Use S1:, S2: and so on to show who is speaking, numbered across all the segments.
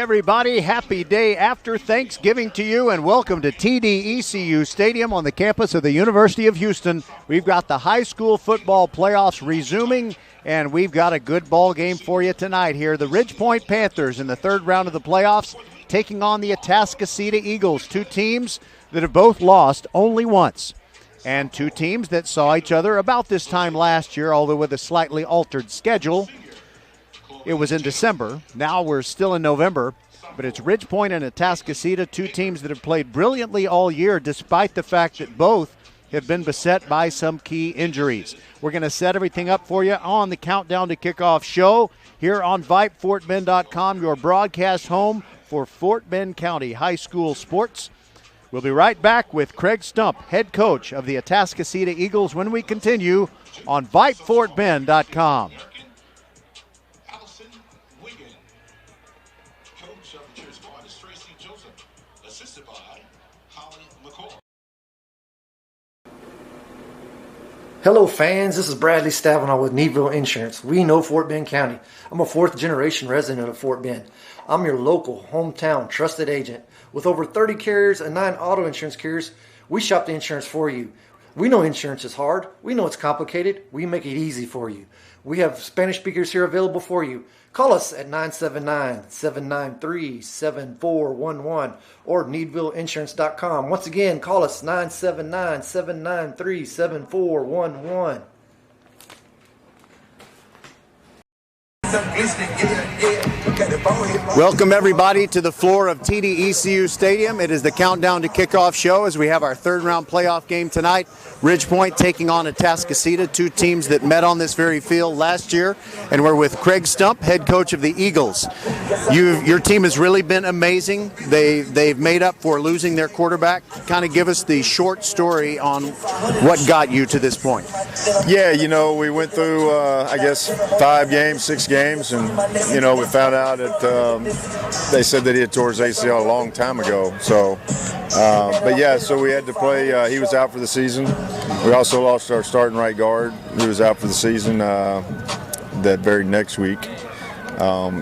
S1: everybody. Happy day after Thanksgiving to you, and welcome to TDECU Stadium on the campus of the University of Houston. We've got the high school football playoffs resuming, and we've got a good ball game for you tonight here. The Ridgepoint Panthers in the third round of the playoffs taking on the Atascocita Eagles, two teams that have both lost only once, and two teams that saw each other about this time last year, although with a slightly altered schedule. It was in December. Now we're still in November, but it's Ridgepoint and Atascocita, two teams that have played brilliantly all year, despite the fact that both have been beset by some key injuries. We're going to set everything up for you on the Countdown to Kickoff show here on Vype, FortBend.com, your broadcast home for Fort Bend County High School sports. We'll be right back with Craig Stump, head coach of the Atascocita Eagles, when we continue on Vype, FortBend.com.
S2: Hello fans, this is Bradley Stavanaugh with Needville Insurance. We know Fort Bend County. I'm a fourth generation resident of Fort Bend. I'm your local, hometown, trusted agent. With over 30 carriers and 9 auto insurance carriers, we shop the insurance for you. We know insurance is hard. We know it's complicated. We make it easy for you. We have Spanish speakers here available for you. Call us at 979-793-7411 or needvilleinsurance.com. Once again, call us 979-793-7411.
S1: Welcome everybody to the floor of TDECU Stadium. It is the Countdown to Kickoff show as we have our third round playoff game tonight. Ridgepoint taking on Atascocita, two teams that met on this very field last year, and we're with Craig Stump, head coach of the Eagles. Your team has really been amazing. They've made up for losing their quarterback. Kind of give us the short story on what got you to this point.
S3: Yeah, we went through, 6 games, and, we found out that they said that he had tore his ACL a long time ago. So we had to play. He was out for the season. We also lost our starting right guard. He was out for the season that very next week.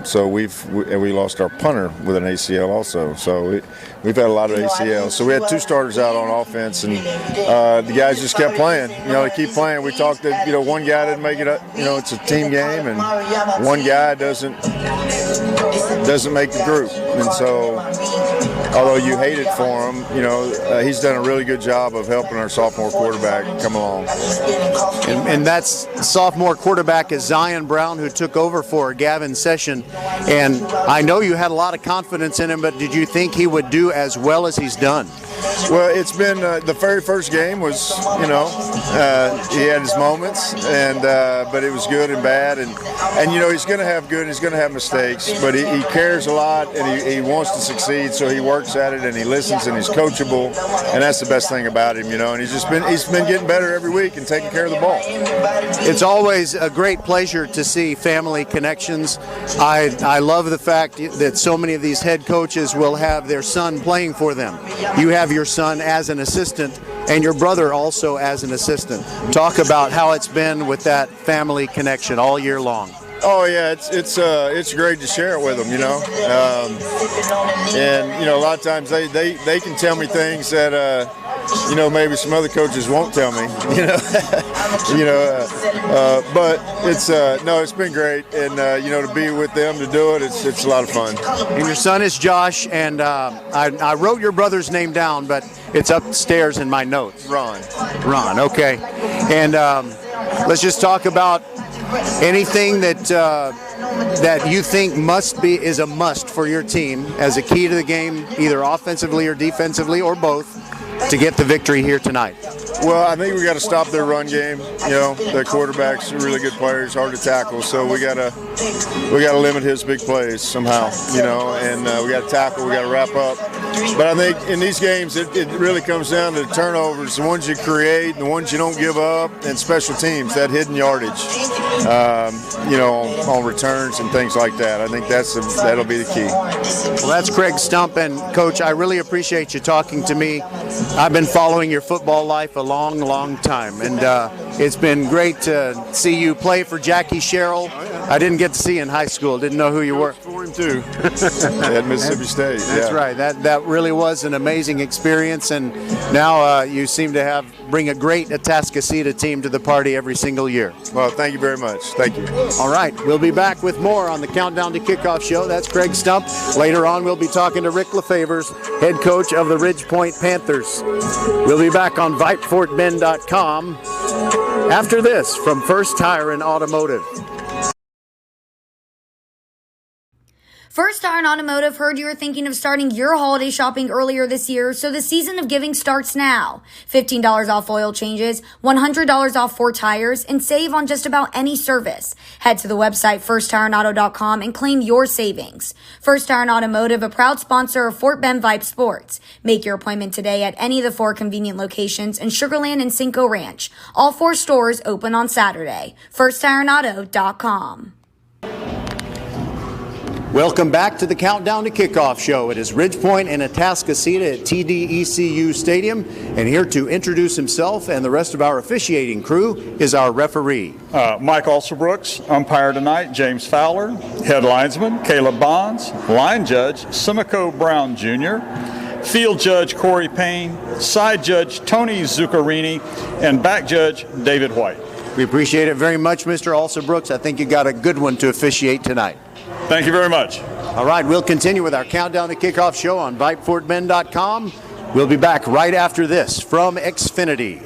S3: So we lost our punter with an ACL also. So we've had a lot of ACLs. So we had 2 starters out on offense, and the guys just kept playing. They keep playing. We talked that one guy didn't make it up. It's a team game, and one guy doesn't make the group. And so, although you hate it for him, he's done a really good job of helping our sophomore quarterback come along.
S1: And that's sophomore quarterback is Zion Brown, who took over for Gavin Session. And I know you had a lot of confidence in him, but did you think he would do as well as he's done?
S3: Well, it's been the very first game was, he had his moments, and but it was good and bad, and he's going to have good, he's going to have mistakes, but he cares a lot, and he wants to succeed, so he works at it, and he listens, and he's coachable, and that's the best thing about him, and he's been getting better every week and taking care of the ball.
S1: It's always a great pleasure to see family connections. I love the fact that so many of these head coaches will have their son playing for them. You have your son as an assistant and your brother also as an assistant. Talk about how it's been with that family connection all year long.
S3: Oh yeah, it's great to share it with them, and a lot of times they can tell me things that maybe some other coaches won't tell me, but it's been great, and to be with them to do it, it's a lot of fun.
S1: And your son is Josh, and I wrote your brother's name down, but it's upstairs in my notes.
S3: Ron,
S1: okay, and let's just talk about anything that you think is a must for your team as a key to the game, either offensively or defensively or both, to get the victory here tonight.
S3: Well, I think we got to stop their run game. The quarterback's a really good player. He's hard to tackle, so we got to limit his big plays somehow. And we got to tackle. We got to wrap up. But I think in these games, it really comes down to the turnovers, the ones you create, the ones you don't give up, and special teams, that hidden yardage. On returns and things like that. I think that'll be the key.
S1: Well, that's Craig Stump, and Coach, I really appreciate you talking to me. I've been following your football life a long, long time, and it's been great to see you play for Jackie Sherrill I didn't get to see you in high school. Didn't know who you were.
S3: For him too. At Mississippi State.
S1: That's right. That really was an amazing experience, and now you seem to bring a great Atascocita team to the party every single year.
S3: Well, thank you very much. Thank you.
S1: All right, we'll be back with more on the Countdown to Kickoff show. That's Craig Stump. Later on, we'll be talking to Rick LaFavors, head coach of the Ridge Point Panthers. We'll be back on VypeFortBend.com after this from First Tire and Automotive.
S4: First Tire and Automotive heard you were thinking of starting your holiday shopping earlier this year, so the season of giving starts now. $15 off oil changes, $100 off 4 tires, and save on just about any service. Head to the website firsttireandauto.com and claim your savings. First Tire and Automotive, a proud sponsor of Fort Bend Vype Sports. Make your appointment today at any of the 4 convenient locations in Sugar Land and Cinco Ranch. All 4 stores open on Saturday. firsttireandauto.com.
S1: Welcome back to the Countdown to Kickoff show. It is Ridge Point and Atascocita at TDECU Stadium. And here to introduce himself and the rest of our officiating crew is our referee.
S5: Mike Alsobrooks, umpire tonight, James Fowler, head linesman, Caleb Bonds, line judge, Simcoe Brown Jr., field judge, Corey Payne, side judge, Tony Zuccarini, and back judge, David White.
S1: We appreciate it very much, Mr. Alsobrooks. I think you got a good one to officiate tonight.
S5: Thank you very much.
S1: All right, we'll continue with our Countdown to Kickoff show on VypeFortBend.com. We'll be back right after this from Xfinity.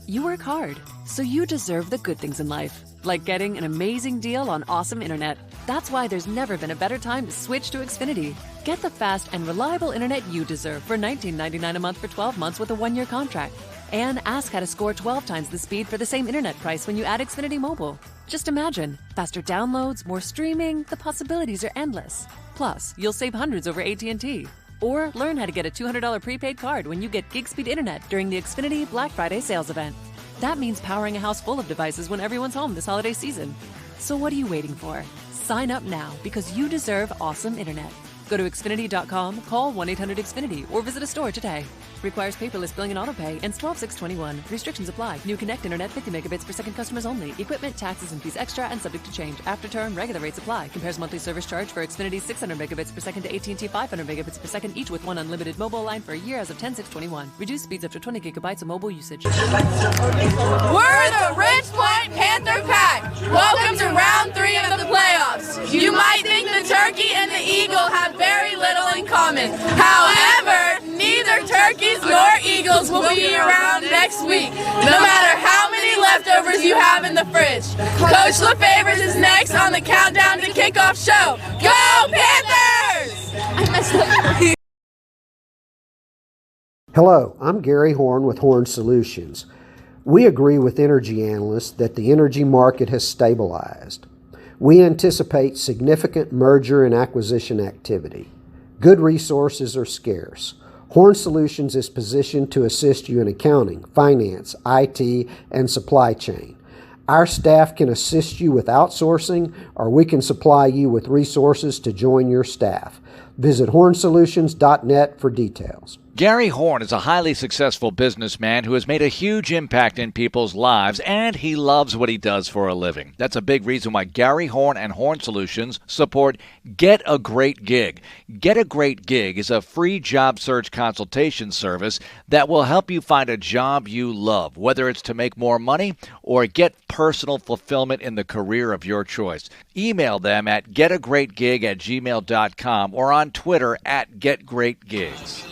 S6: You work hard, so you deserve the good things in life, like getting an amazing deal on awesome internet. That's why there's never been a better time to switch to Xfinity. Get the fast and reliable internet you deserve for $19.99 a month for 12 months with a 1-year contract. And ask how to score 12 times the speed for the same internet price when you add Xfinity Mobile. Just imagine, faster downloads, more streaming, the possibilities are endless. Plus, you'll save hundreds over AT&T. Or learn how to get a $200 prepaid card when you get gig speed internet during the Xfinity Black Friday sales event. That means powering a house full of devices when everyone's home this holiday season. So what are you waiting for? Sign up now because you deserve awesome internet. Go to Xfinity.com, call 1-800-XFINITY, or visit a store today. Requires paperless billing and autopay. Ends 12/6/21. Restrictions apply. New Connect Internet 50 megabits per second customers only. Equipment, taxes, and fees extra and subject to change. After term, regular rates apply. Compares monthly service charge for Xfinity 600 megabits per second to AT&T 500 megabits per second, each with 1 unlimited mobile line for a year as of 10/6/21. Reduced speeds up to 20 gigabytes of mobile usage.
S7: We're the Ridge Point Panther Pack. Welcome to round 3 of the playoffs. You might think the Turkey and the Eagle have very little in common. However, neither Turkeys nor Eagles will be around next week, no matter how many leftovers you have in the fridge. Coach LaFavors is next on the Countdown to Kickoff show. Go Panthers! I messed up.
S8: Hello, I'm Gary Horn with Horn Solutions. We agree with energy analysts that the energy market has stabilized. We anticipate significant merger and acquisition activity. Good resources are scarce. Horn Solutions is positioned to assist you in accounting, finance, IT, and supply chain. Our staff can assist you with outsourcing, or we can supply you with resources to join your staff. Visit hornsolutions.net for details.
S9: Gary Horn is a highly successful businessman who has made a huge impact in people's lives, and he loves what he does for a living. That's a big reason why Gary Horn and Horn Solutions support Get a Great Gig. Get a Great Gig is a free job search consultation service that will help you find a job you love, whether it's to make more money or get personal fulfillment in the career of your choice. Email them at getagreatgig@gmail.com or on Twitter at getgreatgigs.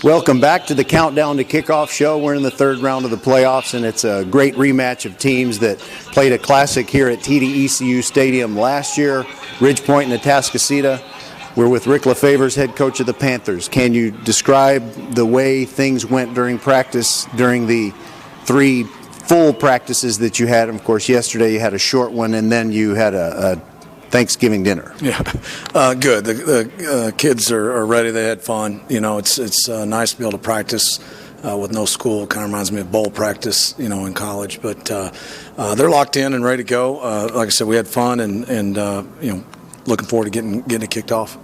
S1: Welcome back to the Countdown to Kickoff show. We're in the 3rd round of the playoffs, and it's a great rematch of teams that played a classic here at TDECU Stadium last year, Ridge Point and Atascocita. We're with Rick LaFavors, head coach of the Panthers. Can you describe the way things went during practice, during the 3 full practices that you had? Of course, yesterday you had a short one, and then you had a Thanksgiving dinner.
S10: Yeah, good. The kids are ready. They had fun. You know, it's nice to be able to practice with no school. Kind of reminds me of bowl practice, you know, in college. But they're locked in and ready to go. Like I said, we had fun, and you know, looking forward to getting it kicked off.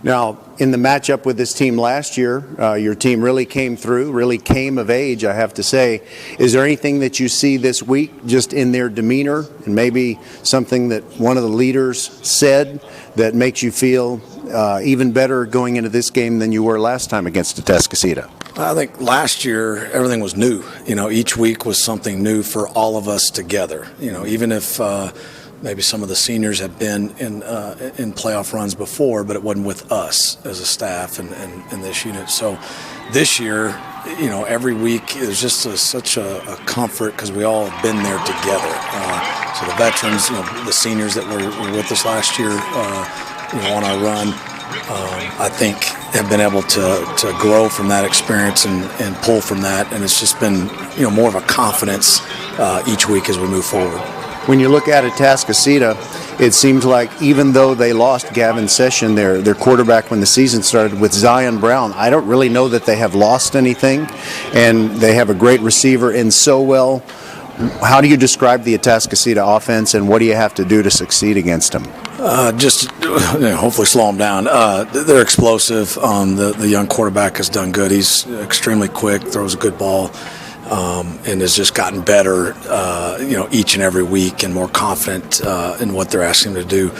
S1: Now, in the matchup with this team last year, your team really came through, really came of age, I have to say. Is there anything that you see this week just in their demeanor and maybe something that one of the leaders said that makes you feel even better going into this game than you were last time against Atascocita?
S10: I think last year everything was new. Each week was something new for all of us together. Even if maybe some of the seniors have been in playoff runs before, but it wasn't with us as a staff and this unit. So this year, every week is just such a comfort because we all have been there together. So the veterans, the seniors that were with us last year, on our run, I think have been able to grow from that experience and pull from that, and it's just been more of a confidence each week as we move forward.
S1: When you look at Atascocita, it seems like even though they lost Gavin Session, their quarterback when the season started, with Zion Brown, I don't really know that they have lost anything, and they have a great receiver in Sowell. How do you describe the Atascocita offense, and what do you have to do to succeed against them?
S10: Just hopefully slow them down. They're explosive. The young quarterback has done good. He's extremely quick, throws a good ball. And has just gotten better, each and every week, and more confident in what they're asking him to do.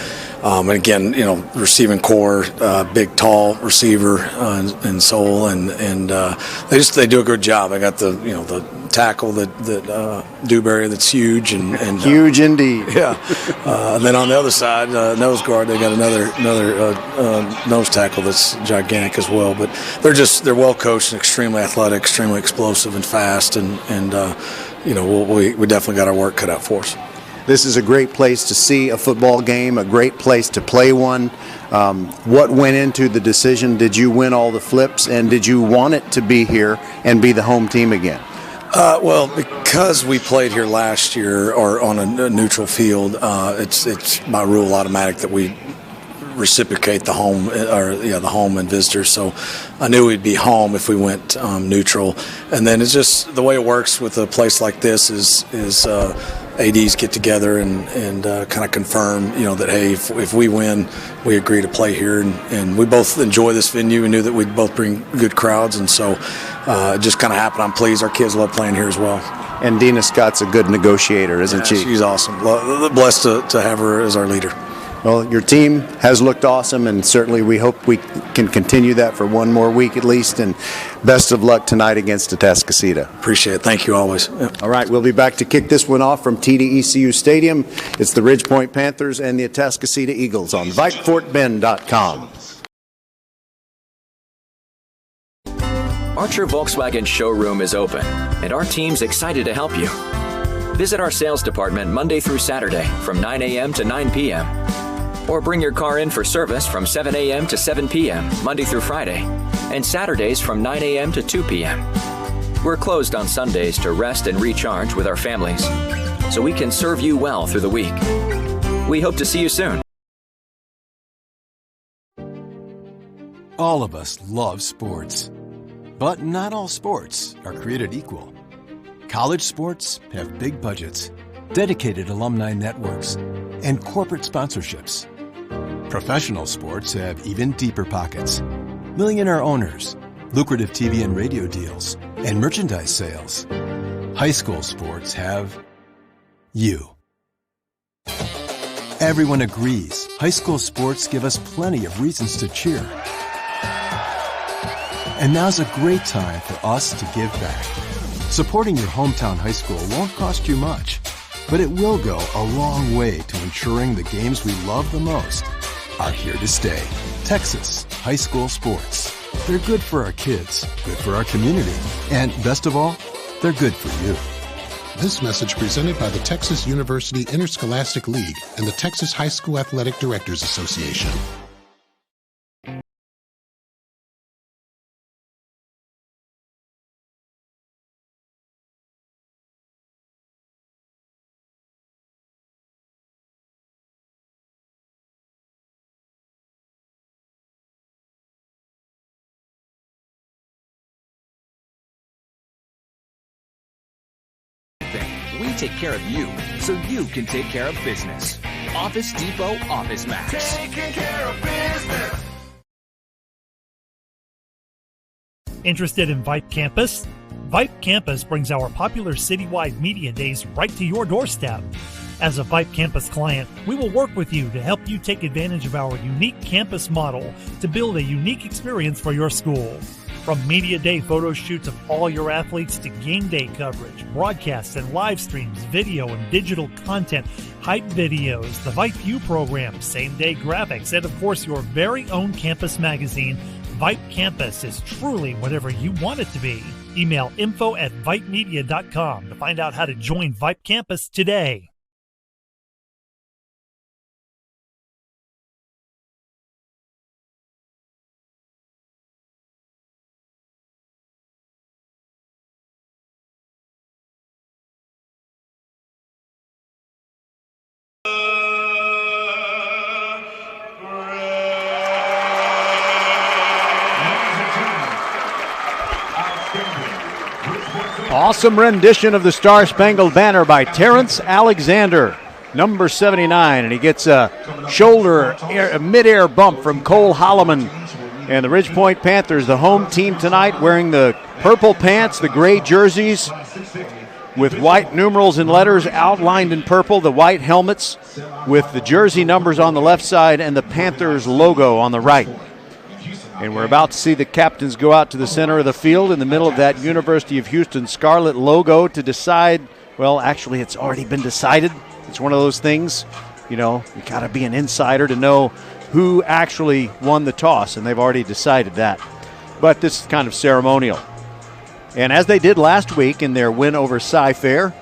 S10: And again, receiving core, big, tall receiver in Soul, and they do a good job. I got the tackle that Dewberry that's huge and
S1: huge indeed.
S10: Yeah. And then on the other side, nose guard, they got another nose tackle that's gigantic as well. But they're well coached and extremely athletic, extremely explosive and fast, and we definitely got our work cut out for us.
S1: This is a great place to see a football game, a great place to play one. What went into the decision? Did you win all the flips, and did you want it to be here and be the home team again?
S10: Well, because we played here last year or on a neutral field, it's by rule automatic that we reciprocate the home the home and visitors. So I knew we'd be home if we went neutral. And then it's just the way it works with a place like this is ADs get together and kind of confirm, that, hey, if we win, we agree to play here. And we both enjoy this venue. We knew that we'd both bring good crowds. And so it just kind of happened. I'm pleased. Our kids love playing here as well.
S1: And Dina Scott's a good negotiator, isn't she?
S10: She's awesome. Blessed to have her as our leader.
S1: Well, your team has looked awesome, and certainly we hope we can continue that for one more week at least, and best of luck tonight against Atascocita.
S10: Appreciate it. Thank you always.
S1: All right, we'll be back to kick this one off from TDECU Stadium. It's the Ridgepoint Panthers and the Atascocita Eagles on VypeFortBend.com.
S11: Archer Volkswagen showroom is open, and our team's excited to help you. Visit our sales department Monday through Saturday from 9 a.m. to 9 p.m. Or bring your car in for service from 7 a.m. to 7 p.m. Monday through Friday, and Saturdays from 9 a.m. to 2 p.m. We're closed on Sundays to rest and recharge with our families, so we can serve you well through the week. We hope to see you soon.
S12: All of us love sports, but not all sports are created equal. College sports have big budgets, dedicated alumni networks, and corporate sponsorships. Professional sports have even deeper pockets, millionaire owners, lucrative TV and radio deals, and merchandise sales. High school sports have you. Everyone agrees high school sports give us plenty of reasons to cheer. And now's a great time for us to give back. Supporting your hometown high school won't cost you much, but it will go a long way to ensuring the games we love the most are here to stay. Texas high school sports. They're good for our kids, good for our community, and best of all, they're good for you.
S13: This message presented by the Texas University Interscholastic League and the Texas High School Athletic Directors Association.
S14: We take care of you, so you can take care of business. Office Depot Office Max. Taking care of business.
S15: Interested in Vype Campus? Vype Campus brings our popular citywide media days right to your doorstep. As a Vype Campus client, we will work with you to help you take advantage of our unique campus model to build a unique experience for your school. From media day photo shoots of all your athletes to game day coverage, broadcasts and live streams, video and digital content, hype videos, the Vype U program, same-day graphics, and of course your very own campus magazine, Vype Campus is truly whatever you want it to be. Email info@vypemedia.com to find out how to join Vype Campus today.
S1: Awesome rendition of the Star Spangled Banner by Terrence Alexander, number 79, and he gets a mid-air bump from Cole Holloman. And the Ridgepoint Panthers, the home team tonight, wearing the purple pants, the gray jerseys with white numerals and letters outlined in purple, the white helmets with the jersey numbers on the left side and the Panthers logo on the right. And we're about to see the captains go out to the center of the field in the middle of that University of Houston Scarlet logo to decide, well, actually it's already been decided. It's one of those things, you got to be an insider to know who actually won the toss, and they've already decided that. But this is kind of ceremonial. And as they did last week in their win over Cy-Fair,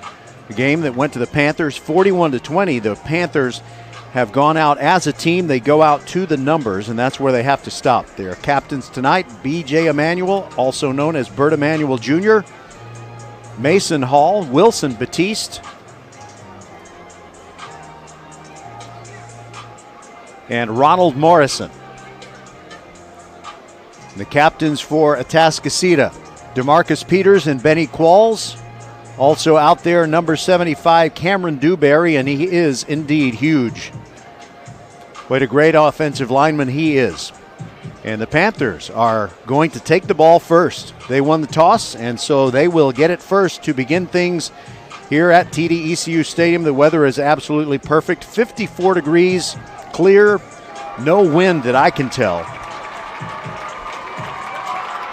S1: a game that went to the Panthers 41-20, the Panthers have gone out as a team. They go out to the numbers, and that's where they have to stop. Their captains tonight, B.J. Emanuel, also known as Bert Emanuel Jr., Mason Hall, Wilson Batiste, and Ronald Morrison. The captains for Atascocita, DeMarcus Peters and Benny Qualls. Also out there, number 75, Cameron Dewberry, and he is indeed huge. What a great offensive lineman he is. And the Panthers are going to take the ball first. They won the toss, and so they will get it first to begin things here at TD-ECU Stadium. The weather is absolutely perfect. 54 degrees, clear, no wind that I can tell.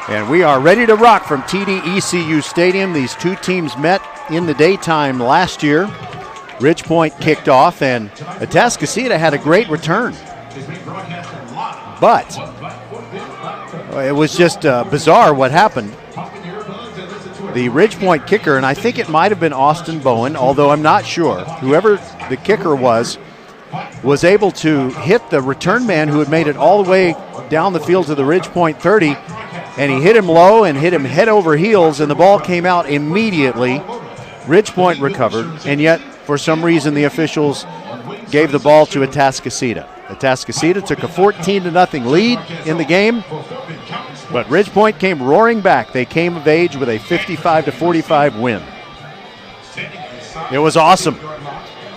S1: And we are ready to rock from TD-ECU Stadium. These two teams met in the daytime last year. Ridgepoint kicked off, and Atascocita had a great return. But it was just bizarre what happened. The Ridgepoint kicker, and I think it might have been Austin Bowen, although I'm not sure, whoever the kicker was able to hit the return man who had made it all the way down the field to the Ridgepoint 30, and he hit him low and hit him head over heels, and the ball came out immediately. Ridgepoint recovered, and yet for some reason the officials gave the ball to Atascocita. Atascocita took a 14-0 lead in the game, but Ridgepoint came roaring back. They came of age with a 55-45 win. It was awesome,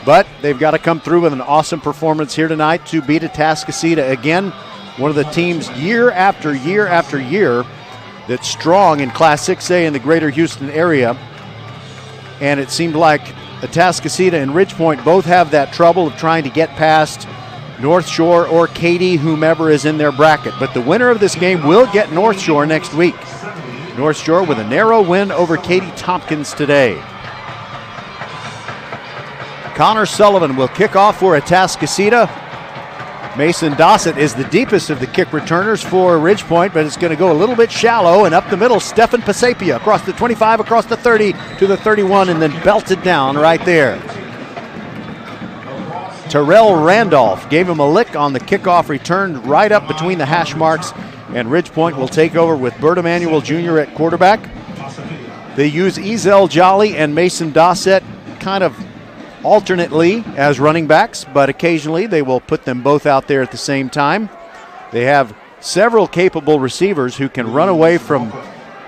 S1: but they've got to come through with an awesome performance here tonight to beat Atascocita again. One of the teams year after year after year that's strong in Class 6A in the greater Houston area. And it seemed like Atascocita and Ridgepoint both have that trouble of trying to get past North Shore or Katy, whomever is in their bracket. But the winner of this game will get North Shore next week. North Shore with a narrow win over Katy Tompkins today. Connor Sullivan will kick off for Atascocita. Mason Dossett is the deepest of the kick returners for Ridgepoint, but it's going to go a little bit shallow, and up the middle, Stefan Pasapia across the 25, across the 30 to the 31, and then belted down right there. Terrell Randolph gave him a lick on the kickoff return right up between the hash marks, and Ridgepoint will take over with Bert Emanuel Jr. at quarterback. They use Ezel Jolly and Mason Dossett kind of alternately as running backs, but occasionally they will put them both out there at the same time. They have several capable receivers who can run away from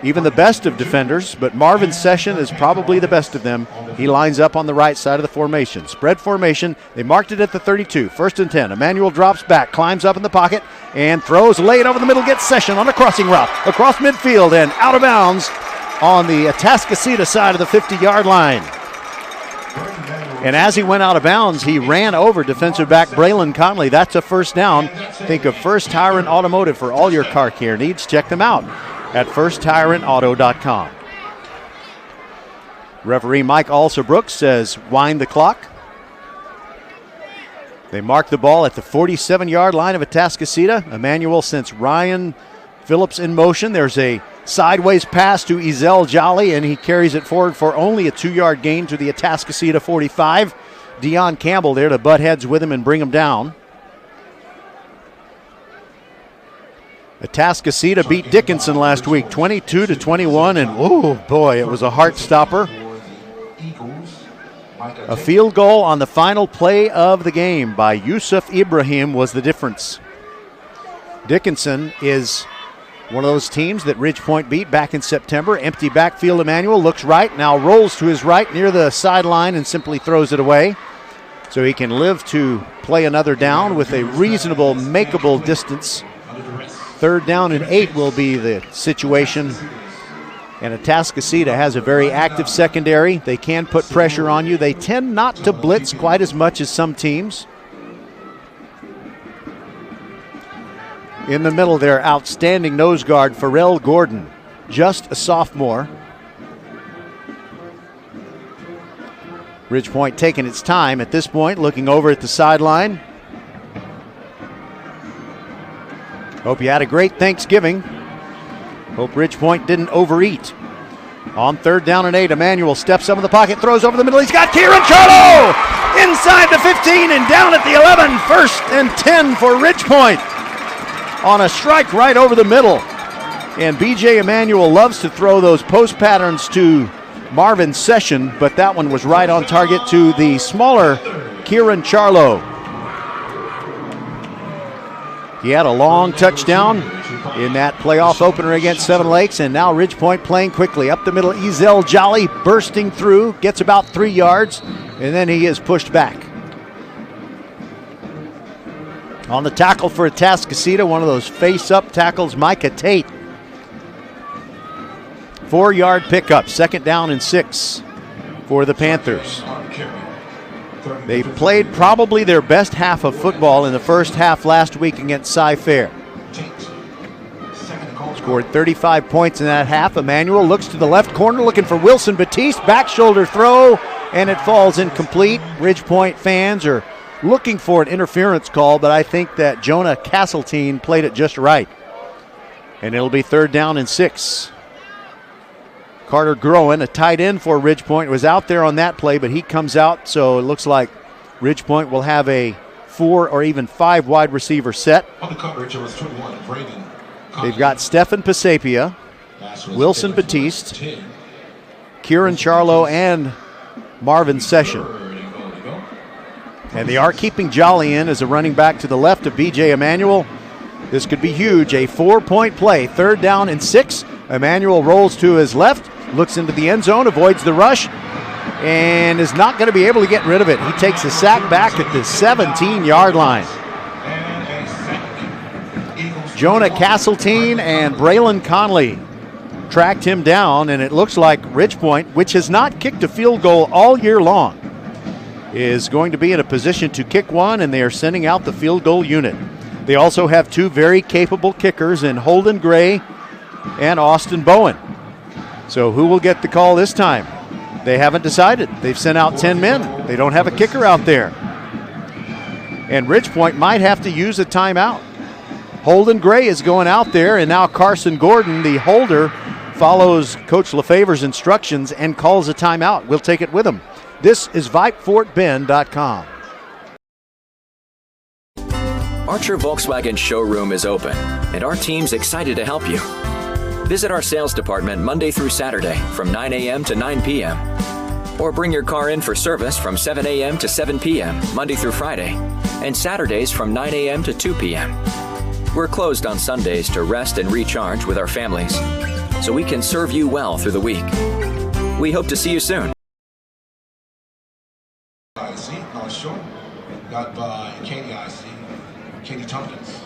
S1: even the best of defenders, but Marvin Session is probably the best of them. He lines up on the right side of the formation. Spread formation. They marked it at the 32. 1st and 10. Emmanuel drops back, climbs up in the pocket, and throws late over the middle, gets Session on a crossing route across midfield and out of bounds on the Atascocita side of the 50-yard line. And as he went out of bounds, he ran over defensive back Braylon Conley. That's a first down. Think of First Tire and Automotive for all your car care needs. Check them out at firsttireandauto.com. Referee Mike Alsabrook says wind the clock. They mark the ball at the 47-yard line of Atascocita. Emmanuel sends Ryan Phillips in motion. There's a sideways pass to Ezel Jolly, and he carries it forward for only a 2-yard gain to the Atascocita 45. Deion Campbell there to butt heads with him and bring him down. Atascocita beat Dickinson last week, 22-21, and oh boy, it was a heart stopper. A field goal on the final play of the game by Yusuf Ibrahim was the difference. Dickinson is one of those teams that Ridge Point beat back in September. Empty backfield. Emmanuel looks right, now rolls to his right near the sideline and simply throws it away. So he can live to play another down with a reasonable, makeable distance. 3rd down and 8 will be the situation. And Atascocita has a very active secondary. They can put pressure on you. They tend not to blitz quite as much as some teams. In the middle there, outstanding nose guard, Pharrell Gordon, just a sophomore. Ridge Point taking its time at this point, looking over at the sideline. Hope you had a great Thanksgiving. Hope Ridge Point didn't overeat. On 3rd down and 8, Emmanuel steps up in the pocket, throws over the middle. He's got Kieran Charlo inside the 15 and down at the 11. 1st and 10 for Ridge Point. On a strike right over the middle. And B.J. Emmanuel loves to throw those post patterns to Marvin Session, but that one was right on target to the smaller Kieran Charlo. He had a long touchdown in that playoff opener against Seven Lakes, and now Ridge Point playing quickly. Up the middle, Ezel Jolly bursting through, gets about 3 yards, and then he is pushed back. On the tackle for Atascocita, one of those face-up tackles, Micah Tate. 4-yard pickup, 2nd down and 6 for the Panthers. They played probably their best half of football in the first half last week against Cy-Fair. Scored 35 points in that half. Emmanuel looks to the left corner looking for Wilson Batiste. Back shoulder throw, and it falls incomplete. Ridge Point fans are looking for an interference call, but I think that Jonah Castletine played it just right. And it'll be 3rd down and 6. Carter Groen, a tight end for Ridge Point, was out there on that play, but he comes out, so it looks like Ridge Point will have a 4 or even 5 wide receiver set. They've got Stefan Pasapia, Wilson Batiste, Kieran Charlo, and Marvin Session. And they are keeping Jolly in as a running back to the left of B.J. Emmanuel. This could be huge, a 4-point play, 3rd down and 6. Emmanuel rolls to his left, looks into the end zone, avoids the rush, and is not going to be able to get rid of it. He takes a sack back at the 17-yard line. Jonah Castletine and Braylon Conley tracked him down, and it looks like Ridge Point, which has not kicked a field goal all year long, is going to be in a position to kick one, and they are sending out the field goal unit. They also have 2 very capable kickers in Holden Gray and Austin Bowen. So who will get the call this time? They haven't decided. They've sent out 10 men. They don't have a kicker out there. And Ridge Point might have to use a timeout. Holden Gray is going out there, and now Carson Gordon, the holder, follows Coach LeFevor's instructions and calls a timeout. We'll take it with him. This is VypeFortBend.com.
S11: Archer Volkswagen showroom is open, and our team's excited to help you. Visit our sales department Monday through Saturday from 9 a.m. to 9 p.m. Or bring your car in for service from 7 a.m. to 7 p.m. Monday through Friday, and Saturdays from 9 a.m. to 2 p.m. We're closed on Sundays to rest and recharge with our families. so we can serve you well through the week. We hope to see you soon.
S16: North Shore, got by Katie Tompkins,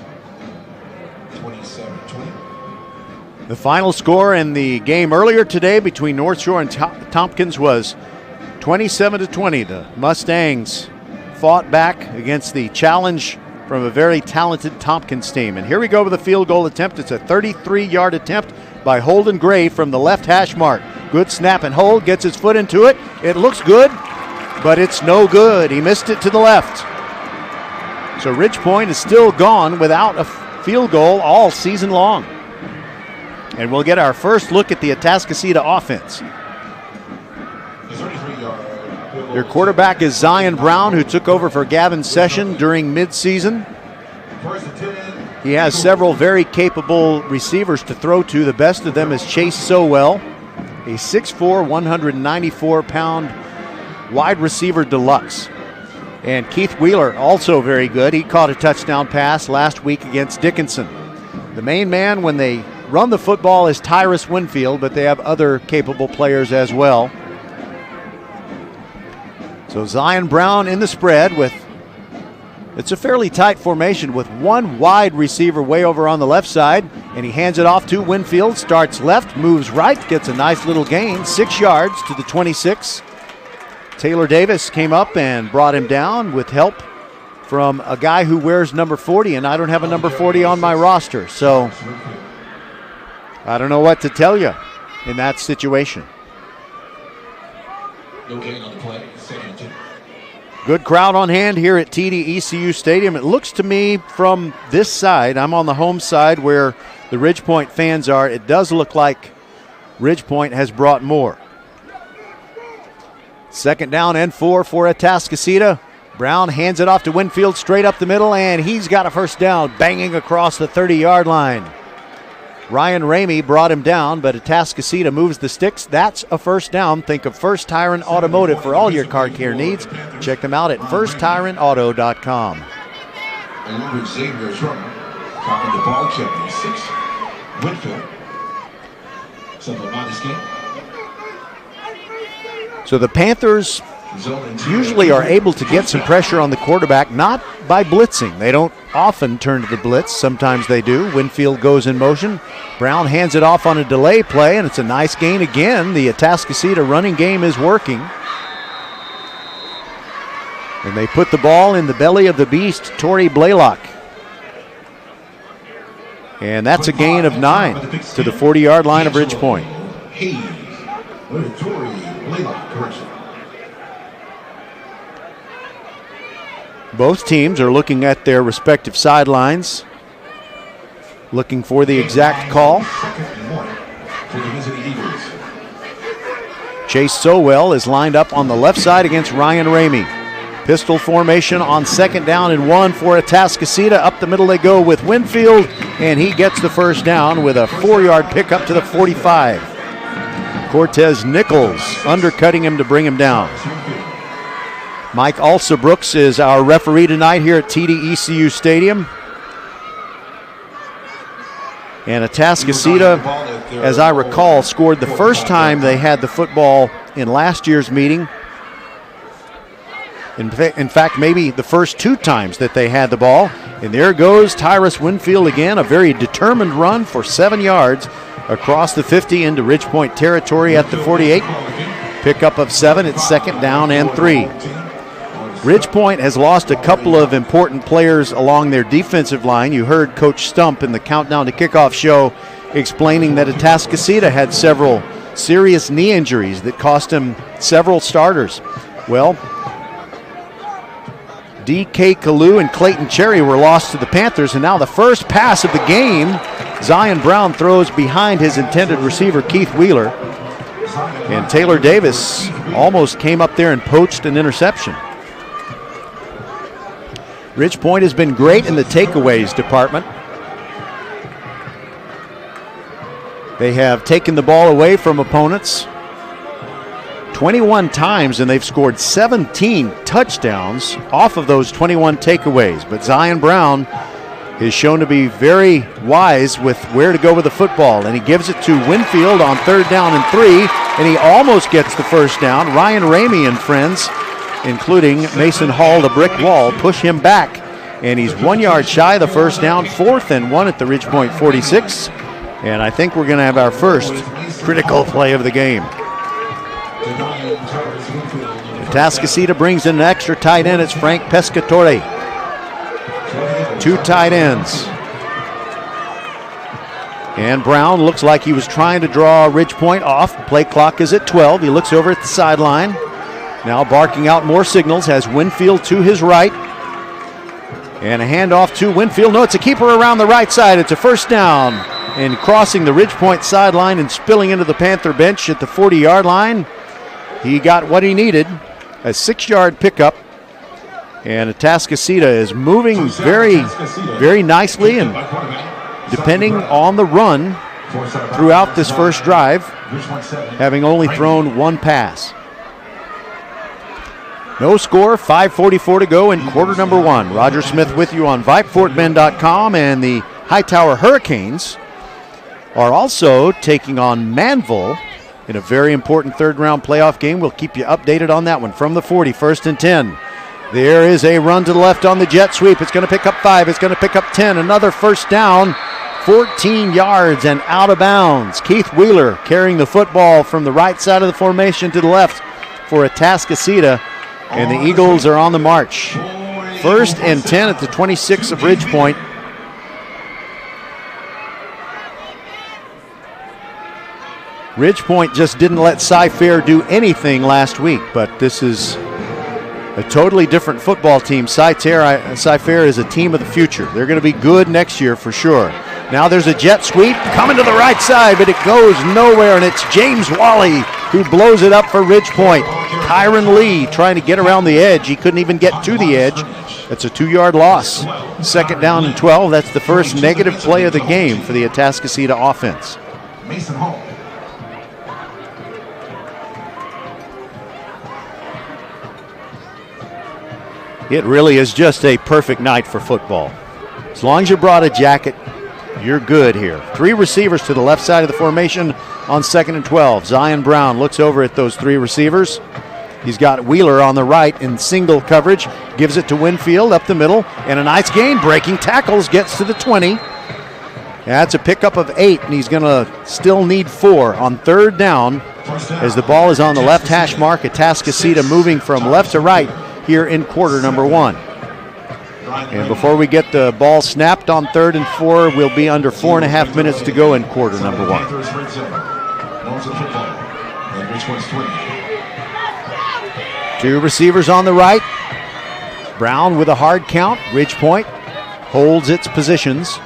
S16: 27-20.
S1: The final score in the game earlier today between North Shore and Tompkins was 27-20. The Mustangs fought back against the challenge from a very talented Tompkins team. And here we go with a field goal attempt. It's a 33-yard attempt by Holden Gray from the left hash mark. Good snap and hold, gets his foot into it. It looks good, but it's no good. He missed it to the left. So Ridge Point is still gone without a field goal all season long. And we'll get our first look at the Atascocita offense. Their quarterback is Zion Brown, who took over for Gavin Session during midseason. He has several very capable receivers to throw to. The best of them is Chase Sowell, a 6'4", 194-pound wide receiver deluxe. And Keith Wheeler, also very good. He caught a touchdown pass last week against Dickinson. The main man when they run the football is Tyrus Winfield, but they have other capable players as well. So Zion Brown in the spread with, it's a fairly tight formation with one wide receiver way over on the left side, and he hands it off to Winfield, starts left, moves right, gets a nice little gain, 6 yards to the 26. Taylor Davis came up and brought him down with help from a guy who wears number 40, and I don't have a number 40 on my roster, so I don't know what to tell you in that situation.
S16: No gain on the play.
S1: Good crowd on hand here at TD-ECU Stadium. It looks to me from this side, I'm on the home side where the Ridge Point fans are, it does look like Ridge Point has brought more. 2nd down and 4 for Atascocita. Brown hands it off to Winfield straight up the middle, and he's got a first down, banging across the 30-yard line. Ryan Ramey brought him down, but Atascocita moves the sticks. That's a first down. Think of First Tyrant Automotive for all your car care needs. Check them out at firsttyrantauto.com.
S16: Along with Xavier Sherman, topping the ball, 76. Winfield. Simple minus game.
S1: So the Panthers usually are able to get some pressure on the quarterback, not by blitzing. They don't often turn to the blitz. Sometimes they do. Winfield goes in motion. Brown hands it off on a delay play, and it's a nice gain again. The Atascocita running game is working. And they put the ball in the belly of the beast, Torrey Blaylock. And that's a gain of 9 to the 40-yard line of Ridge Point.
S16: Torrey Blaylock, correction.
S1: Both teams are looking at their respective sidelines, looking for the exact call. Chase Sowell is lined up on the left side against Ryan Ramey. Pistol formation on 2nd down and 1 for Atascocita. Up the middle they go with Winfield, and he gets the first down with a 4-yard pickup to the 45. Cortez Nichols undercutting him to bring him down. Mike Alsabrooks is our referee tonight here at TD-ECU Stadium. And Atascocita, as I recall, scored the first time they had the football in last year's meeting. In fact, maybe the first 2 times that they had the ball. And there goes Tyrus Winfield again, a very determined run for 7 yards across the 50 into Ridge Point territory at the 48. Pickup of 7, it's 2nd down and 3. Ridge Point has lost a couple of important players along their defensive line. You heard Coach Stump in the Countdown to Kickoff show explaining that Atascocita had several serious knee injuries that cost him several starters. Well, D.K. Kalu and Clayton Cherry were lost to the Panthers, and now the first pass of the game, Zion Brown throws behind his intended receiver, Keith Wheeler. And Taylor Davis almost came up there and poached an interception. Ridge Point has been great in the takeaways department. They have taken the ball away from opponents 21 times, and they've scored 17 touchdowns off of those 21 takeaways. But Zion Brown is shown to be very wise with where to go with the football. And he gives it to Winfield on 3rd down and 3, and he almost gets the first down. Ryan Ramey and friends, including Mason Hall, the brick wall, push him back. And he's 1 yard shy of the first down, 4th and 1 at the Ridgepoint 46. And I think we're going to have our first critical play of the game. Atascocita brings in an extra tight end. It's Frank Pescatore. 2 tight ends. And Brown looks like he was trying to draw Ridgepoint off. Play clock is at 12. He looks over at the sideline. Now barking out more signals. Has Winfield to his right. And a handoff to Winfield. No, it's a keeper around the right side. It's a first down. And crossing the Ridgepoint sideline and spilling into the Panther bench at the 40-yard line. He got what he needed. A 6-yard pickup. And Atascocita is moving very, very nicely and depending on the run throughout this first drive, having only thrown 1 pass. No score, 5:44 to go in quarter number 1. Roger Smith with you on VypeFortBend.com, and the Hightower Hurricanes are also taking on Manville in a very important 3rd-round playoff game. We'll keep you updated on that one from the 40, 1st and 10. There is a run to the left on the jet sweep. It's going to pick up 5. It's going to pick up 10. Another first down, 14 yards and out of bounds. Keith Wheeler carrying the football from the right side of the formation to the left for Atascocita, and the Eagles are on the march. 1st and 10 at the 26 of Ridgepoint. Ridgepoint just didn't let Cy-Fair do anything last week, but this is a totally different football team. Cy-Fair is a team of the future. They're going to be good next year for sure. Now there's a jet sweep coming to the right side, but it goes nowhere, and it's James Wally who blows it up for Ridgepoint. Kyron Lee trying to get around the edge. He couldn't even get to the edge. That's a 2-yard loss. 2nd down and 12. That's the first negative play of the game for the Atascocita offense.
S16: Mason Hall.
S1: It really is just a perfect night for football. As long as you brought a jacket, you're good here. 3 receivers to the left side of the formation on 2nd and 12. Zion Brown looks over at those 3 receivers. He's got Wheeler on the right in single coverage. Gives it to Winfield up the middle. And a nice gain. Breaking tackles. Gets to the 20. That's a pickup of 8, and he's going to still need 4 on 3rd down as the ball is on the left hash mark. Atascocita moving from left to right here in quarter number 1. And before we get the ball snapped on 3rd and 4, we'll be under 4.5 minutes to go in quarter number 1. 2 receivers on the right. Brown with a hard count. Ridgepoint holds its positions.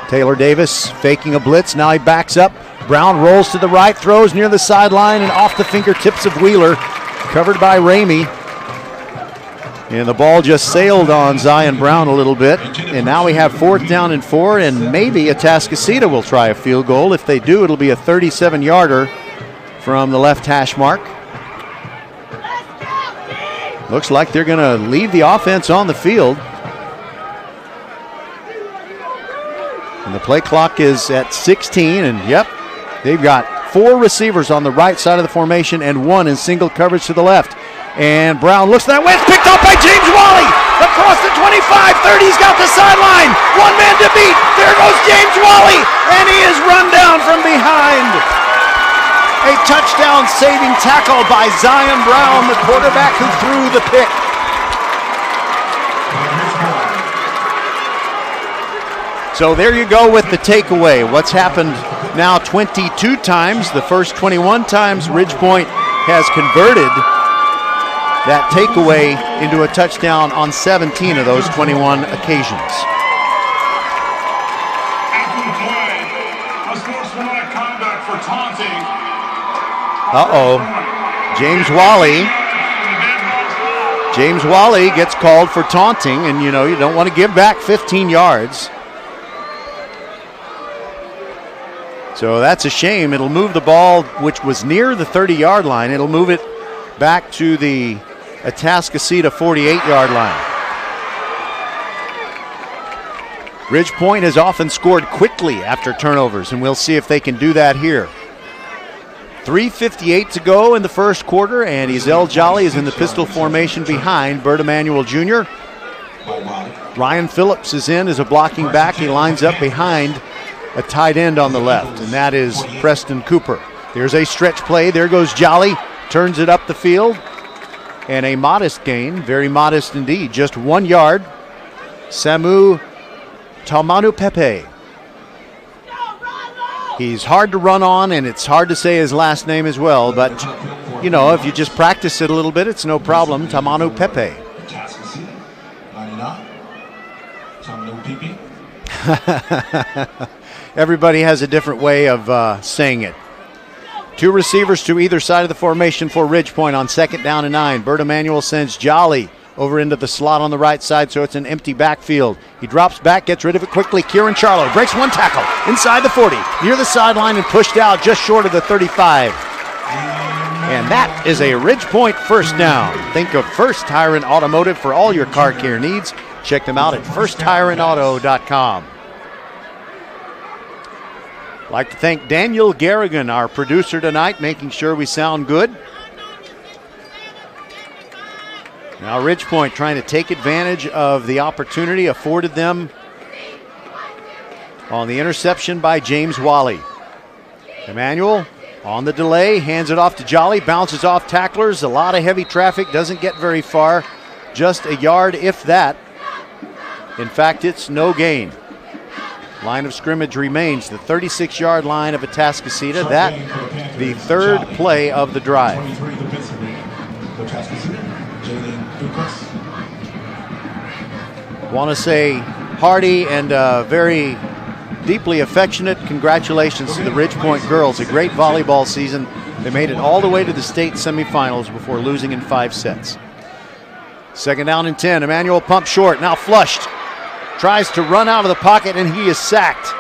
S1: Taylor Davis faking a blitz. Now he backs up. Brown rolls to the right, throws near the sideline and off the fingertips of Wheeler. Covered by Ramey. And the ball just sailed on Zion Brown a little bit. And now we have 4th down and 4, and maybe Atascocita will try a field goal. If they do, it'll be a 37-yarder from the left hash mark. Looks like they're going to leave the offense on the field. And the play clock is at 16, and yep, they've got 4 receivers on the right side of the formation and 1 in single coverage to the left. And Brown looks that way. It's picked off by James Wally. Across the 25, 30, he's got the sideline. 1 man to beat. There goes James Wally, and he is run down from behind. A touchdown-saving tackle by Zion Brown, the quarterback who threw the pick. So there you go with the takeaway. What's happened now 22 times. The first 21 times Ridgepoint has converted that takeaway into a touchdown on 17 of those 21 occasions.
S16: After the play, a sportsmanlike conduct for taunting.
S1: James Wally gets called for taunting, and you don't want to give back 15 yards. So that's a shame. It'll move the ball, which was near the 30-yard line. It'll move it back to the Atascocita 48-yard line. Ridge Point has often scored quickly after turnovers, and we'll see if they can do that here. 3:58 to go in the first quarter, and Ezel Jolly is in the pistol formation behind Bert Emanuel Jr. Ryan Phillips is in as a blocking back. He lines up behind a tight end on the left, and that is Preston Cooper. There's a stretch play. There goes Jolly. Turns it up the field. And a modest gain, very modest indeed, just 1 yard. Samu Taumanu Pepe. He's hard to run on, and it's hard to say his last name as well, but, you know, if you just practice it a little bit, it's no problem. Taumanu Pepe. Everybody has a different way of saying it. 2 receivers to either side of the formation for Ridge Point on 2nd down and 9. Bert Emanuel sends Jolly over into the slot on the right side, so it's an empty backfield. He drops back, gets rid of it quickly. Kieran Charlo breaks 1 tackle inside the 40, near the sideline and pushed out just short of the 35. And that is a Ridge Point first down. Think of First Tire and Automotive for all your car care needs. Check them out at firsttireandauto.com. I'd like to thank Daniel Garrigan, our producer tonight, making sure we sound good. Now Ridge Point trying to take advantage of the opportunity afforded them on the interception by James Wally. Emmanuel on the delay, hands it off to Jolly, bounces off tacklers, a lot of heavy traffic, doesn't get very far, just a yard if that. In fact, it's no gain. Line of scrimmage remains the 36-yard line of Atascocita. That the third play of the drive. Want to say hearty and very deeply affectionate congratulations to the Ridge Point girls. A great volleyball season. They made it all the way to the state semifinals before losing in 5 sets. 2nd down and 10. Emmanuel pumps short, now flushed. Tries to run out of the pocket, and he is sacked.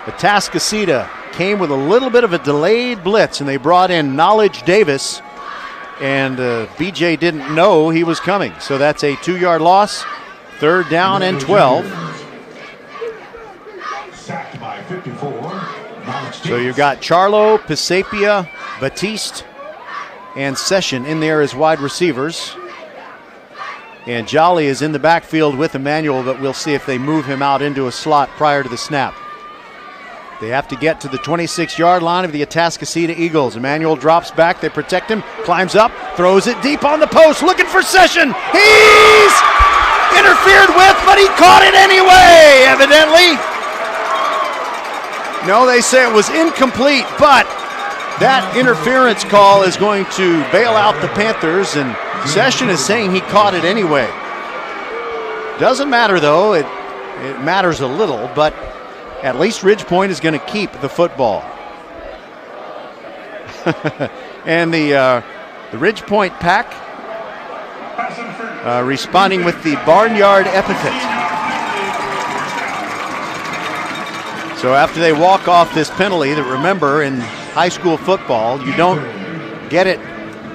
S1: Atascocita came with a little bit of a delayed blitz, and they brought in Knowledge Davis, and BJ didn't know he was coming. So that's a 2-yard loss. 3rd down and 12.
S16: Sacked by 54.
S1: So you've got Charlo, Pisapia, Batiste, and Session in there as wide receivers. And Jolly is in the backfield with Emmanuel, but we'll see if they move him out into a slot prior to the snap. They have to get to the 26-yard line of the Atascocita Eagles. Emmanuel drops back, they protect him, climbs up, throws it deep on the post, looking for Session. He's interfered with, but he caught it anyway, evidently. No, they say it was incomplete, but that interference call is going to bail out the Panthers, and Session is saying he caught it anyway. Doesn't matter, though. It matters a little, but at least Ridge Point is going to keep the football. And the Ridge Point pack responding with the barnyard epithet. So after they walk off this penalty, that remember in high school football, you don't get it,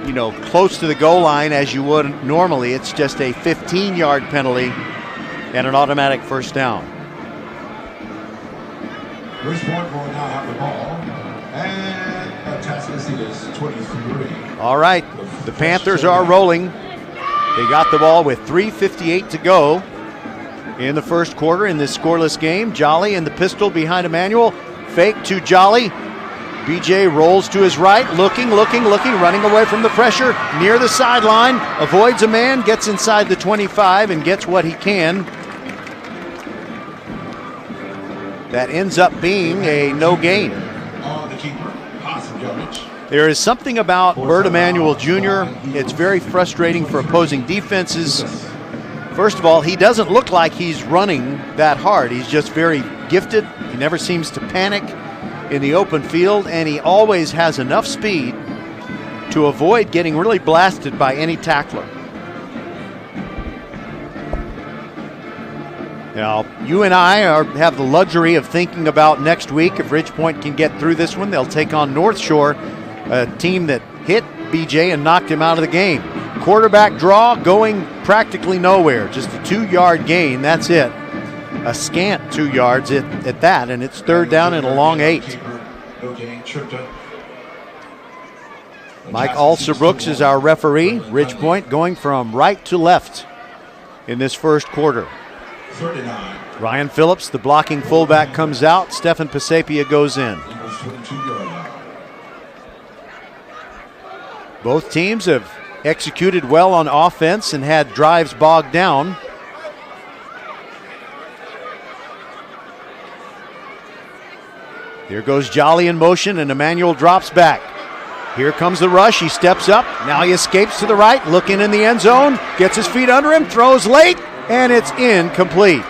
S1: you know, close to the goal line as you would normally. It's just a 15-yard penalty and an automatic first down.
S16: Ridge Point will now have the ball. And Atascocita's 23.
S1: All right, the Panthers are rolling. They got the ball with 3:58 to go in the first quarter in this scoreless game. Jolly in the pistol behind Emmanuel. Fake to Jolly. BJ rolls to his right, looking, running away from the pressure, near the sideline, avoids a man, gets inside the 25 and gets what he can. That ends up being a no gain. There is something about Bert Emanuel Jr. It's very frustrating for opposing defenses. First of all, he doesn't look like he's running that hard. He's just very gifted. He never seems to panic in the open field, and he always has enough speed to avoid getting really blasted by any tackler. Now, you and I have the luxury of thinking about next week. If Ridge Point can get through this one, they'll take on North Shore, a team that hit BJ and knocked him out of the game. Quarterback draw going practically nowhere, just a 2-yard gain, that's it. a scant 2 yards at that, and it's third down and a long 8. Mike Alsabrooks is our referee. Ridge Point going from right to left in this first quarter. Ryan Phillips, the blocking fullback, comes out. Stefan Pasapia goes in. Both teams have executed well on offense and had drives bogged down. Here goes Jolly in motion, and Emmanuel drops back. Here comes the rush. He steps up. Now he escapes to the right, looking in the end zone. Gets his feet under him, throws late, and it's incomplete.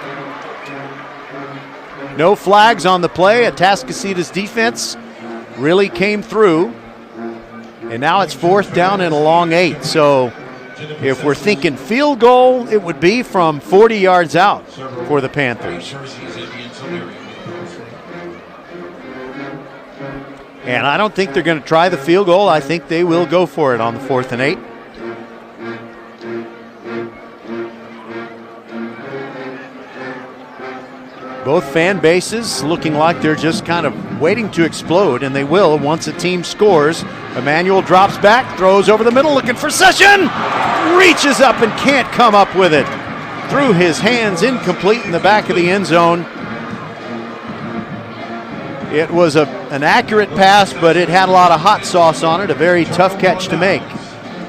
S1: No flags on the play. Atascocita's defense really came through. And now it's fourth down and a long 8. So if we're thinking field goal, it would be from 40 yards out for the Panthers. And I don't think they're going to try the field goal. I think they will go for it on the 4th and 8. Both fan bases looking like they're just kind of waiting to explode, and they will once a team scores. Emmanuel drops back, throws over the middle, looking for Session. Reaches up and can't come up with it. Through his hands, incomplete in the back of the end zone. It was an accurate pass, but it had a lot of hot sauce on it, a very tough catch to make.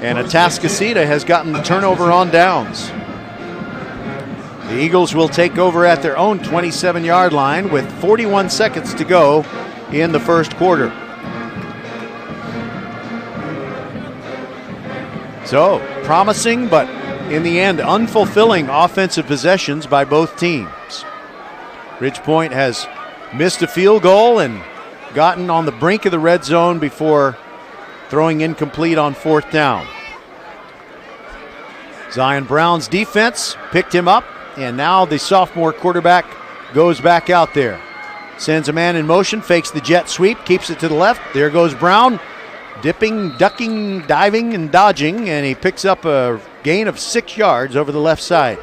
S1: And Atascocita has gotten the turnover on downs. The Eagles will take over at their own 27-yard line with 41 seconds to go in the first quarter. So, promising, but in the end, unfulfilling offensive possessions by both teams. Ridge Point has missed a field goal and gotten on the brink of the red zone before throwing incomplete on 4th down. Zion Brown's defense picked him up, and now the sophomore quarterback goes back out there. Sends a man in motion, fakes the jet sweep, keeps it to the left. There goes Brown, dipping, ducking, diving, and dodging, and he picks up a gain of 6 yards over the left side.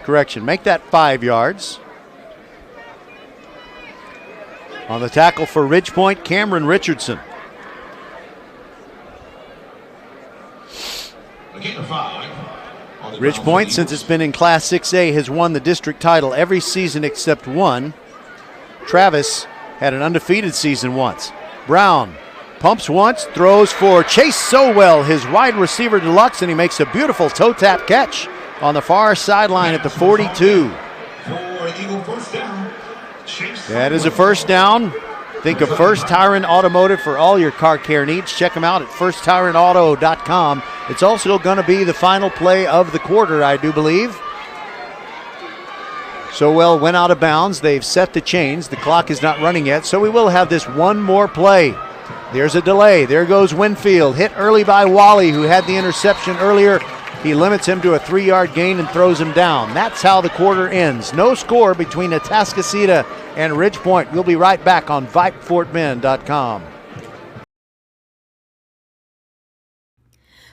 S1: Correction, make that 5 yards. On the tackle for Ridge Point, Cameron Richardson. Ridge Point, since it's been in Class 6A, has won the district title every season except one. Travis had an undefeated season once. Brown pumps once, throws for Chase Sowell, his wide receiver deluxe, and he makes a beautiful toe tap catch on the far sideline at the 42. That is a first down. Think of First Tyrant Automotive for all your car care needs. Check them out at firsttyrantauto.com. It's also going to be the final play of the quarter, I do believe. Sowell went out of bounds. They've set the chains. The clock is not running yet, so we will have this one more play. There's a delay. There goes Winfield. Hit early by Wally, who had the interception earlier. He limits him to a 3-yard gain and throws him down. That's how the quarter ends. No score between Atascocita and Ridge Point. We'll be right back on VypeFortBend.com.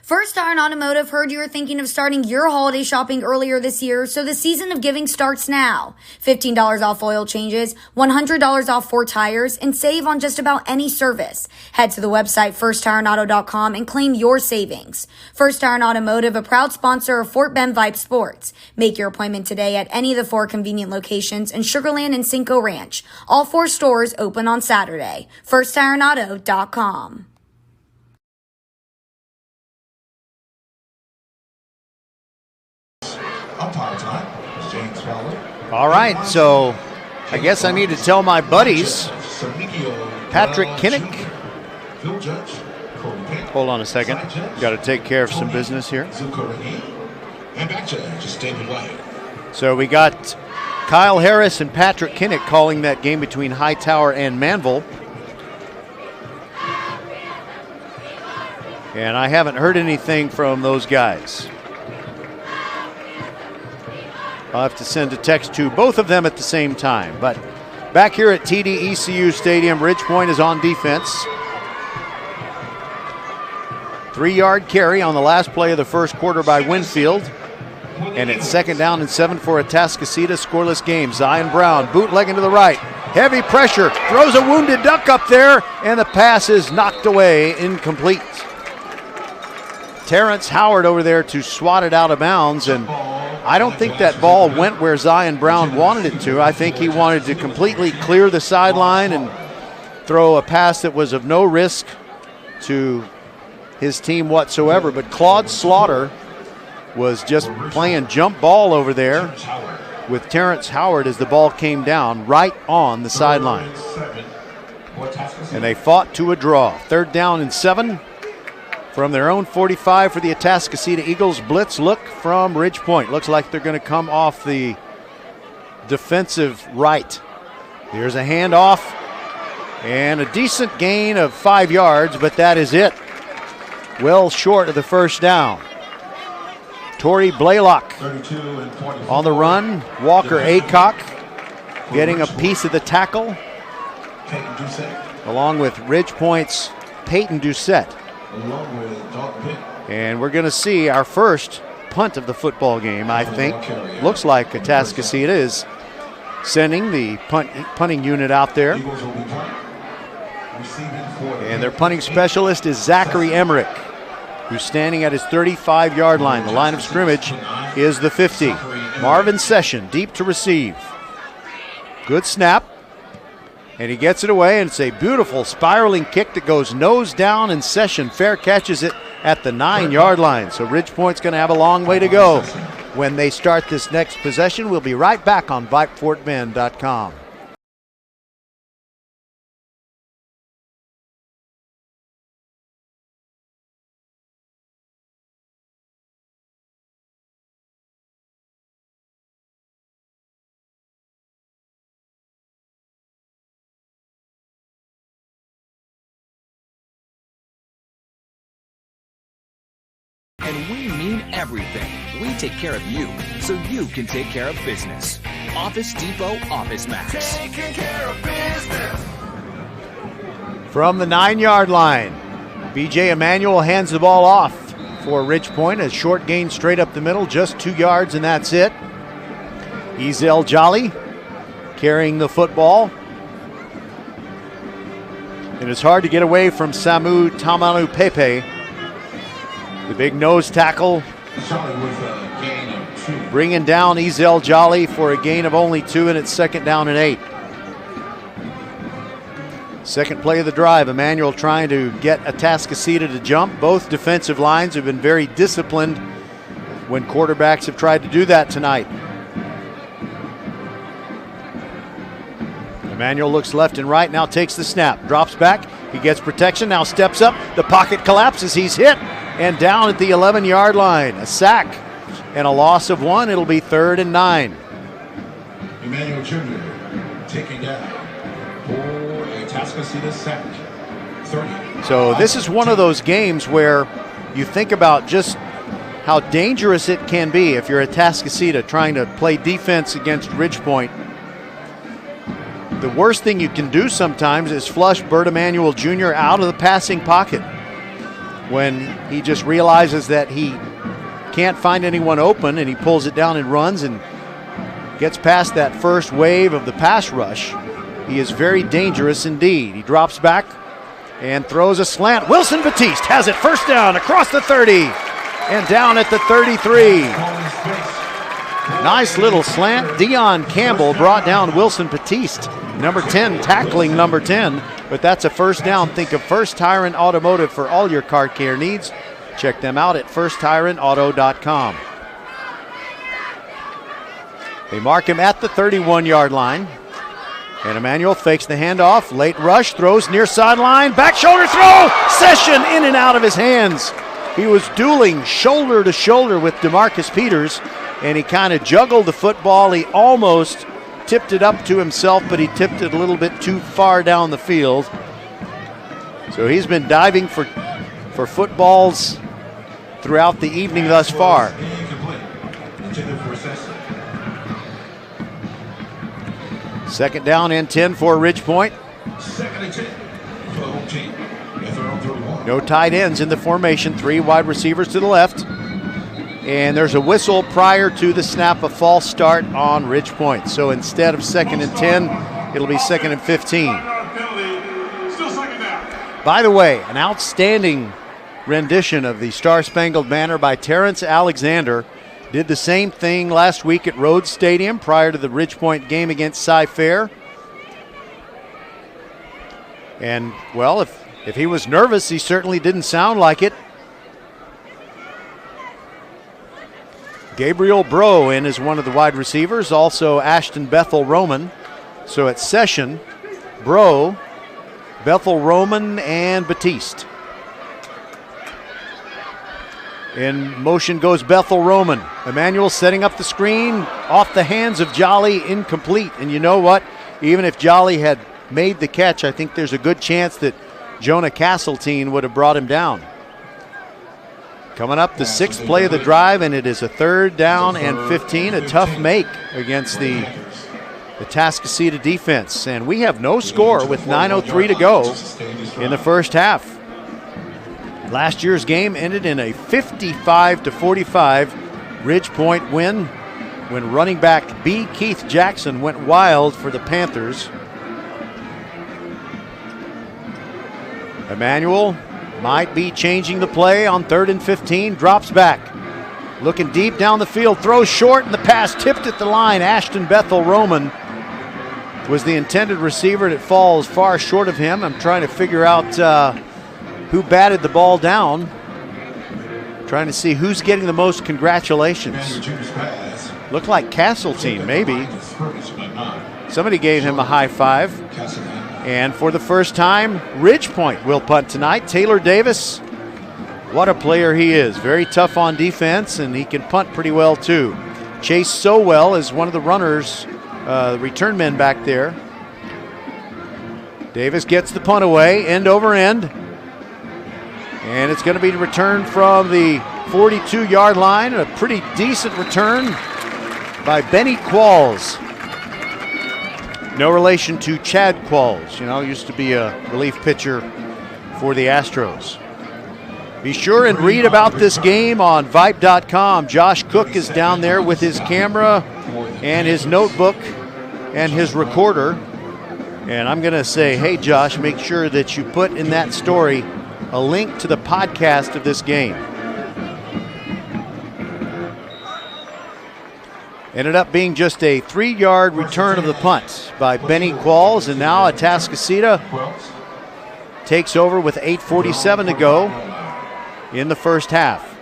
S4: First Iron Automotive heard you were thinking of starting your holiday shopping earlier this year, so the season of giving starts now. $15 off oil changes, $100 off 4 tires, and save on just about any service. Head to the website FirstIronAuto.com and claim your savings. First Iron Automotive, a proud sponsor of Fort Bend Vype Sports. Make your appointment today at any of the 4 convenient locations in Sugar Land and Cinco Ranch. All 4 stores open on Saturday. FirstIronAuto.com.
S1: All right, so I guess I need to tell my buddies, Patrick Kinnick. Hold on a second. Got to take care of some business here. So we got Kyle Harris and Patrick Kinnick calling that game between Hightower and Manville. And I haven't heard anything from those guys. I'll have to send a text to both of them at the same time. But back here at TDECU Stadium, Ridge Point is on defense. 3-yard carry on the last play of the first quarter by Winfield. And it's 2nd down and 7 for Atascocita, scoreless game. Zion Brown, bootlegging to the right. Heavy pressure, throws a wounded duck up there, and the pass is knocked away, incomplete. Terrence Howard over there to swat it out of bounds, and I don't think that ball went where Zion Brown wanted it to. I think he wanted to completely clear the sideline and throw a pass that was of no risk to his team whatsoever. But Claude Slaughter was just playing jump ball over there with Terrence Howard as the ball came down right on the sideline. And they fought to a draw. 3rd down and 7 from their own 45 for the Atascocita Eagles. Blitz look from Ridge Point. Looks like they're going to come off the defensive right. Here's a handoff and a decent gain of 5 yards, but that is it. Well short of the first down. Torrey Blaylock on the run. Walker Aycock getting a piece of the tackle, along with Ridge Point's Peyton Doucette. And we're going to see our first punt of the football game, I think. Looks like Atascocita is sending the punting unit out there. And their punting specialist is Zachary Emmerich, who's standing at his 35-yard line. The line of scrimmage is the 50. Marvin Session deep to receive. Good snap. And he gets it away, and it's a beautiful spiraling kick that goes nose down, and Session fair catches it at the 9-yard line. So Ridge Point's going to have a long way to go when they start this next possession. We'll be right back on VypeFortBend.com.
S14: And we mean everything. We take care of you, so you can take care of business. Office Depot Office Max. Taking care of business.
S1: From the 9-yard line, BJ Emanuel hands the ball off for Ridge Point. A short gain straight up the middle, just 2 yards, and that's it. Ezel Jolly carrying the football. And it's hard to get away from Samu Tamanu Pepe. The big nose tackle, bringing down Ezel Jolly for a gain of only 2, and it's 2nd down and 8. Second play of the drive, Emanuel trying to get Atascocita to jump. Both defensive lines have been very disciplined when quarterbacks have tried to do that tonight. Emanuel looks left and right, now takes the snap, drops back, he gets protection, now steps up, the pocket collapses, he's hit, and down at the 11-yard line. A sack and a loss of 1. It'll be 3rd and 9.
S16: Emmanuel Jr. taking down for Atascocita second. 30.
S1: So this is one of those games where you think about just how dangerous it can be if you're Atascocita trying to play defense against Ridge Point. The worst thing you can do sometimes is flush Bert Emanuel Jr. out of the passing pocket when he just realizes that he can't find anyone open, and he pulls it down and runs and gets past that first wave of the pass rush. He is very dangerous indeed. He drops back and throws a slant. Wilson Batiste has it, first down across the 30 and down at the 33. Nice little slant. Dion Campbell brought down Wilson Batiste, number 10, tackling number 10. But that's a first down. Think of First Tyrant Automotive for all your car care needs. Check them out at firsttyrantauto.com. They mark him at the 31-yard line. And Emanuel fakes the handoff. Late rush, throws near sideline. Back shoulder throw. Session in and out of his hands. He was dueling shoulder to shoulder with DeMarcus Peters, and he kind of juggled the football. He almost tipped it up to himself, but he tipped it a little bit too far down the field. So he's been diving for footballs throughout the evening thus far. Second down and 10 for Ridge Point. No tight ends in the formation. 3 wide receivers to the left. And there's a whistle prior to the snap, a false start on Ridge Point. So instead of 2nd and 10, it'll be 2nd and 15. By the way, an outstanding rendition of the Star Spangled Banner by Terrence Alexander. Did the same thing last week at Rhodes Stadium prior to the Ridge Point game against Cy-Fair. And, well, if he was nervous, he certainly didn't sound like it. Gabriel Bro in as one of the wide receivers, also Ashton Bethel Roman. So at Session, Bro, Bethel Roman, and Batiste. In motion goes Bethel Roman. Emmanuel setting up the screen, off the hands of Jolly, incomplete. And you know what? Even if Jolly had made the catch, I think there's a good chance that Jonah Castletine would have brought him down. Coming up, the 6th play of the drive, and it is a 3rd down and 15. A tough make against the Atascocita defense. And we have no score with 9:03 to go in the first half. Last year's game ended in a 55-45 Ridge Point win when running back B. Keith Jackson went wild for the Panthers. Emmanuel might be changing the play on 3rd and 15, drops back. Looking deep down the field, throws short, and the pass tipped at the line. Ashton Bethel Roman was the intended receiver, and it falls far short of him. I'm trying to figure out who batted the ball down. Trying to see who's getting the most congratulations. Looked like Castletine, maybe. Somebody gave him a high five. And for the first time, Ridge Point will punt tonight. Taylor Davis, what a player he is. Very tough on defense, and he can punt pretty well too. Chase Sowell is one of the runners, return men back there. Davis gets the punt away, end over end. And it's going to be returned from the 42-yard line. A pretty decent return by Benny Qualls. No relation to Chad Qualls. You know, used to be a relief pitcher for the Astros. Be sure and read about this game on Vype.com. Josh Cook is down there with his camera and his notebook and his recorder. And I'm going to say, hey, Josh, make sure that you put in that story a link to the podcast of this game. Ended up being just a 3-yard return of the punt by Benny Qualls, and now Atascocita takes over with 8:47 to go in the first half.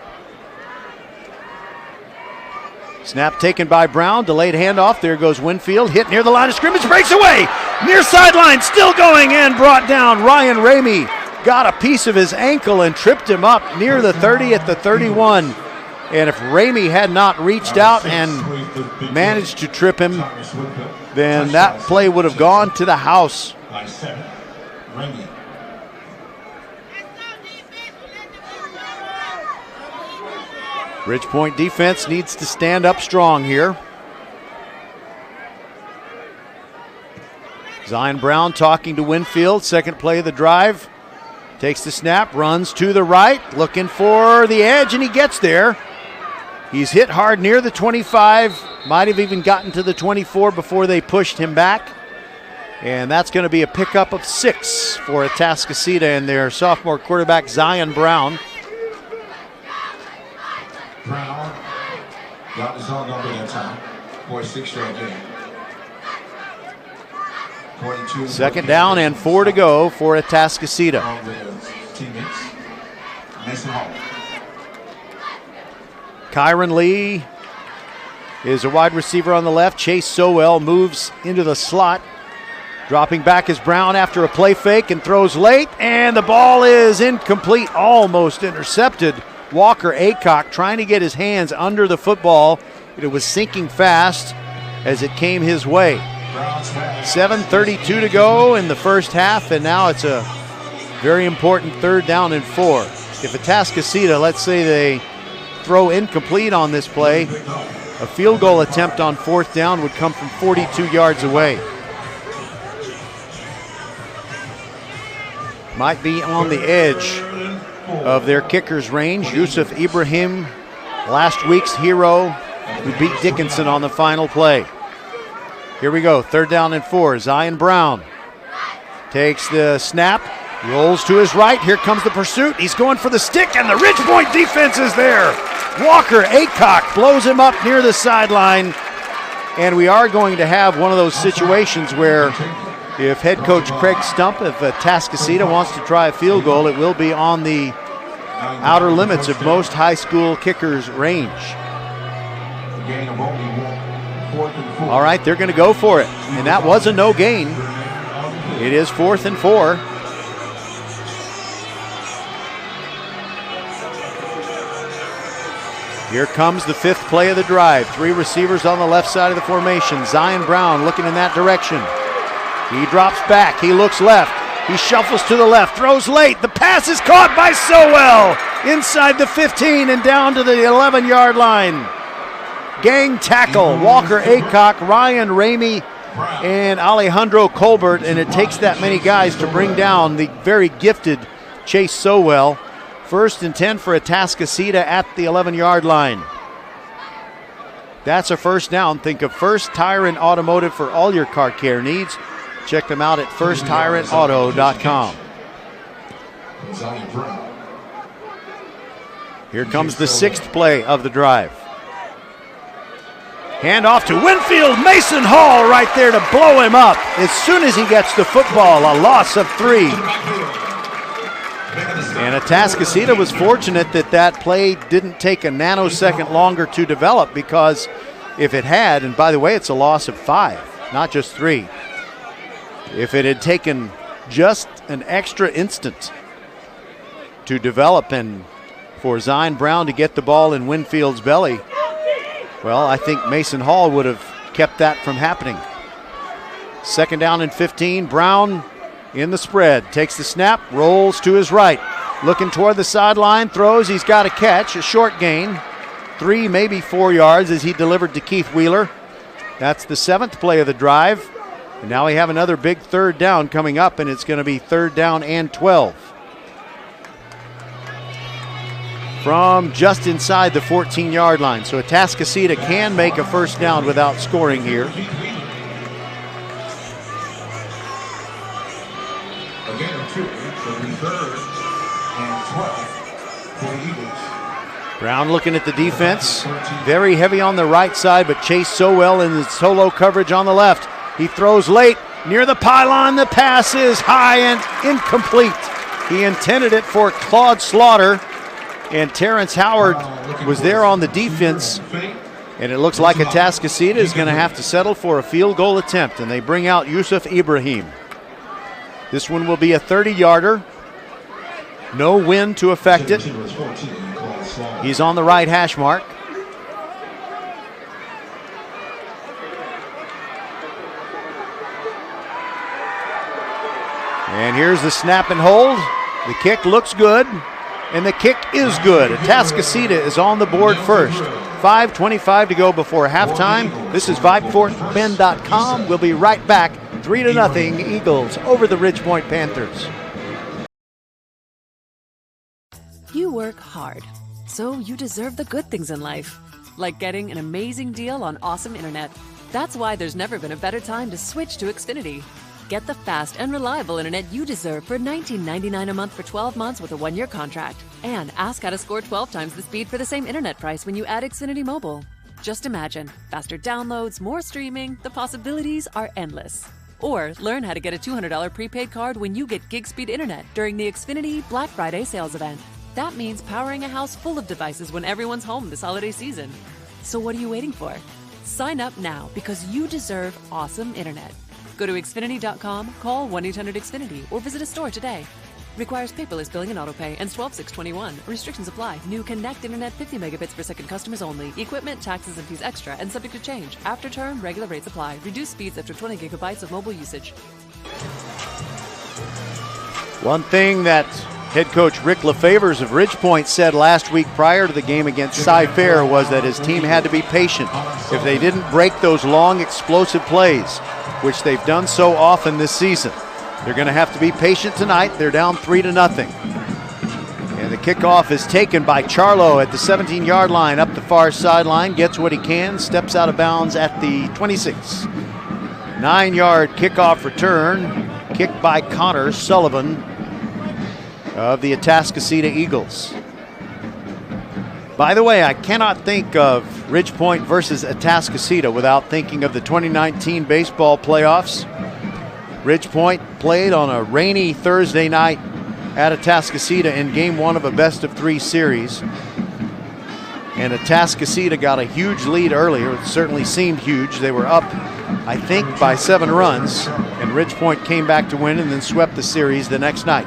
S1: Snap taken by Brown, delayed handoff. There goes Winfield, hit near the line of scrimmage, breaks away, near sideline, still going, and brought down. Ryan Ramey got a piece of his ankle and tripped him up near the 30 at the 31. And if Ramey had not reached out and managed to trip him, then that play would have gone to the house. Ridge Point defense needs to stand up strong here. Zion Brown talking to Winfield, 2nd play of the drive. Takes the snap, runs to the right, looking for the edge, and he gets there. He's hit hard near the 25, might have even gotten to the 24 before they pushed him back. And that's going to be a pickup of 6 for Atascocita and their sophomore quarterback, Zion Brown.
S16: Brown got his own number that time for a 6-yard gain.
S1: 2nd down and 4 to go for Atascocita. Kyron Lee is a wide receiver on the left. Chase Sowell moves into the slot. Dropping back is Brown after a play fake and throws late, and the ball is incomplete, almost intercepted. Walker Aycock trying to get his hands under the football. It was sinking fast as it came his way. 7:32 to go in the first half, and now it's a very important 3rd down and 4. If Atascocita, let's say they throw incomplete on this play, a field goal attempt on 4th down would come from 42 yards away. Might be on the edge of their kicker's range. Yusuf Ibrahim last week's hero who beat Dickinson on the final play. Here we go, 3rd down and 4. Zion Brown takes the snap, rolls to his right. Here comes the pursuit. He's going for the stick, and the Ridgepoint defense is there. Walker Aycock blows him up near the sideline. And we are going to have one of those situations where if head coach Craig Stump, if Atascocita wants to try a field goal, it will be on the outer limits of most high school kickers' range. All right, they're going to go for it. And that was a no gain. It is 4th and 4. Here comes the 5th play of the drive. 3 receivers on the left side of the formation. Zion Brown looking in that direction. He drops back. He looks left. He shuffles to the left. Throws late. The pass is caught by Sowell. Inside the 15 and down to the 11-yard line. Gang tackle. Walker Aycock, Ryan Ramey, and Alejandro Colbert. And it takes that many guys to bring down the very gifted Chase Sowell. 1st and 10 for Atascocita at the 11-yard line. That's a first down. Think of First Tire and Automotive for all your car care needs. Check them out at firsttireandauto.com. Here comes the 6th play of the drive. Hand off to Winfield. Mason Hall right there to blow him up. As soon as he gets the football, a loss of 3. And Atascocita was fortunate that that play didn't take a nanosecond longer to develop, because if it had, and by the way, it's a loss of 5, not just 3. If it had taken just an extra instant to develop and for Zion Brown to get the ball in Winfield's belly, well, I think Mason Hall would have kept that from happening. 2nd down and 15. Brown in the spread, takes the snap, rolls to his right, looking toward the sideline, throws, he's got a catch, a short gain, 3, maybe 4 yards as he delivered to Keith Wheeler. That's the 7th play of the drive, and now we have another big 3rd down coming up, and it's going to be 3rd down and 12. From just inside the 14-yard line, so Atascocita can make a first down without scoring here. Brown looking at the defense. Very heavy on the right side, but Chase Sowell in his solo coverage on the left. He throws late near the pylon. The pass is high and incomplete. He intended it for Claude Slaughter, and Terrence Howard was there on the defense. And it looks like Atascocita is going to have to settle for a field goal attempt, and they bring out Yusuf Ibrahim. This one will be a 30-yarder. No wind to affect it. He's on the right hash mark. And here's the snap and hold. The kick looks good, and the kick is good. Atascocita is on the board first. 5:25 to go before halftime. This is VypeFortBend.com. We'll be right back. 3-0 Eagles over the Ridgepoint Panthers.
S6: You work hard, so you deserve the good things in life, like getting an amazing deal on awesome internet. That's why there's never been a better time to switch to Xfinity. Get the fast and reliable internet you deserve for $19.99 a month for 12 months with a 1-year contract. And ask how to score 12 times the speed for the same internet price when you add Xfinity Mobile. Just imagine, faster downloads, more streaming, the possibilities are endless. Or learn how to get a $200 prepaid card when you get gig speed internet during the Xfinity Black Friday sales event. That means powering a house full of devices when everyone's home this holiday season. So what are you waiting for? Sign up now because you deserve awesome internet. Go to Xfinity.com, call 1-800-XFINITY, or visit a store today. Requires paperless billing and autopay. Ends 12/6/21. Restrictions apply. New Connect Internet 50 megabits per second customers only. Equipment, taxes, and fees extra and subject to change. After term, regular rates apply. Reduced speeds after 20 gigabytes of mobile usage.
S1: One thing that head coach Rick LaFavors of Ridgepoint said last week prior to the game against Cy-Fair was that his team had to be patient. If they didn't break those long, explosive plays, which they've done so often this season, they're going to have to be patient tonight. They're down 3-0. And the kickoff is taken by Charlo at the 17-yard line, up the far sideline, gets what he can, steps out of bounds at the 26. 9-yard kickoff return, kicked by Connor Sullivan of the Atascocita Eagles. By the way, I cannot think of Ridgepoint versus Atascocita without thinking of the 2019 baseball playoffs. Ridgepoint played on a rainy Thursday night at Atascocita in game 1 of a best-of-3 series. And Atascocita got a huge lead earlier. It certainly seemed huge. They were up, I think, by 7 runs. And Ridgepoint came back to win and then swept the series the next night.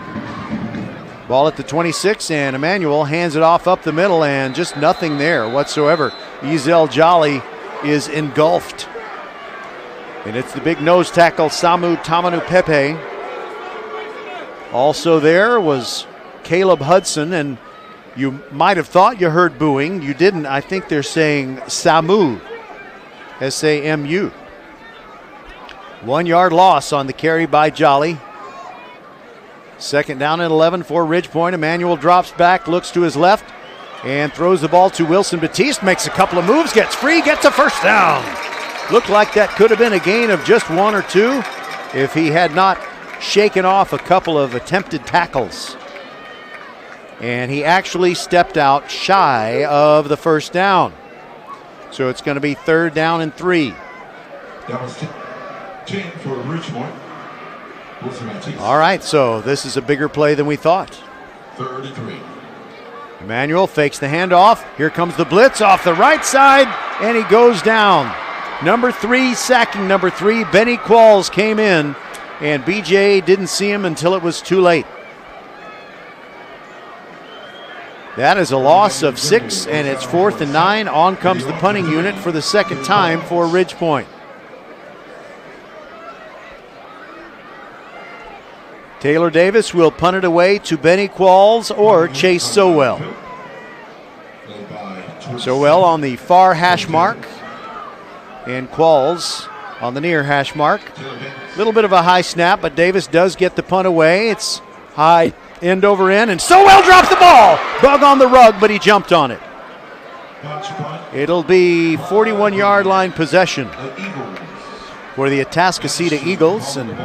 S1: Ball at the 26, and Emmanuel hands it off up the middle, and just nothing there whatsoever. Ezel Jolly is engulfed. And it's the big nose tackle, Samu Tamanu Pepe. Also there was Caleb Hudson, and you might have thought you heard booing. You didn't. I think they're saying Samu, S-A-M-U. 1 yard loss on the carry by Jolly. Second down and 11 for Ridgepoint. Emmanuel drops back, looks to his left, and throws the ball to Wilson Batiste. Makes a couple of moves, gets free, gets a first down. Looked like that could have been a gain of just 1 or 2 if he had not shaken off a couple of attempted tackles. And he actually stepped out shy of the first down. So it's going to be 3rd down and 3.
S16: That was 10 for Ridgepoint.
S1: All right, so this is a bigger play than we thought.
S16: 33.
S1: Emmanuel fakes the handoff. Here comes the blitz off the right side, and he goes down. Number 3, sacking number 3, Benny Qualls came in, and BJ didn't see him until it was too late. That is a loss of 6, and it's 4th and 9. On comes the punting unit for the second time for Ridgepoint. Taylor Davis will punt it away to Benny Qualls or Chase Sowell. Sowell on the far hash mark and Qualls on the near hash mark. A little bit of a high snap, but Davis does get the punt away. It's high end over end, and Sowell drops the ball. Bug on the rug, but he jumped on it. It'll be 41-yard line possession for the Atascocita Eagles, and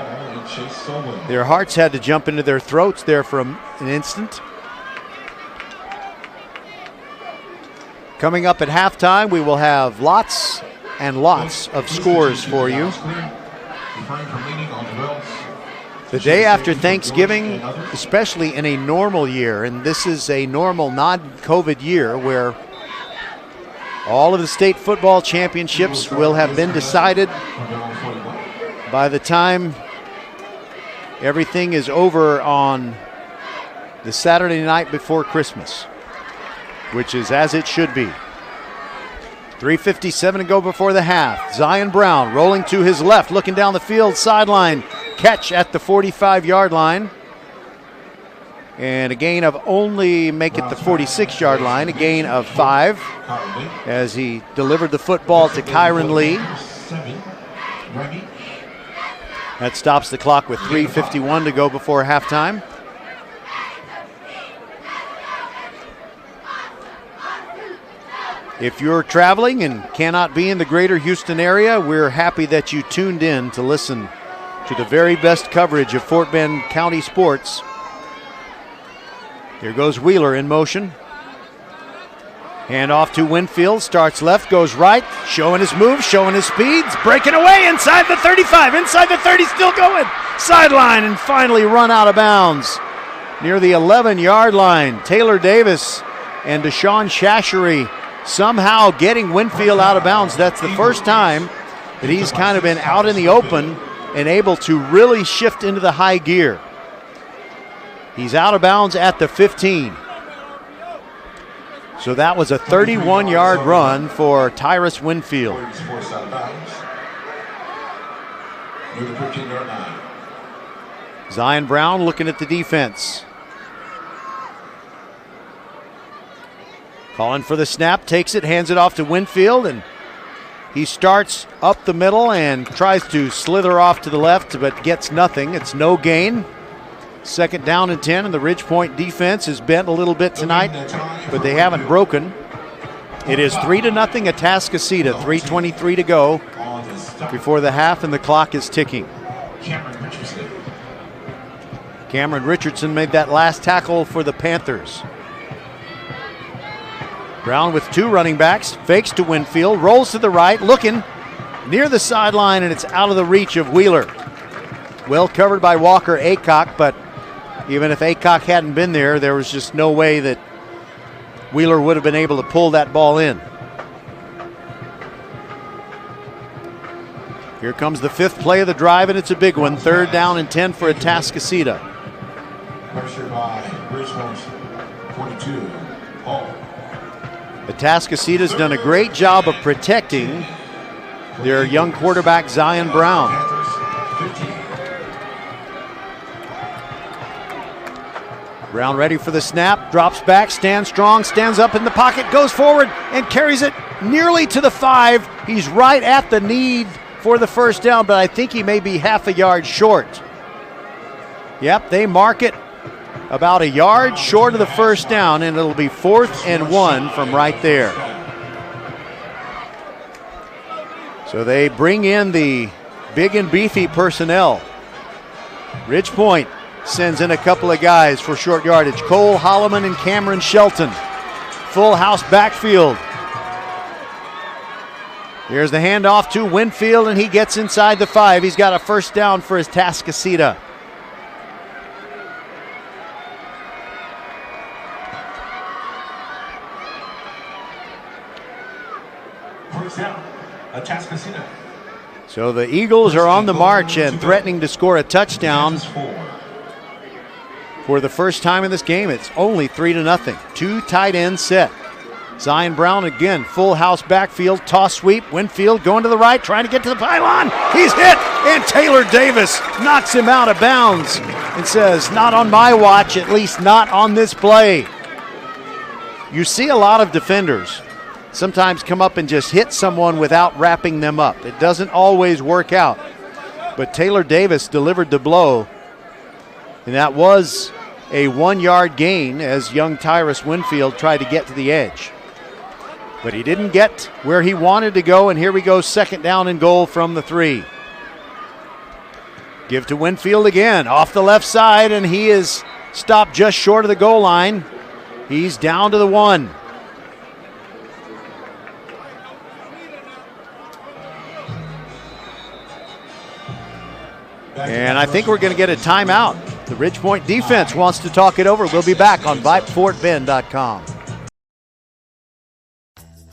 S1: their hearts had to jump into their throats there for an instant. Coming up at halftime, we will have lots and lots of scores for you. The day after Thanksgiving, especially in a normal year, and this is a normal non-COVID year where all of the state football championships will have been decided by the time everything is over on the Saturday night before Christmas, which is as it should be. 3:57 to go before the half. Zion Brown rolling to his left, looking down the field, sideline catch at the 45-yard line. And a gain of only, make it the 46-yard line, a gain of 5 as he delivered the football to Kyron Lee. That stops the clock with 3:51 to go before halftime. If you're traveling and cannot be in the greater Houston area, we're happy that you tuned in to listen to the very best coverage of Fort Bend County sports. Here goes Wheeler in motion. Hand off to Winfield, starts left, goes right, showing his moves, showing his speeds, breaking away inside the 35, inside the 30, still going, sideline, and finally run out of bounds near the 11-yard line. Taylor Davis and Deshaun Shashery somehow getting Winfield out of bounds. That's the first time that he's kind of been out in the open and able to really shift into the high gear. He's out of bounds at the 15. So that was a 31-yard run for Tyrus Winfield. Zion Brown looking at the defense. Calling for the snap, takes it, hands it off to Winfield, and he starts up the middle and tries to slither off to the left, but gets nothing. It's no gain. 2nd down and 10, and the Ridgepoint defense is bent a little bit tonight, but they haven't broken. It is 3-0 Atascocita, 3:23 to go before the half, and the clock is ticking. Cameron Richardson made that last tackle for the Panthers. Brown with 2 running backs, fakes to Winfield, rolls to the right, looking near the sideline, and it's out of the reach of Wheeler. Well covered by Walker Aycock, but even if Aycock hadn't been there, there was just no way that Wheeler would have been able to pull that ball in. Here comes the 5th play of the drive, and it's a big one. 3rd down and 10 for Atascocita.
S16: Pressure by Ridgepoint, 42, Paul.
S1: Atascocita's done a great job of protecting their young quarterback, Zion Brown. Brown ready for the snap, drops back, stands strong, stands up in the pocket, goes forward, and carries it nearly to the 5. He's right at the need for the 1st down, but I think he may be half a yard short. Yep, they mark it about a yard short of the 1st down, and it'll be 4th and 1 from right there. So they bring in the big and beefy personnel. Ridgepoint sends in a couple of guys for short yardage. Cole Holloman and Cameron Shelton. Full house backfield. Here's the handoff to Winfield, and he gets inside the 5. He's got a 1st down for his Atascocita.
S16: First down, Atascocita.
S1: So the Eagles are on the march and threatening to score a touchdown. For the first time in this game, it's only 3-0. 2 tight end set. Zion Brown again, full house backfield, toss sweep. Winfield going to the right, trying to get to the pylon. He's hit, and Taylor Davis knocks him out of bounds and says, not on my watch, at least not on this play. You see a lot of defenders sometimes come up and just hit someone without wrapping them up. It doesn't always work out. But Taylor Davis delivered the blow, and that was a 1-yard gain as young Tyrus Winfield tried to get to the edge. But he didn't get where he wanted to go, and here we go, 2nd down and goal from the 3. Give to Winfield again, off the left side, and he is stopped just short of the goal line. He's down to the 1. And I think we're going to get a timeout. The Ridgepoint defense wants to talk it over. We'll be back on VypeFortBend.com.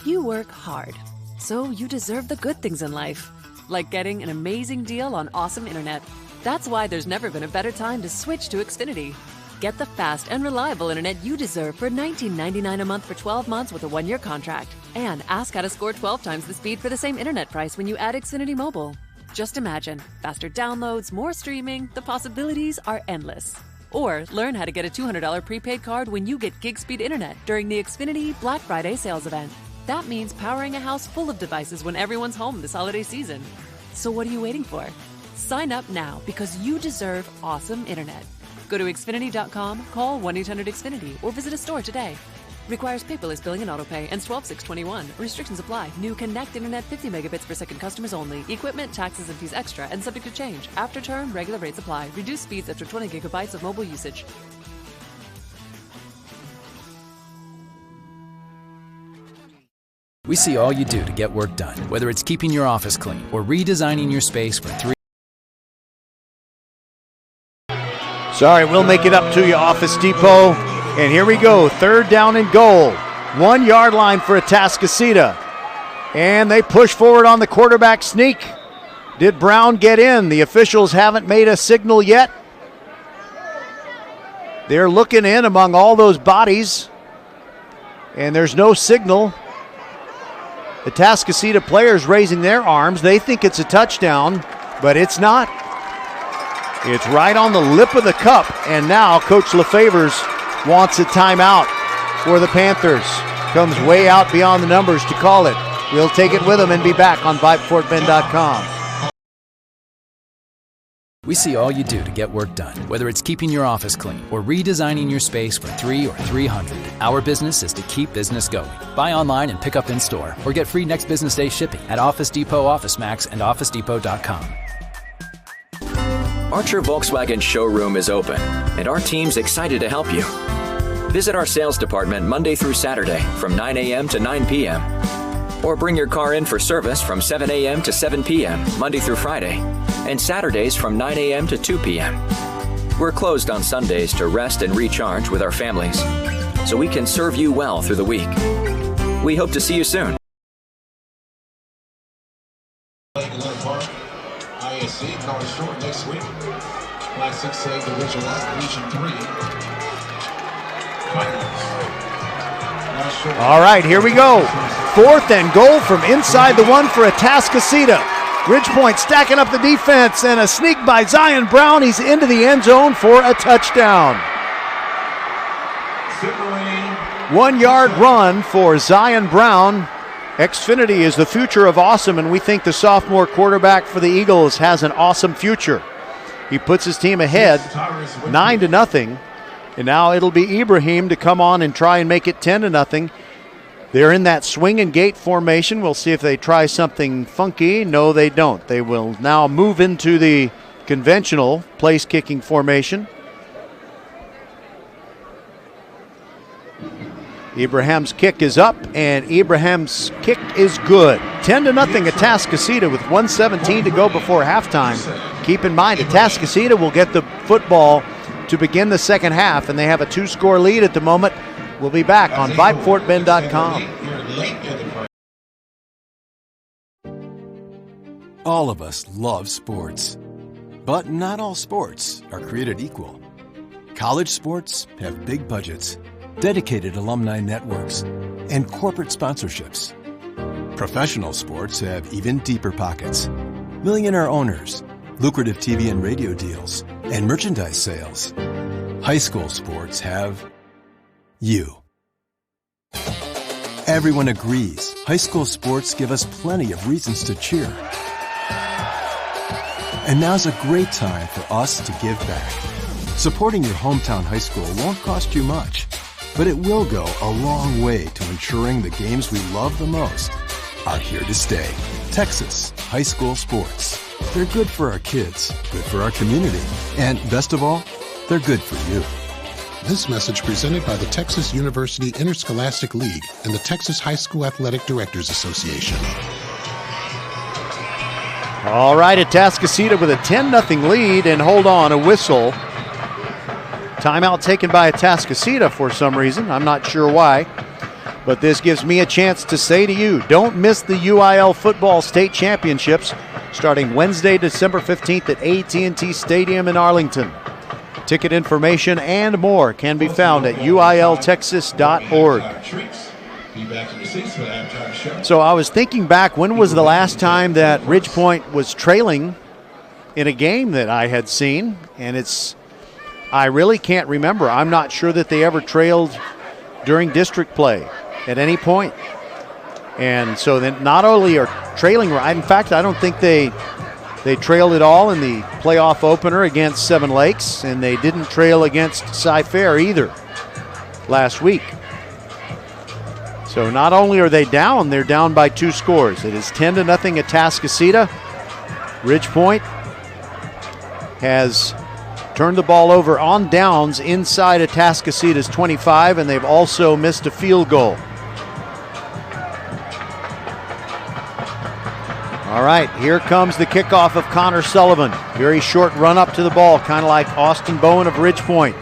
S6: You work hard, so you deserve the good things in life, like getting an amazing deal on awesome internet. That's why there's never been a better time to switch to Xfinity. Get the fast and reliable internet you deserve for $19.99 a month for 12 months with a 1-year contract. And ask how to score 12 times the speed for the same internet price when you add Xfinity Mobile. Just imagine, faster downloads, more streaming, the possibilities are endless. Or learn how to get a $200 prepaid card when you get gig speed internet during the Xfinity Black Friday sales event. That means powering a house full of devices when everyone's home this holiday season. So what are you waiting for? Sign up now because you deserve awesome internet. Go to Xfinity.com, call 1-800-XFINITY, or visit a store today. Requires paperless billing and autopay. Ends 12/6/21. Restrictions apply. New Connect Internet 50 megabits per second customers only. Equipment, taxes, and fees extra and subject to change. After term, regular rates apply. Reduced speeds after 20 gigabytes of mobile usage.
S17: We see all you do to get work done, whether it's keeping your office clean or redesigning your space with 3.
S1: Sorry, we'll make it up to you, Office Depot. And here we go, 3rd down and goal. 1-yard line for Atascocita. And they push forward on the quarterback sneak. Did Brown get in? The officials haven't made a signal yet. They're looking in among all those bodies, and there's no signal. The Atascocita players raising their arms. They think it's a touchdown, but it's not. It's right on the lip of the cup, and now Coach LeFavors wants a timeout for the Panthers. Comes way out beyond the numbers to call it. We'll take it with him and be back on VypeFortBend.com.
S17: We see all you do to get work done, whether it's keeping your office clean or redesigning your space for 3 or 300. Our business is to keep business going. Buy online and pick up in store, or get free next business day shipping at Office Depot, Office Max, and OfficeDepot.com.
S11: Archer Volkswagen showroom is open, and our team's excited to help you. Visit our sales department Monday through Saturday from 9 a.m. to 9 p.m. Or bring your car in for service from 7 a.m. to 7 p.m. Monday through Friday, and Saturdays from 9 a.m. to 2 p.m. We're closed on Sundays to rest and recharge with our families, so we can serve you well through the week. We hope to see you soon.
S16: ISC calling short next week. Class 6A Division 1, Region 3.
S1: All right, here we go. 4th and goal from inside the 1 for Atascocita. Ridgepoint stacking up the defense, and a sneak by Zion Brown. He's into the end zone for a touchdown. 1-yard run for Zion Brown. Xfinity is the future of awesome, and we think the sophomore quarterback for the Eagles has an awesome future. He puts his team ahead 9-0, and now it'll be Ibrahim to come on and try and make it 10-0. They're in that swing and gate formation. We'll see if they try something funky. No, they don't. They will now move into the conventional place kicking formation. Ibrahim's kick is up, and Ibrahim's kick is good. 10-0 Atascocita with 1:17 to go before halftime. Keep in mind, Atascocita will get the football to begin the second half, and they have a 2-score lead at the moment. We'll be back on VypeFortBend.com.
S12: All of us love sports, but not all sports are created equal. College sports have big budgets, dedicated alumni networks, and corporate sponsorships. Professional sports have even deeper pockets, millionaire owners, lucrative TV and radio deals, and merchandise sales. High school sports have you. Everyone agrees high school sports give us plenty of reasons to cheer. And now's a great time for us to give back. Supporting your hometown high school won't cost you much, but it will go a long way to ensuring the games we love the most are here to stay. Texas high school sports. They're good for our kids, good for our community, and best of all, they're good for you.
S13: This message presented by the Texas University Interscholastic League and the Texas High School Athletic Directors Association.
S1: All right, Atascocita with a 10-0 lead, and hold on, a whistle. Timeout taken by Atascocita for some reason. I'm not sure why. But this gives me a chance to say to you, don't miss the UIL Football State Championships starting Wednesday, December 15th at AT&T Stadium in Arlington. Ticket information and more can be found at uiltexas.org. So I was thinking back, when was the last time that Ridgepoint was trailing in a game that I had seen? And I really can't remember. I'm not sure that they ever trailed during district play at any point. And so then not only are trailing, in fact, I don't think they trailed at all in the playoff opener against Seven Lakes, and they didn't trail against Cy-Fair either last week. So not only are they down, they're down by 2 scores. It is 10-0 Atascocita. Ridgepoint has turned the ball over on downs inside Atascocita's 25, and they've also missed a field goal. All right, here comes the kickoff of Connor Sullivan. Very short run up to the ball, kind of like Austin Bowen of Ridgepoint.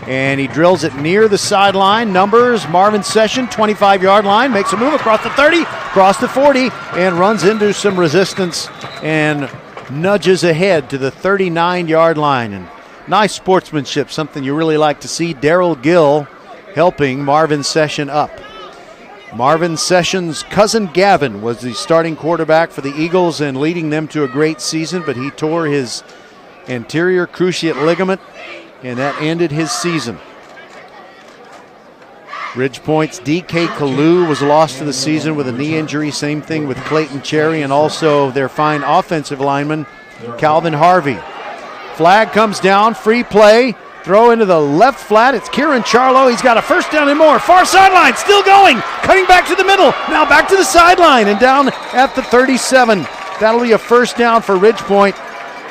S1: And he drills it near the sideline. Numbers, Marvin Session, 25-yard line, makes a move across the 30, across the 40, and runs into some resistance and nudges ahead to the 39-yard line. And nice sportsmanship, something you really like to see. Darrell Gill helping Marvin Session up. Marvin Sessions' cousin Gavin was the starting quarterback for the Eagles and leading them to a great season, but he tore his anterior cruciate ligament, and that ended his season. Ridgepoint's D.K. Kalu was lost to the season with a knee injury. Same thing with Clayton Cherry and also their fine offensive lineman, Calvin Harvey. Flag comes down, free play, throw into the left flat. It's Kieran Charlo. He's got a first down and more. Far sideline, still going, cutting back to the middle. Now back to the sideline and down at the 37. That'll be a first down for Ridgepoint.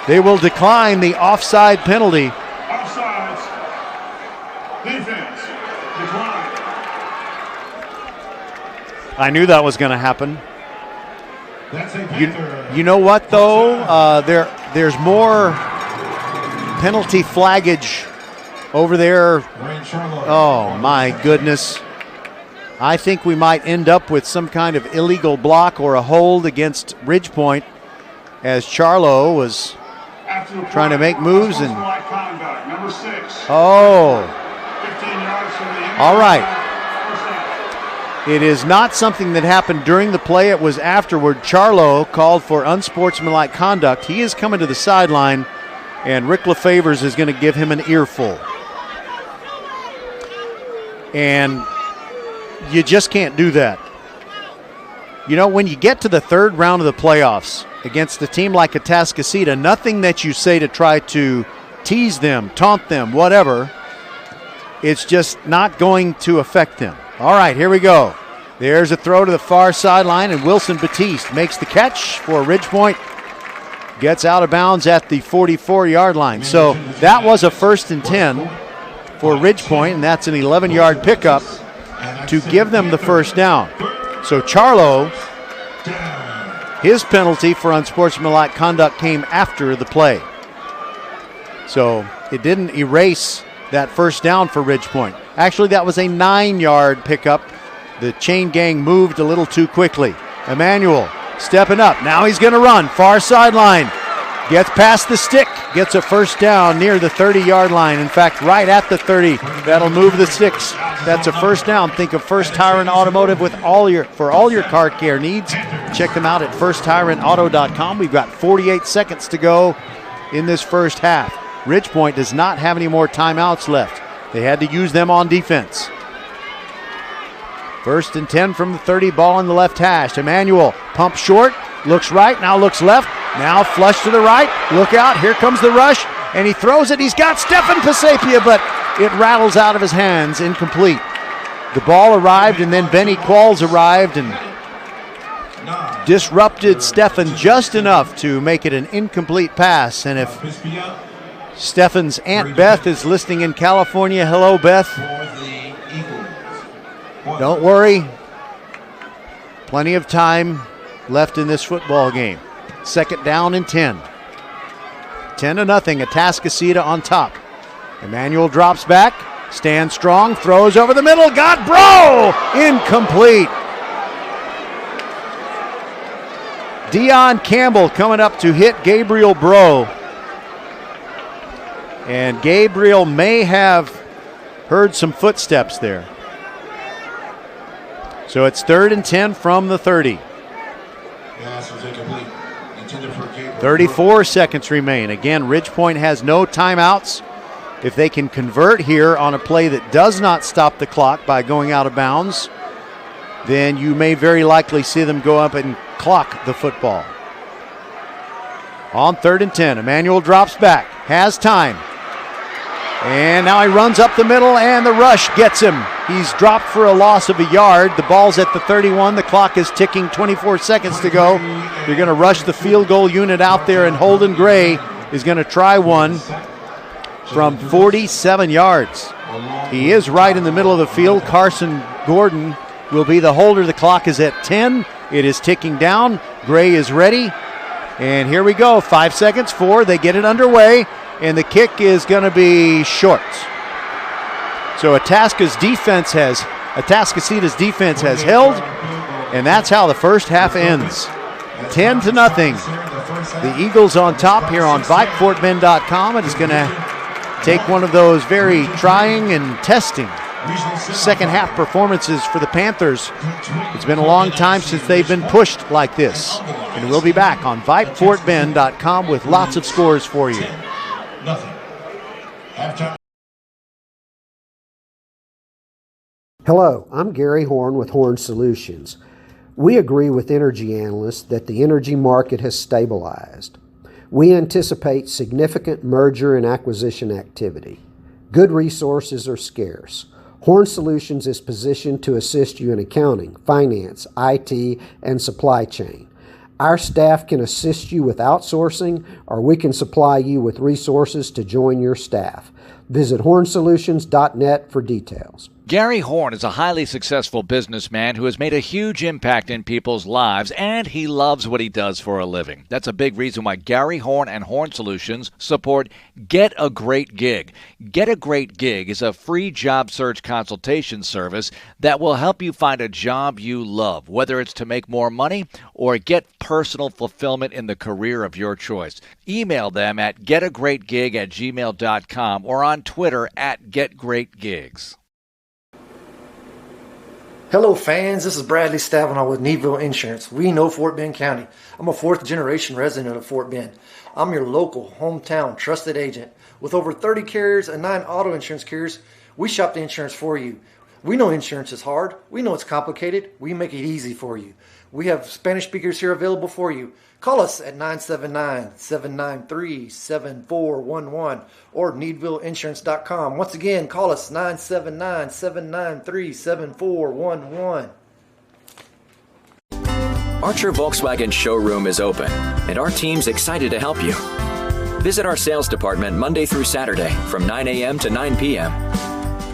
S1: They will decline the offside penalty.
S16: Offsides. Defense. Decline.
S1: I knew that was going to happen.
S16: That's a Panther.
S1: You know what, though? There's more penalty flaggage over there. Oh, my goodness. I think we might end up with some kind of illegal block or a hold against Ridgepoint as Charlo was trying to make moves. And
S16: Number 6.
S1: oh,
S16: 15 yards from the
S1: all right. It is not something that happened during the play. It was afterward. Charlo called for unsportsmanlike conduct. He is coming to the sideline, and Rick LaFavors is going to give him an earful. And you just can't do that. You know, when you get to the third round of the playoffs against a team like Atascocita, nothing that you say to try to tease them, taunt them, whatever, it's just not going to affect them. All right, here we go. There's a throw to the far sideline, and Wilson Batiste makes the catch for Ridgepoint. Gets out of bounds at the 44-yard line. So that was a 1st and 10 for Ridgepoint, and that's an 11-yard pickup to give them the first down. So Charlo, his penalty for unsportsmanlike conduct came after the play. So it didn't erase that first down for Ridgepoint. Actually, that was a 9-yard pickup. The chain gang moved a little too quickly. Emmanuel stepping up. Now he's going to run. Far sideline. Gets past the stick. Gets a first down near the 30-yard line. In fact, right at the 30. That'll move the sticks. That's a first down. Think of First Tire and Automotive for all your car care needs. Check them out at firsttireandauto.com. We've got 48 seconds to go in this first half. Ridgepoint does not have any more timeouts left. They had to use them on defense. 1st and 10 from the 30, ball on the left hash. Emmanuel pump short, looks right, now looks left, now flush to the right. Look out, here comes the rush, and he throws it. He's got Stefan Pasapia, but it rattles out of his hands, incomplete. The ball arrived, and then Benny Qualls arrived and disrupted Stefan just enough to make it an incomplete pass. And if Stefan's Aunt Beth is listening in California, hello, Beth. Don't worry. Plenty of time left in this football game. 2nd down and 10. 10-0, Atascocita on top. Emmanuel drops back, stands strong, throws over the middle, got Bro! Incomplete. Deion Campbell coming up to hit Gabriel Bro. And Gabriel may have heard some footsteps there. So it's 3rd and 10 from the 30. 34 seconds remain. Again, Ridgepoint has no timeouts. If they can convert here on a play that does not stop the clock by going out of bounds, then you may very likely see them go up and clock the football. On 3rd and 10, Emmanuel drops back, has time. And now he runs up the middle, and the rush gets him. He's dropped for a loss of a yard. The ball's at the 31. The clock is ticking, 24 seconds to go. You're going to rush the field goal unit out there, and Holden Gray is going to try one from 47 yards. He is right in the middle of the field. Carson Gordon will be the holder. The clock is at 10. It is ticking down. Gray is ready. And here we go. 5 seconds, 4. They get it underway. And the kick is going to be short. So Atascocita's defense has held, and that's how the first half ends. 10-0. The Eagles on top here on VypeFortBend.com. It is going to take one of those very trying and testing second half performances for the Panthers. It's been a long time since they've been pushed like this. And we'll be back on VypeFortBend.com with lots of scores for you.
S8: Hello, I'm Gary Horn with Horn Solutions. We agree with energy analysts that the energy market has stabilized. We anticipate significant merger and acquisition activity. Good resources are scarce. Horn Solutions is positioned to assist you in accounting, finance, IT, and supply chain. Our staff can assist you with outsourcing, or we can supply you with resources to join your staff. Visit hornsolutions.net for details.
S9: Gary Horn is a highly successful businessman who has made a huge impact in people's lives, and he loves what he does for a living. That's a big reason why Gary Horn and Horn Solutions support Get a Great Gig. Get a Great Gig is a free job search consultation service that will help you find a job you love, whether it's to make more money or get personal fulfillment in the career of your choice. Email them at getagreatgig@gmail.com or on Twitter at getgreatgigs.
S2: Hello fans, this is Bradley Stavanaugh with Needville Insurance. We know Fort Bend County. I'm a 4th generation resident of Fort Bend. I'm your local, hometown, trusted agent. With over 30 carriers and 9 auto insurance carriers, we shop the insurance for you. We know insurance is hard. We know it's complicated. We make it easy for you. We have Spanish speakers here available for you. Call us at 979-793-7411 or needvilleinsurance.com. Once again, call us 979-793-7411.
S11: Archer Volkswagen showroom is open, and our team's excited to help you. Visit our sales department Monday through Saturday from 9 a.m. to 9 p.m.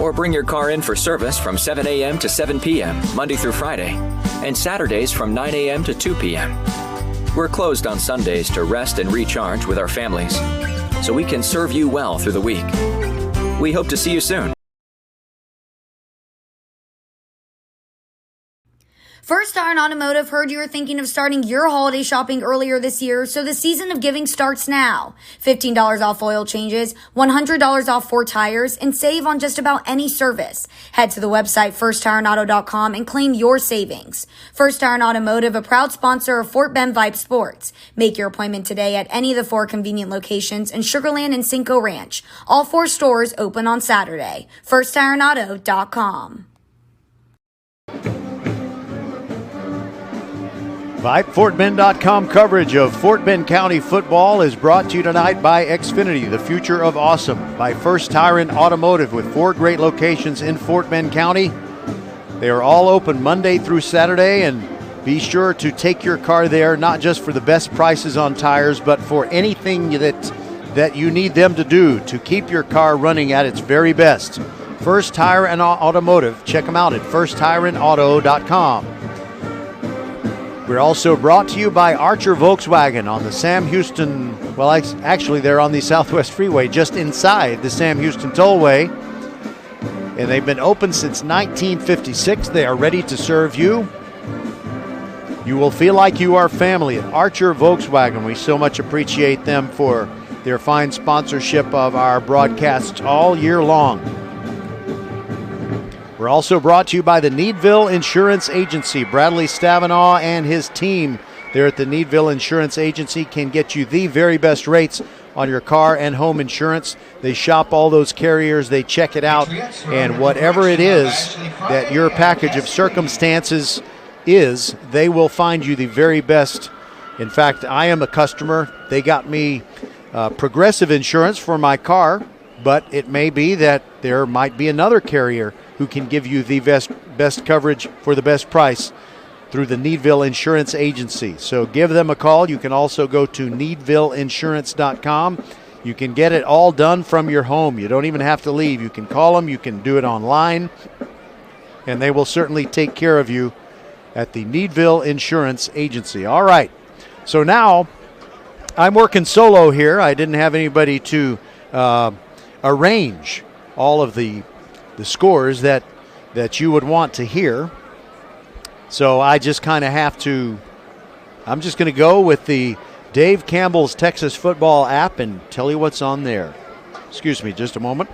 S11: Or bring your car in for service from 7 a.m. to 7 p.m. Monday through Friday, and Saturdays from 9 a.m. to 2 p.m. We're closed on Sundays to rest and recharge with our families, so we can serve you well through the week. We hope to see you soon.
S4: First Iron Automotive heard you were thinking of starting your holiday shopping earlier this year, so the season of giving starts now. $15 off oil changes, $100 off 4 tires, and save on just about any service. Head to the website firstironauto.com and claim your savings. First Iron Automotive, a proud sponsor of Fort Bend Vype Sports. Make your appointment today at any of the 4 convenient locations in Sugar Land and Cinco Ranch. All 4 stores open on Saturday. firstironauto.com.
S1: VypeFortBend.com coverage of Fort Bend County football is brought to you tonight by Xfinity, the future of awesome, by First Tyrant Automotive with 4 great locations in Fort Bend County. They are all open Monday through Saturday, and be sure to take your car there, not just for the best prices on tires, but for anything that you need them to do to keep your car running at its very best. First Tyrant Automotive. Check them out at firsttyrantauto.com. We're also brought to you by Archer Volkswagen on the Sam Houston, well, actually they're on the Southwest Freeway, just inside the Sam Houston Tollway. And they've been open since 1956. They are ready to serve you. You will feel like you are family at Archer Volkswagen. We so much appreciate them for their fine sponsorship of our broadcasts all year long. We're also brought to you by the Needville Insurance Agency. Bradley Stavanaugh and his team there at the Needville Insurance Agency can get you the very best rates on your car and home insurance. They shop all those carriers, they check it out, and whatever it is that your package of circumstances is, they will find you the very best. In fact, I am a customer. They got me Progressive insurance for my car, but it may be that there might be another carrier who can give you the best coverage for the best price through the Needville Insurance Agency. So give them a call. You can also go to needvilleinsurance.com. You can get it all done from your home. You don't even have to leave. You can call them. You can do it online. And they will certainly take care of you at the Needville Insurance Agency. All right. So now I'm working solo here. I didn't have anybody to arrange all of the scores that you would want to hear. So I just kind of have to, I'm just going to go with the Dave Campbell's Texas Football app and tell you what's on there. Excuse me just a moment.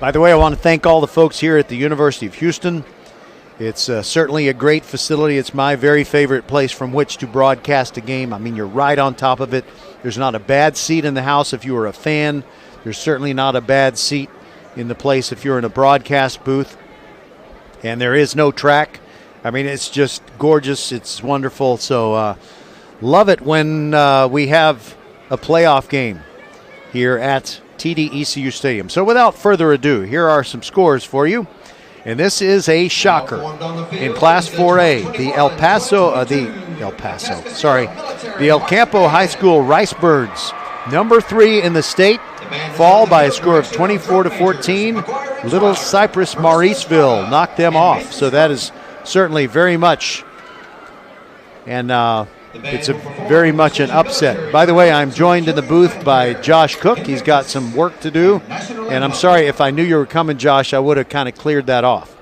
S1: By the way, I want to thank all the folks here at the University of Houston. It's certainly a great facility. It's my very favorite place from which to broadcast a game. I mean, you're right on top of it. There's not a bad seat in the house if you are a fan. There's certainly not a bad seat in the place if you're in a broadcast booth. And there is no track. I mean, it's just gorgeous. It's wonderful. So love it when we have a playoff game here at TD-ECU Stadium. So without further ado, here are some scores for you. And this is a shocker in Class 4A. The El Campo High School Rice Birds, number 3 in the state, fall by a score of 24-14. Little Cypress Mauriceville knocked them off. So that is certainly very much, and it's very much an upset. By the way, I'm joined in the booth by Josh Cook. He's got some work to do, and I'm sorry if I knew you were coming, Josh, I would have kind of cleared that off.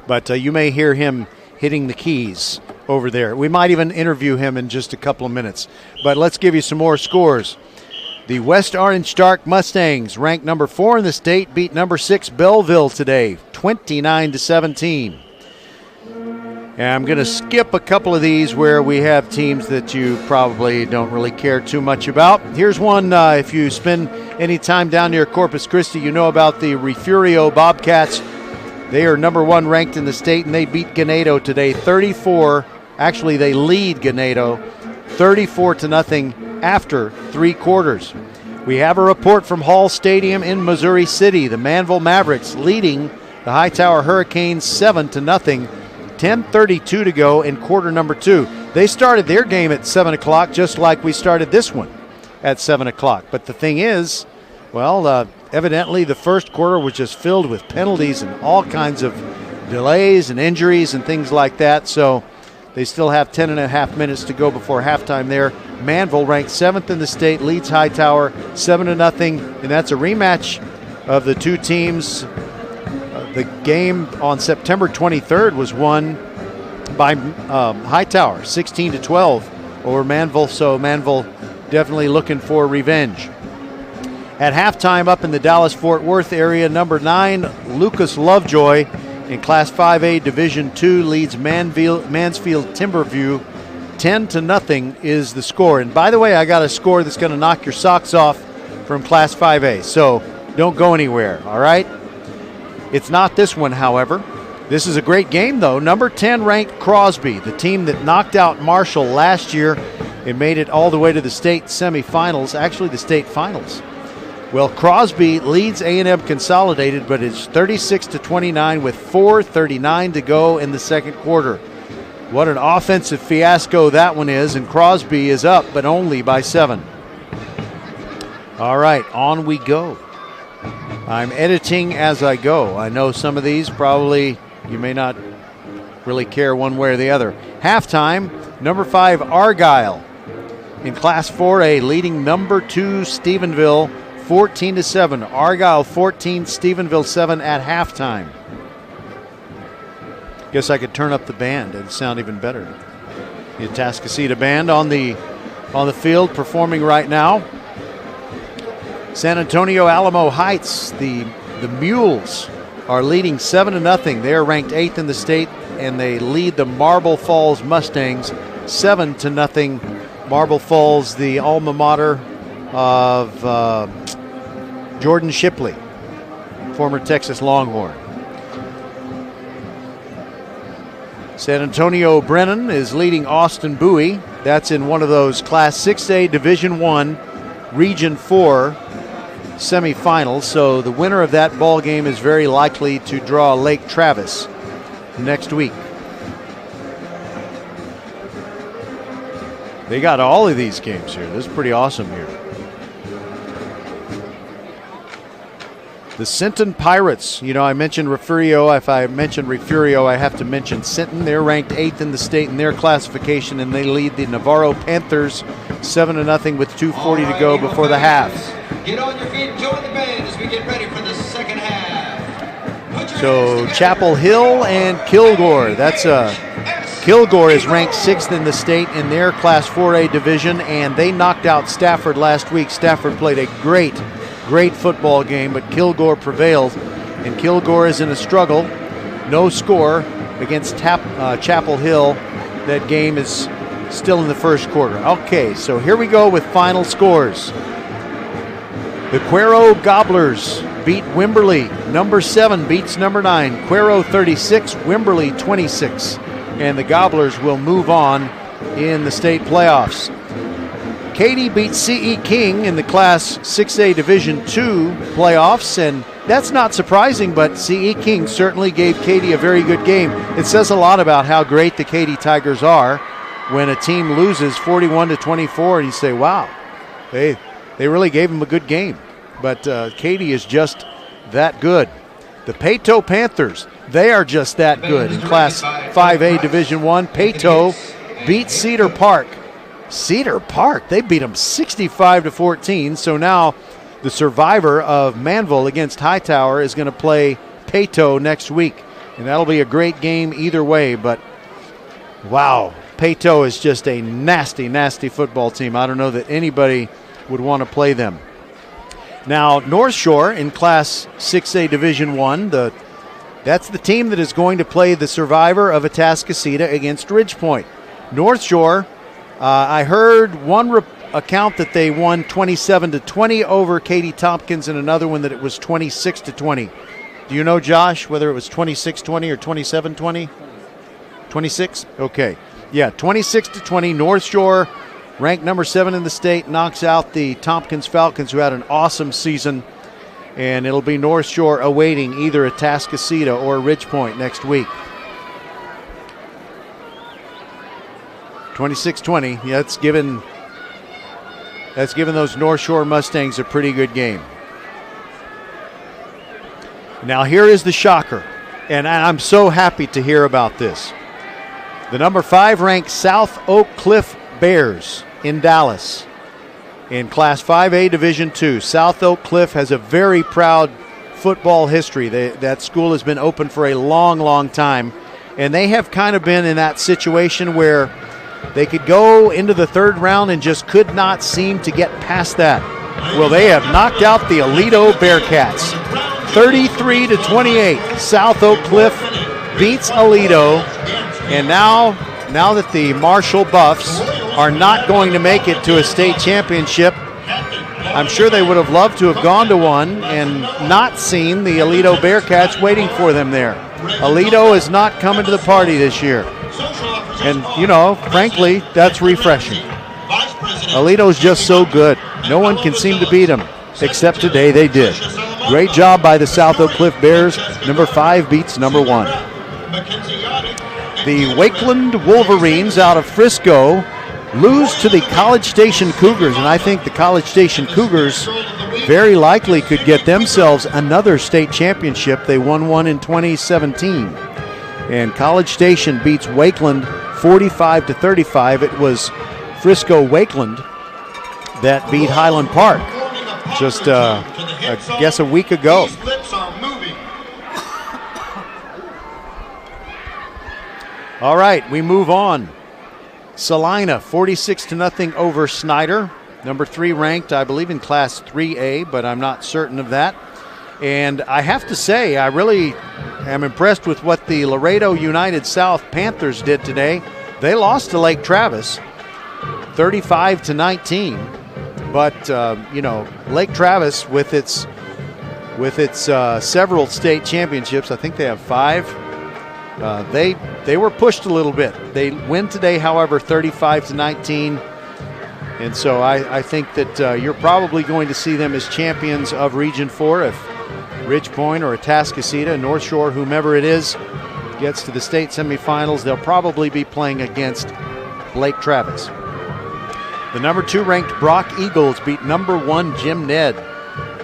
S1: But you may hear him hitting the keys over there. We might even interview him in just a couple of minutes. But let's give you some more scores. The West Orange Dark Mustangs, ranked number 4 in the state, beat number 6 Belleville today, 29-17. And I'm going to skip a couple of these where we have teams that you probably don't really care too much about. Here's one, if you spend any time down near Corpus Christi, you know about the Refugio Bobcats. They are number 1 ranked in the state, and they beat Ganado today 34. Actually, they lead Ganado 34-0 after 3 quarters. We have a report from Hall Stadium in Missouri City. The Manville Mavericks leading the Hightower Hurricanes 7-0. 10:32 to go in quarter number 2. They started their game at 7 o'clock just like we started this one at 7 o'clock. But the thing is, well, evidently the first quarter was just filled with penalties and all kinds of delays and injuries and things like that. So they still have 10 and a half minutes to go before halftime there. Manville, ranked 7th in the state, leads Hightower 7-0, and that's a rematch of the two teams. The game on September 23rd was won by Hightower, 16-12 over Manville. So Manville definitely looking for revenge. At halftime, up in the Dallas-Fort Worth area, number 9, Lucas Lovejoy in Class 5A Division II leads Mansfield Timberview. 10-0 is the score. And by the way, I got a score that's going to knock your socks off from Class 5A. So don't go anywhere, all right? It's not this one, however. This is a great game, though. Number 10 ranked Crosby, the team that knocked out Marshall last year and made it all the way to the state semifinals, actually the state finals. Well, Crosby leads A&M Consolidated, but it's 36-29 with 4:39 to go in the second quarter. What an offensive fiasco that one is, and Crosby is up, but only by 7. All right, on we go. I'm editing as I go. I know some of these probably you may not really care one way or the other. Halftime, number 5 Argyle in Class 4A leading number 2 Stephenville 14-7. Argyle 14, Stephenville 7 at halftime. Guess I could turn up the band and sound even better. The Atascocita band on the field performing right now. San Antonio Alamo Heights, the Mules are leading 7-0. They are ranked 8th in the state, and they lead the Marble Falls Mustangs 7-0. Marble Falls, the alma mater of Jordan Shipley, former Texas Longhorn. San Antonio Brennan is leading Austin Bowie. That's in one of those Class 6A Division I Region 4 semifinals, so the winner of that ball game is very likely to draw Lake Travis next week. They got all of these games here. This is pretty awesome here. The Sinton Pirates, you know, I mentioned Refugio. If I mention Refugio, I have to mention Sinton. They're ranked 8th in the state in their classification, and they lead the Navarro Panthers 7-0 with 2:40 to go before the half.
S18: Get on your feet and join the band as we get ready for the second half.
S1: So Chapel Hill and Kilgore. Kilgore is ranked 6th in the state in their Class 4A division, and they knocked out Stafford last week. Stafford played a great football game, but Kilgore prevailed, and Kilgore is in a struggle. No score against Chapel Hill. That game is still in the first quarter. Okay, so here we go with final scores. The Cuero Gobblers beat Wimberley. Number 7 beats number 9. Cuero 36, Wimberley 26. And the Gobblers will move on in the state playoffs. Katy beat C.E. King in the Class 6A Division II playoffs, and that's not surprising, but C.E. King certainly gave Katy a very good game. It says a lot about how great the Katy Tigers are when a team loses 41-24, and you say, wow, they really gave them a good game. But Katy is just that good. The Peyto Panthers, they are just that good in Class 5A Division I. Peyto beat Cedar Park. Cedar Park, they beat them 65-14. So now the survivor of Manville against Hightower is going to play Peyto next week. And that'll be a great game either way. But, wow, Peyto is just a nasty, nasty football team. I don't know that anybody would want to play them. Now, North Shore in Class 6A Division I, that's the team that is going to play the survivor of Atascocita against Ridgepoint. North Shore, I heard one account that they won 27-20 over Katy Tompkins, and another one that it was 26-20. Do you know, Josh, whether it was 26-20 or 27-20? 26? Okay. Yeah, 26-20. North Shore, ranked number 7 in the state, knocks out the Tompkins Falcons, who had an awesome season. And it'll be North Shore awaiting either Atascocita or Ridgepoint next week. 26-20. Yeah, that's given those North Shore Mustangs a pretty good game. Now here is the shocker, and I'm so happy to hear about this. The number 5 ranked South Oak Cliff Bears in Dallas in Class 5A Division II. South Oak Cliff has a very proud football history. That school has been open for a long, long time, and they have kind of been in that situation where they could go into the third round and just could not seem to get past that. Well, they have knocked out the Aledo Bearcats. 33-28. South Oak Cliff beats Aledo, and now that the Marshall Buffs are not going to make it to a state championship, I'm sure they would have loved to have gone to one and not seen the Aledo Bearcats waiting for them there. Aledo is not coming to the party this year. And, frankly, that's refreshing. Aledo's just so good. No one can seem to beat them, except today they did. Great job by the South Oak Cliff Bears. Number 5 beats number 1. The Wakeland Wolverines out of Frisco lose to the College Station Cougars, and I think the College Station Cougars very likely could get themselves another state championship. They won one in 2017. And College Station beats Wakeland 45-35. It was Frisco Wakeland that beat Highland Park just, I guess, a week ago. All right, we move on. Salina 46-0 over Snyder. Number 3 ranked, I believe, in Class 3A, but I'm not certain of that. And I have to say, I really am impressed with what the Laredo United South Panthers did today. They lost to Lake Travis 35-19. But, Lake Travis with its several state championships, I think they have 5. They were pushed a little bit. They win today, however, 35-19. And so I think that you're probably going to see them as champions of Region 4 if Ridgepoint or Atascocita, North Shore, whomever it is, gets to the state semifinals. They'll probably be playing against Lake Travis. The number 2 ranked Brock Eagles beat number 1 Jim Ned.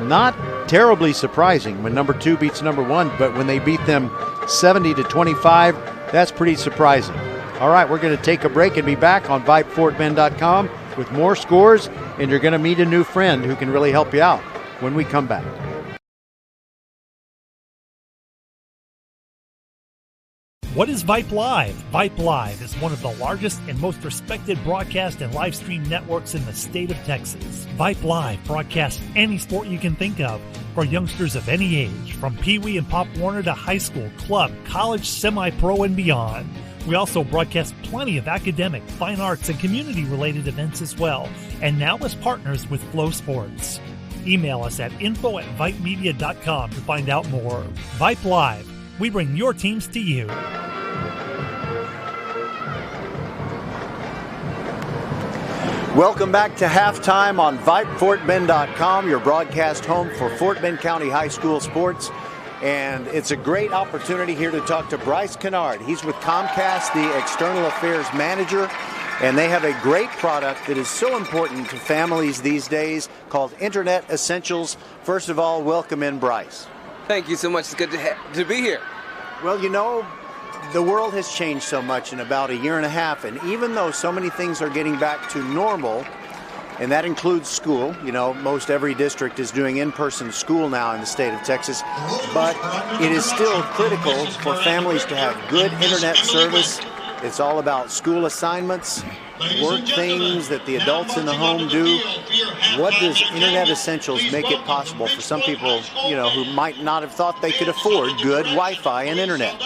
S1: Not terribly surprising when number 2 beats number 1, but when they beat them 70-25, that's pretty surprising. All right, we're going to take a break and be back on VypeFortBend.com with more scores, and you're going to meet a new friend who can really help you out when we come back.
S15: What is Vype Live? Vype Live is one of the largest and most respected broadcast and live stream networks in the state of Texas. Vype Live broadcasts any sport you can think of for youngsters of any age, from Pee Wee and Pop Warner to high school, club, college, semi-pro, and beyond. We also broadcast plenty of academic, fine arts, and community-related events as well, and now as partners with Flow Sports. Email us at info@vypemedia.com to find out more. Vype Live. We bring your teams to you.
S1: Welcome back to halftime on VypeFortBend.com, your broadcast home for Fort Bend County High School sports. And it's a great opportunity here to talk to Bryce Kennard. He's with Comcast, the External Affairs Manager, and they have a great product that is so important to families these days called Internet Essentials. First of all, welcome in, Bryce.
S19: Thank you so much. It's good to be here.
S1: Well, you know, the world has changed so much in about a year and a half, and even though so many things are getting back to normal, and that includes school, you know, most every district is doing in-person school now in the state of Texas, but it is still critical for families to have good internet service. It's all about school assignments, work things that the adults in the home do. What does Internet Essentials make it possible for some people, you know, who might not have thought they could afford good Wi-Fi and internet?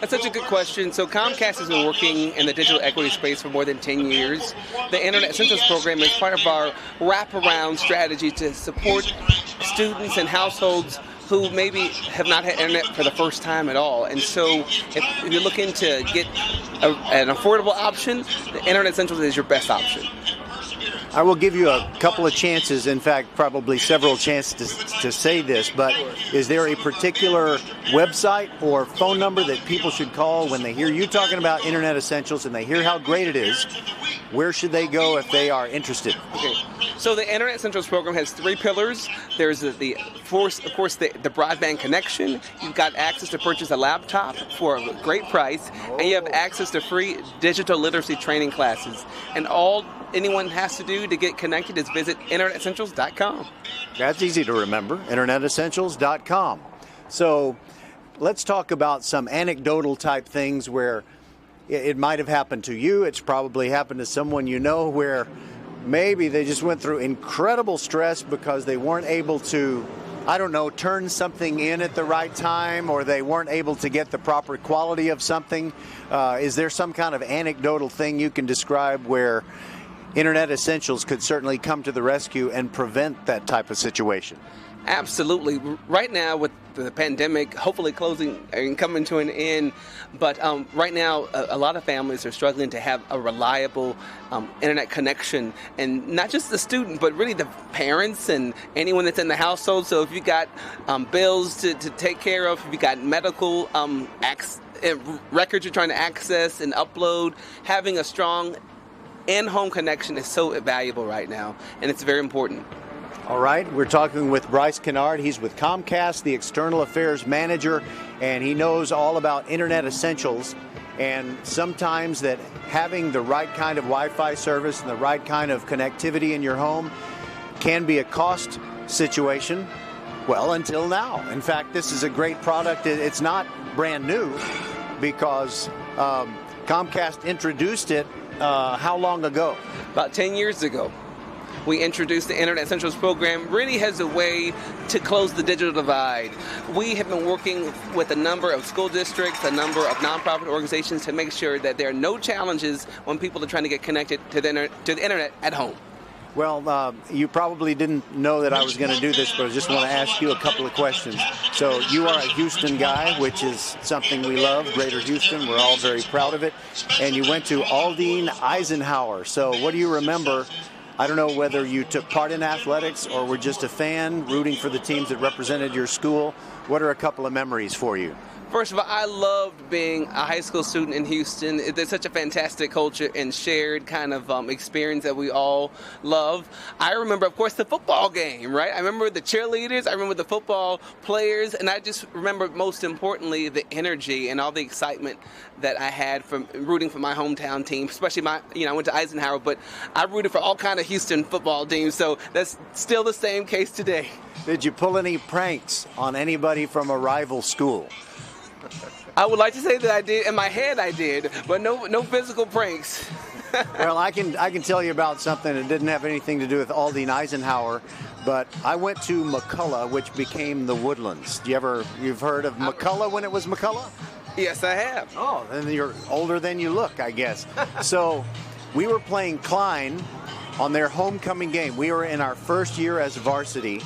S19: That's such a good question. So Comcast has been working in the digital equity space for more than 10 years. The Internet Essentials program is part of our wraparound strategy to support students and households who maybe have not had internet for the first time at all. And so if you're looking to get an affordable option, the Internet Essentials is your best option.
S1: I will give you a couple of chances, in fact, probably several chances to say this, but is there a particular website or phone number that people should call when they hear you talking about Internet Essentials and they hear how great it is? Where should they go if they are interested?
S19: Okay. So the Internet Essentials program has 3 pillars. There's the broadband connection. You've got access to purchase a laptop for a great price, and you have access to free digital literacy training classes. And all anyone has to do to get connected is visit internetessentials.com.
S1: That's easy to remember, internetessentials.com. So let's talk about some anecdotal type things where it might have happened to you. It's probably happened to someone you know where maybe they just went through incredible stress because they weren't able to, I don't know, turn something in at the right time, or they weren't able to get the proper quality of something. Is there some kind of anecdotal thing you can describe where Internet Essentials could certainly come to the rescue and prevent that type of situation?
S19: Absolutely. Right now, with the pandemic hopefully closing and coming to an end, but right now a lot of families are struggling to have a reliable internet connection, and not just the student, but really the parents and anyone that's in the household. So if you got bills to take care of, if you got medical records you're trying to access and upload, having a strong in-home connection is so valuable right now, and it's very important.
S1: All right, we're talking with Bryce Kennard. He's with Comcast, the External Affairs Manager, and he knows all about Internet Essentials. And sometimes that having the right kind of Wi-Fi service and the right kind of connectivity in your home can be a cost situation. Well, until now. In fact, this is a great product. It's not brand new because Comcast introduced it how long ago?
S19: About 10 years ago. We introduced the Internet Essentials program really as a way to close the digital divide. We have been working with a number of school districts, a number of nonprofit organizations to make sure that there are no challenges when people are trying to get connected to the internet at home.
S1: Well, you probably didn't know that I was going to do this, but I just want to ask you a couple of questions. So you are a Houston guy, which is something we love, Greater Houston. We're all very proud of it. And you went to Aldine Eisenhower. So what do you remember? I don't know whether you took part in athletics or were just a fan rooting for the teams that represented your school. What are a couple of memories for you?
S19: First of all, I loved being a high school student in Houston. It's such a fantastic culture and shared kind of experience that we all love. I remember, of course, the football game, right? I remember the cheerleaders, I remember the football players, and I just remember, most importantly, the energy and all the excitement that I had from rooting for my hometown team, especially I went to Eisenhower, but I rooted for all kind of Houston football teams, so that's still the same case today.
S1: Did you pull any pranks on anybody from a rival school?
S19: I would like to say that I did. In my head, I did, but no physical pranks.
S1: Well, I can tell you about something that didn't have anything to do with Aldine Eisenhower, but I went to McCullough, which became the Woodlands. You've heard of McCullough when it was McCullough?
S19: Yes, I have.
S1: Oh, then you're older than you look, I guess. So we were playing Klein, on their homecoming game. We were in our first year as varsity,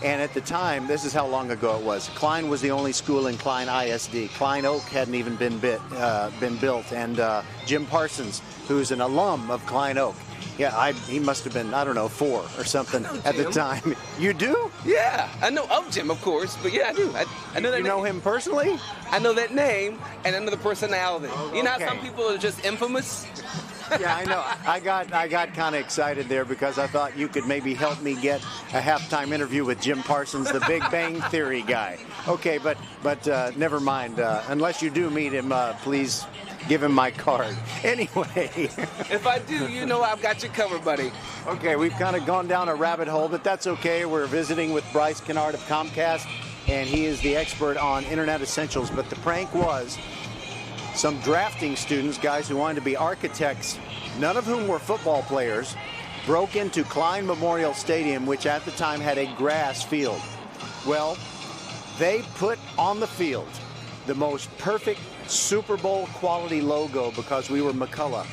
S1: and at the time, this is how long ago it was. Klein was the only school in Klein ISD. Klein Oak hadn't even been built, and Jim Parsons, who's an alum of Klein Oak. Yeah, he must have been, I don't know, 4 or something at the time. You do?
S19: Yeah, I know of Jim, of course, but yeah, I do. I know that.
S1: You know him personally?
S19: I know that name, and I know the personality. You know how some people are just infamous?
S1: Yeah, I know. I got kind of excited there because I thought you could maybe help me get a halftime interview with Jim Parsons, the Big Bang Theory guy. Okay, but never mind. Unless you do meet him, please give him my card. Anyway.
S19: If I do, you know I've got you covered, buddy.
S1: Okay, we've kind of gone down a rabbit hole, but that's okay. We're visiting with Bryce Kennard of Comcast, and he is the expert on Internet Essentials. But the prank was some drafting students, guys who wanted to be architects, none of whom were football players, broke into Klein Memorial Stadium, which at the time had a grass field. Well, they put on the field the most perfect Super Bowl quality logo because we were McCullough.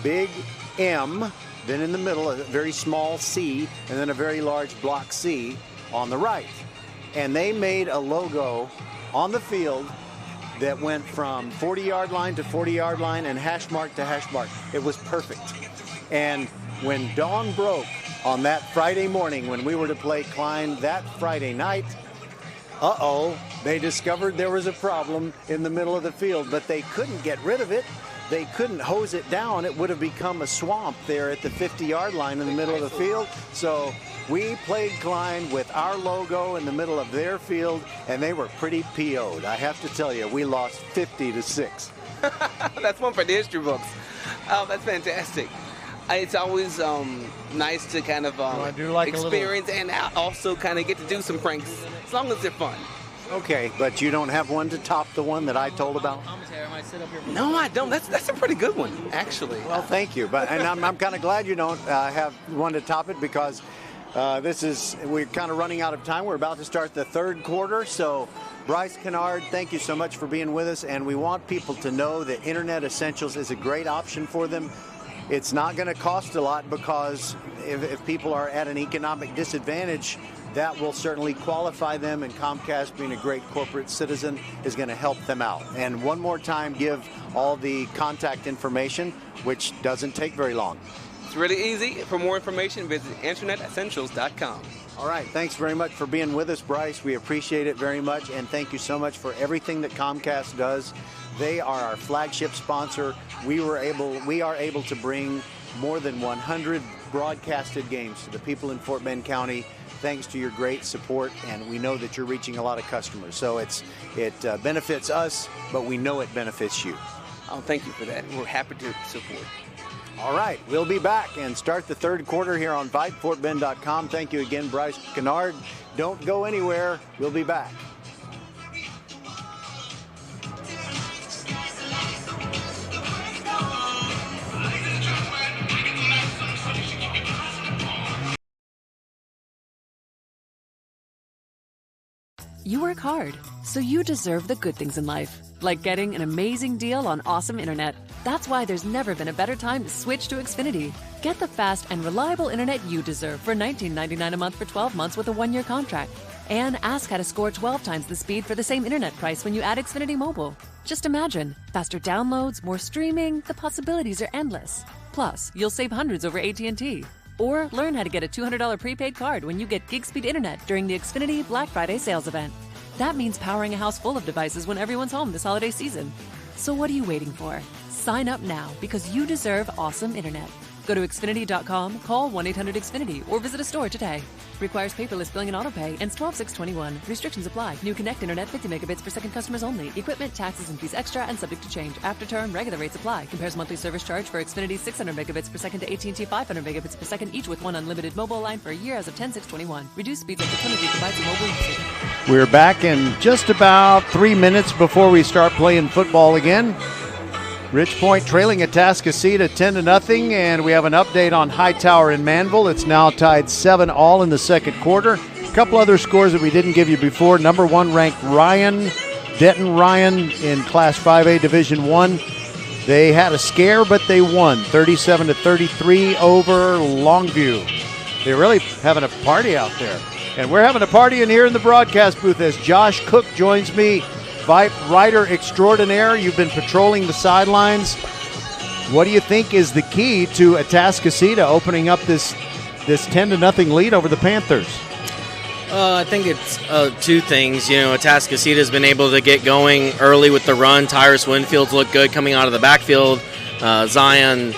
S1: Big M, then in the middle a very small C, and then a very large block C on the right. And they made a logo on the field that went from 40-yard line to 40-yard line and hash mark to hash mark. It was perfect. And when dawn broke on that Friday morning when we were to play Klein that Friday night, they discovered there was a problem in the middle of the field, but they couldn't get rid of it. They couldn't hose it down. It would have become a swamp there at the 50-yard line in the middle of the field. So we played Klein with our logo in the middle of their field, and they were pretty PO'd. I have to tell you, we lost 50-6.
S19: That's one for the history books. Oh, that's fantastic. It's always nice to kind of experience and also kind of get to do some pranks, as long as they're fun.
S1: Okay, but you don't have one to top the one that I told about?
S19: No, I don't. That's a pretty good one, actually.
S1: Well, thank you. And I'm kind of glad you don't have one to top it because we're kind of running out of time. We're about to start the third quarter. So, Bryce Kennard, thank you so much for being with us. And we want people to know that Internet Essentials is a great option for them. It's not going to cost a lot because if people are at an economic disadvantage, that will certainly qualify them, and Comcast, being a great corporate citizen, is going to help them out. And one more time, give all the contact information, which doesn't take very long.
S19: It's really easy. For more information, visit internetessentials.com.
S1: All right. Thanks very much for being with us, Bryce. We appreciate it very much, and thank you so much for everything that Comcast does. They are our flagship sponsor. We are able to bring more than 100 broadcasted games to the people in Fort Bend County, thanks to your great support, and we know that you're reaching a lot of customers. So it benefits us, but we know it benefits you.
S19: Oh, thank you for that. We're happy to support.
S1: All right, we'll be back and start the third quarter here on Vype, FortBend.com. Thank you again, Bryce Kennard. Don't go anywhere. We'll be back.
S6: You work hard, so you deserve the good things in life, like getting an amazing deal on awesome internet. That's why there's never been a better time to switch to Xfinity. Get the fast and reliable internet you deserve for $19.99 a month for 12 months with a 1-year contract. And ask how to score 12 times the speed for the same internet price when you add Xfinity Mobile. Just imagine, faster downloads, more streaming, the possibilities are endless. Plus, you'll save hundreds over AT&T. Or learn how to get a $200 prepaid card when you get gig speed internet during the Xfinity Black Friday sales event. That means powering a house full of devices when everyone's home this holiday season. So what are you waiting for? Sign up now because you deserve awesome internet. Go to Xfinity.com, call 1-800-XFINITY, or visit a store today. Requires paperless billing and autopay, ends 12/6/21. Restrictions apply. New Connect Internet 50 megabits per second customers only. Equipment, taxes, and fees extra and subject to change. After term, regular rates apply. Compares monthly service charge for Xfinity 600 megabits per second to AT&T 500 megabits per second, each with one unlimited mobile line for a year as of 10/6/21. Reduced speeds up to 20 gigabytes of mobile usage.
S1: We're back in just about 3 minutes before we start playing football again. Rich Point trailing Atascocita 10-0, and we have an update on Hightower and Manville. It's now tied 7-all in the second quarter. A couple other scores that we didn't give you before. Number 1 ranked Denton Ryan in Class 5A Division I They had a scare, but they won 37-33 over Longview. They're really having a party out there. And we're having a party in here in the broadcast booth as Josh Cook joins me, Vype writer extraordinaire. You've been patrolling the sidelines. What do you think is the key to Atascocita opening up this 10-0 lead over the Panthers?
S20: I think it's two things. Atascocita has been able to get going early with the run. Tyrus Winfield's looked good coming out of the backfield. Zion,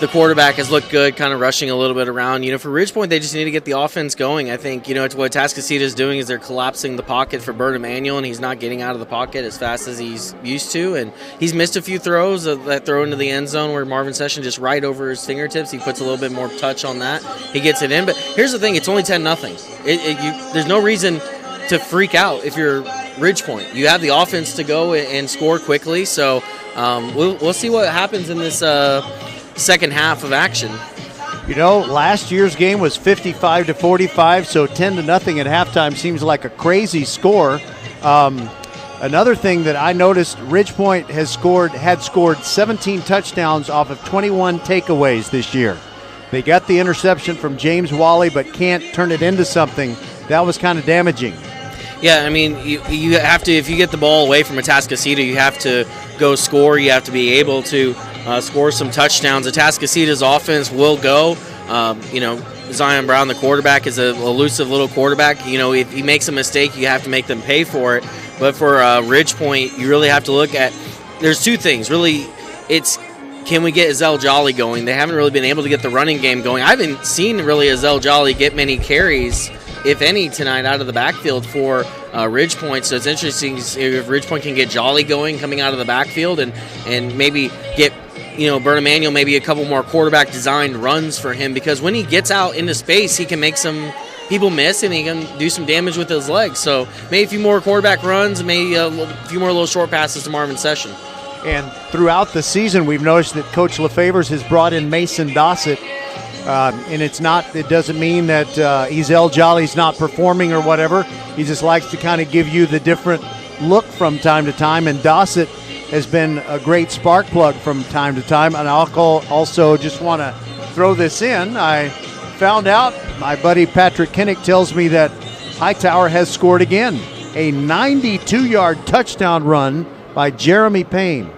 S20: the quarterback, has looked good, kind of rushing a little bit around. For Ridgepoint, they just need to get the offense going. I think, what Atascocita is doing is they're collapsing the pocket for Bert Emanuel, and he's not getting out of the pocket as fast as he's used to. And he's missed a few throws, that throw into the end zone where Marvin Session just right over his fingertips. He puts a little bit more touch on that. He gets it in. But here's the thing, it's only 10-0. There's no reason to freak out if you're Ridgepoint. You have the offense to go and score quickly. So we'll see what happens in this second half of action.
S1: Last year's game was 55-45, so 10-0 at halftime seems like a crazy score. Another thing that I noticed, Ridgepoint had scored 17 touchdowns off of 21 takeaways this year. They got the interception from James Wally, but can't turn it into something. That was kind of damaging.
S20: Yeah, you have to, if you get the ball away from Atascocita, you have to go score. You have to be able to score some touchdowns. Atascocita's offense will go. Zion Brown, the quarterback, is an elusive little quarterback. If he makes a mistake, you have to make them pay for it. But for Ridgepoint, you really have to look at, there's two things. Really, it's, can we get Azell Jolly going? They haven't really been able to get the running game going. I haven't seen really Azell Jolly get many carries, if any, tonight out of the backfield for Ridgepoint. So it's interesting if Ridgepoint can get Jolly going coming out of the backfield and maybe get Bert Emanuel maybe a couple more quarterback designed runs for him, because when he gets out into space, he can make some people miss and he can do some damage with his legs. So maybe a few more quarterback runs, maybe a few more little short passes to Marvin Session.
S1: And throughout the season, we've noticed that Coach LaFavors has brought in Mason Dossett. And it doesn't mean that Azell Jolly's not performing or whatever. He just likes to kind of give you the different look from time to time. And Dossett has been a great spark plug from time to time. And I'll also just want to throw this in. I found out, my buddy Patrick Kinnick tells me that Hightower has scored again. A 92-yard touchdown run by Jeremy Payne.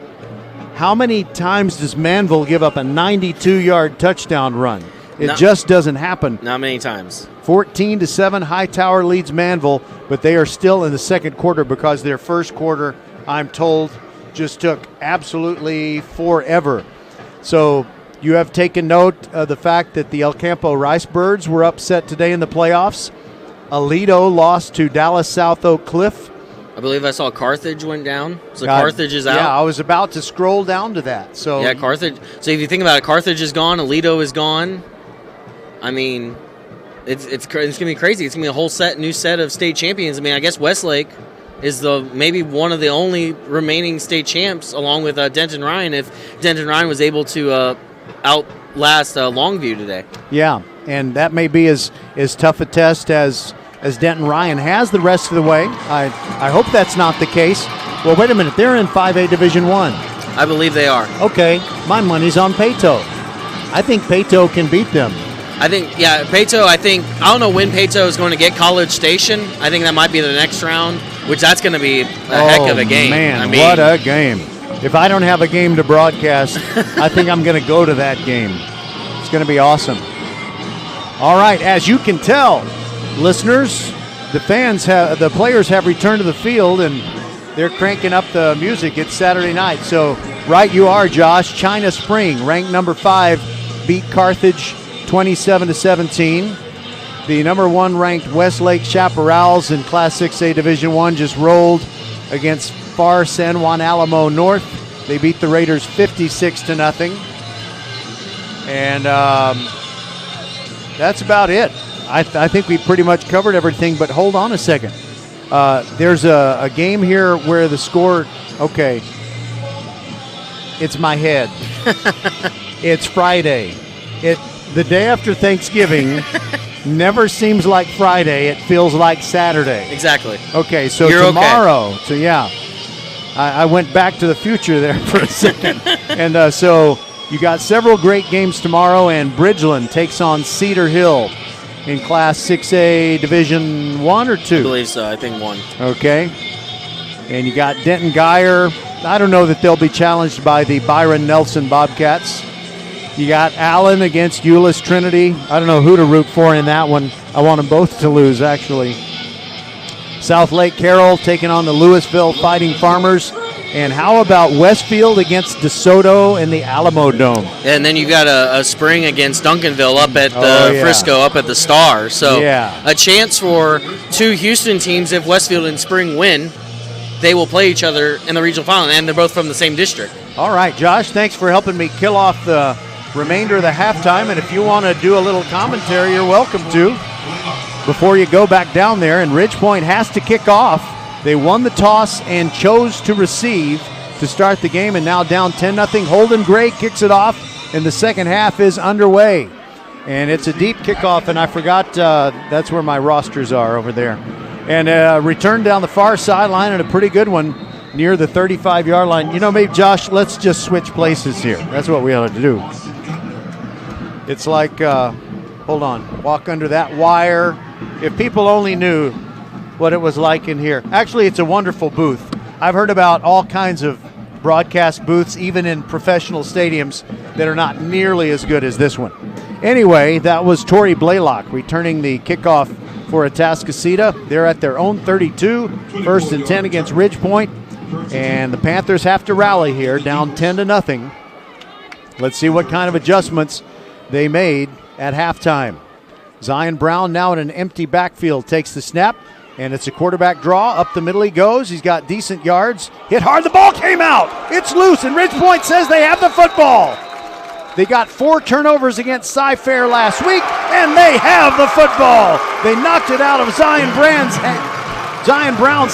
S1: How many times does Manville give up a 92-yard touchdown run? It just doesn't happen.
S20: Not many times.
S1: 14-7, Hightower leads Manville, but they are still in the second quarter because their first quarter, I'm told, just took absolutely forever. So you have taken note of the fact that the El Campo Rice Birds were upset today in the playoffs. Aledo lost to Dallas South Oak Cliff.
S20: I believe I saw Carthage went down. So Carthage is out.
S1: Yeah, I was about to scroll down to that. So
S20: yeah, Carthage. So if you think about it, Carthage is gone. Aledo is gone. It's going to be crazy. It's going to be a whole new set of state champions. I guess Westlake is maybe one of the only remaining state champs, along with Denton Ryan, if Denton Ryan was able to outlast Longview today.
S1: Yeah, and that may be as tough a test as Denton Ryan has the rest of the way. I hope that's not the case. Well, wait a minute. They're in 5A Division 1.
S20: I believe they are.
S1: Okay, my money's on Pato. I think Pato can beat them.
S20: Pato, I don't know when Pato is going to get College Station. I think that might be the next round, which that's going to be a heck of a game.
S1: Man, what a game. If I don't have a game to broadcast, I think I'm going to go to that game. It's going to be awesome. All right, as you can tell, listeners, the players have returned to the field and they're cranking up the music. It's Saturday night. So right you are, Josh. China Spring, ranked number 5, beat Carthage 27-17. The number 1 ranked Westlake Chaparrals in Class 6A Division 1 just rolled against Far San Juan Alamo North. They beat the Raiders 56-0. And that's about it. I think we pretty much covered everything, but hold on a second. There's a game here where the score, okay, it's my head. It's Friday. The day after Thanksgiving never seems like Friday. It feels like Saturday.
S20: Exactly.
S1: Okay, so
S20: You're
S1: tomorrow,
S20: okay.
S1: So yeah. I went back to the future there for a second. And so you got several great games tomorrow, and Bridgeland takes on Cedar Hill in Class 6A Division 1 or 2?
S20: I believe so. I think 1.
S1: Okay. And you got Denton Geyer. I don't know that they'll be challenged by the Byron Nelson Bobcats. You got Allen against Euless Trinity. I don't know who to root for in that one. I want them both to lose, actually. South Lake Carroll taking on the Louisville Fighting Farmers. And how about Westfield against DeSoto in the Alamo Dome?
S20: And then you got a spring against Duncanville up at Frisco, up at the Star. So a chance for 2 Houston teams. If Westfield and Spring win, they will play each other in the regional final, and they're both from the same district.
S1: All right, Josh, thanks for helping me kill off the remainder of the halftime. And if you want to do a little commentary, you're welcome to. Before you go back down there, and Ridge Point has to kick off. They won the toss and chose to receive to start the game, and now down 10-0. Holden Gray kicks it off, and the second half is underway. And it's a deep kickoff, and I forgot that's where my rosters are over there. And return down the far sideline, and a pretty good one near the 35-yard line. You know, maybe, Josh, let's just switch places here. That's what we ought to do. It's like, hold on, walk under that wire. If people only knew what it was like in here. Actually, it's a wonderful booth. I've heard about all kinds of broadcast booths, even in professional stadiums, that are not nearly as good as this one. Anyway, that was Torrey Blaylock returning the kickoff for Atascocita. They're at their own 32, 1st and 10 against Ridge Point, and the Panthers have to rally here, down 10-0. Let's see what kind of adjustments they made at halftime. Zion Brown now in an empty backfield takes the snap, and it's a quarterback draw. Up the middle he goes. He's got decent yards. Hit hard. The ball came out. It's loose, and Ridge Point says they have the football. They got 4 turnovers against Cy-Fair last week, and they have the football. They knocked it out of Zion Brown's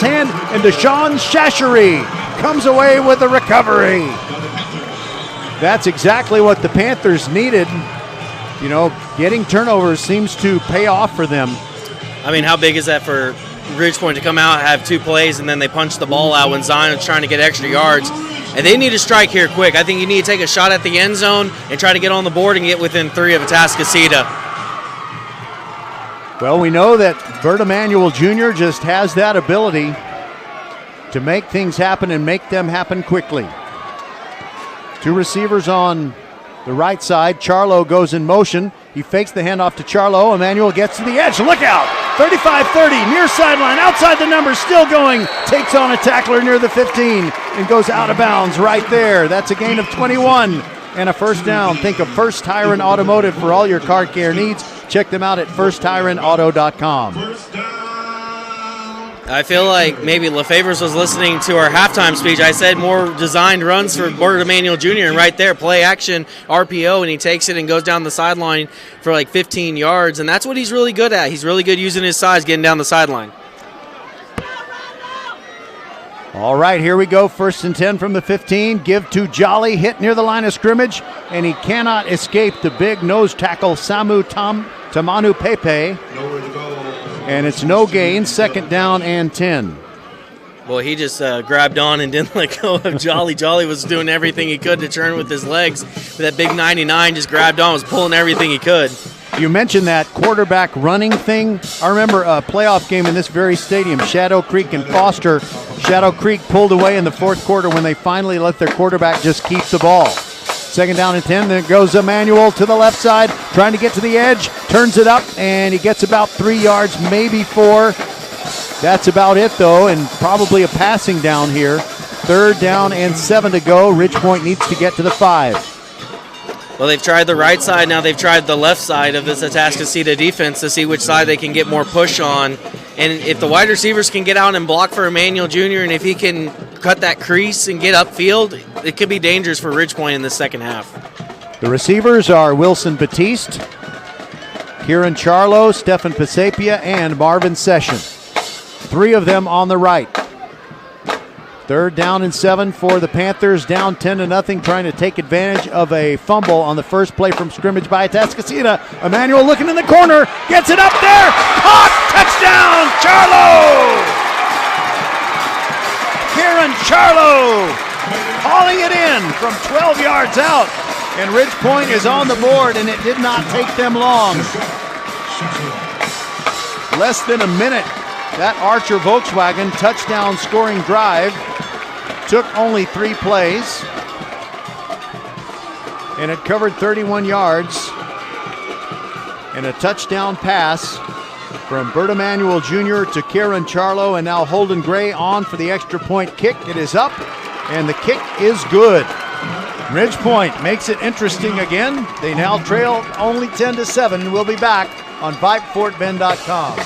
S1: hand, and Deshaun Shashery comes away with a recovery. That's exactly what the Panthers needed. You know, getting turnovers seems to pay off for them.
S20: I mean, how big is that for Ridge Point to come out, have 2 plays, and then they punch the ball out when Zion's trying to get extra yards? And they need to strike here quick. I think you need to take a shot at the end zone and try to get on the board and get within 3 of Atascocita.
S1: Well, we know that Bert Emanuel Jr. just has that ability to make things happen and make them happen quickly. 2 receivers on the right side. Charlo goes in motion. He fakes the handoff to Charlo. Emanuel gets to the edge. Look out! 35-30, near sideline, outside the numbers, still going. Takes on a tackler near the 15 and goes out of bounds right there. That's a gain of 21 and a first down. Think of First Tire and Automotive for all your car care needs. Check them out at firsttireandauto.com.
S20: I feel like maybe LaFavors was listening to our halftime speech. I said more designed runs for Bert Emanuel Jr., and right there, play action, RPO, and he takes it and goes down the sideline for like 15 yards, and that's what he's really good at. He's really good using his size, getting down the sideline.
S1: All right, here we go. 1st and 10 from the 15. Give to Jolly, hit near the line of scrimmage, and he cannot escape the big nose tackle, Samu Tamanu Pepe. And it's no gain, 2nd down and 10.
S20: Boy, he just grabbed on and didn't let go of Jolly. Jolly was doing everything he could to turn with his legs. That big 99 just grabbed on, was pulling everything he could.
S1: You mentioned that quarterback running thing. I remember a playoff game in this very stadium, Shadow Creek and Foster. Shadow Creek pulled away in the 4th quarter when they finally let their quarterback just keep the ball. 2nd down and 10. There goes Emanuel to the left side, trying to get to the edge, turns it up, and he gets about 3 yards, maybe 4. That's about it, though, and probably a passing down here. 3rd down and 7 to go. Ridge Point needs to get to the 5.
S20: Well, they've tried the right side. Now they've tried the left side of this Atascocita defense to see which side they can get more push on. And if the wide receivers can get out and block for Emanuel Jr., and if he can cut that crease and get upfield, it could be dangerous for Ridge Point in the second half.
S1: The receivers are Wilson Batiste, Kieran Charlo, Stefan Pasapia, and Marvin Session. 3 of them on the right. 3rd down and 7 for the Panthers, down 10-0, trying to take advantage of a fumble on the first play from scrimmage by Atascocita. Emanuel looking in the corner, gets it up there, caught, touchdown, Charlo! Kieran Kieran Charlo hauling it in from 12 yards out. And Ridge Point is on the board, and it did not take them long. Less than a minute. That Archer Volkswagen touchdown scoring drive took only 3 plays. And it covered 31 yards. And a touchdown pass from Bert Emanuel Jr. to Kieran Charlo, and now Holden Gray on for the extra point kick. It is up, and the kick is good. Ridge Point makes it interesting again. They now trail only 10-7. We'll be back on VypeFortBend.com.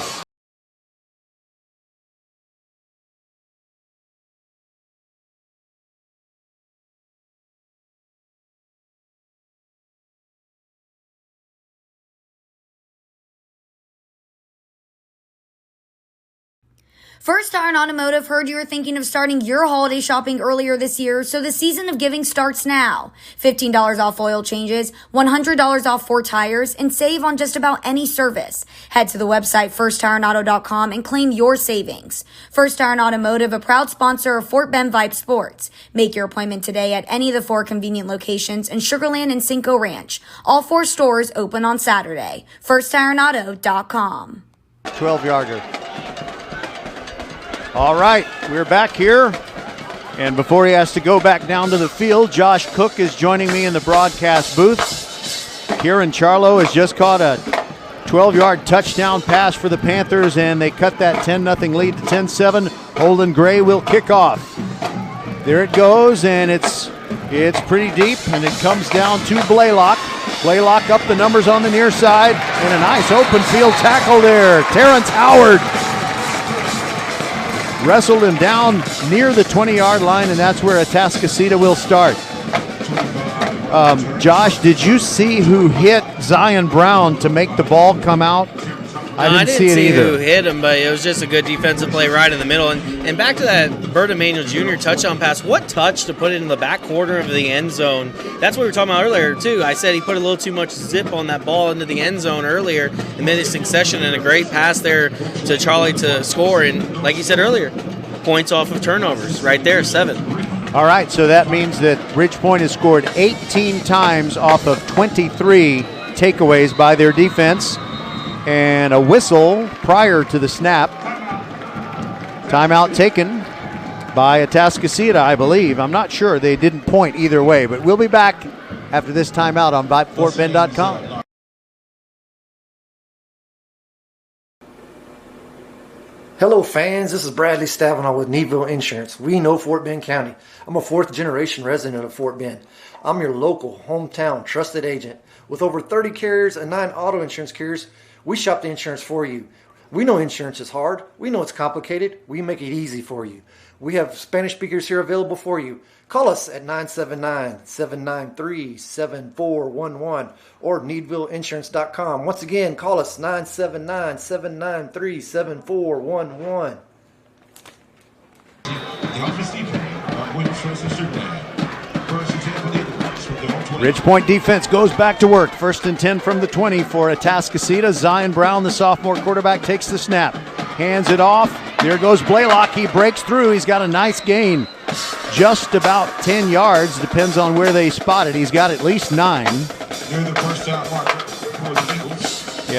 S4: First Iron Automotive heard you were thinking of starting your holiday shopping earlier this year, so the season of giving starts now. $15 off oil changes, $100 off 4 tires, and save on just about any service. Head to the website firstironauto.com and claim your savings. First Iron Automotive, a proud sponsor of Fort Bend Vype Sports. Make your appointment today at any of the 4 convenient locations in Sugar Land and Cinco Ranch. All 4 stores open on Saturday. firstironauto.com.
S1: 12-yarder. All right, we're back here. And before he has to go back down to the field, Josh Cook is joining me in the broadcast booth. Kieran Charlo has just caught a 12-yard touchdown pass for the Panthers, and they cut that 10-0 lead to 10-7. Holden Gray will kick off. There it goes, and it's pretty deep, and it comes down to Blaylock. Blaylock up the numbers on the near side, and a nice open field tackle there. Terrence Howard wrestled him down near the 20-yard line, and that's where Atascocita will start. Josh, did you see who hit Zion Brown to make the ball come out? I didn't see it either.
S20: Who hit him, but it was just a good defensive play right in the middle. And back to that Bert Emanuel Jr. touchdown pass. What touch to put it in the back corner of the end zone. That's what we were talking about earlier, too. I said he put a little too much zip on that ball into the end zone earlier and made a succession and a great pass there to Charlie to score. And like you said earlier, points off of turnovers right there, 7.
S1: All right, so that means that Ridge Point has scored 18 times off of 23 takeaways by their defense. And a whistle prior to the snap. Timeout taken by Atascocita, I believe. I'm not sure. They didn't point either way. But we'll be back after this timeout on VypeFortBend.com.
S2: Hello fans, this is Bradley Stavanaugh with Needville Insurance. We know Fort Bend County. I'm a 4th generation resident of Fort Bend. I'm your local, hometown, trusted agent. With over 30 carriers and 9 auto insurance carriers, we shop the insurance for you. We know insurance is hard. We know it's complicated. We make it easy for you. We have Spanish speakers here available for you. Call us at 979-793-7411 or needvilleinsurance.com. Once again, call us 979-793-7411.
S1: Ridge Point defense goes back to work. 1st and 10 from the 20 for Atascocita. Zion Brown, the sophomore quarterback, takes the snap. Hands it off. There goes Blaylock. He breaks through. He's got a nice gain. Just about 10 yards. Depends on where they spot it. He's got at least 9. Yeah,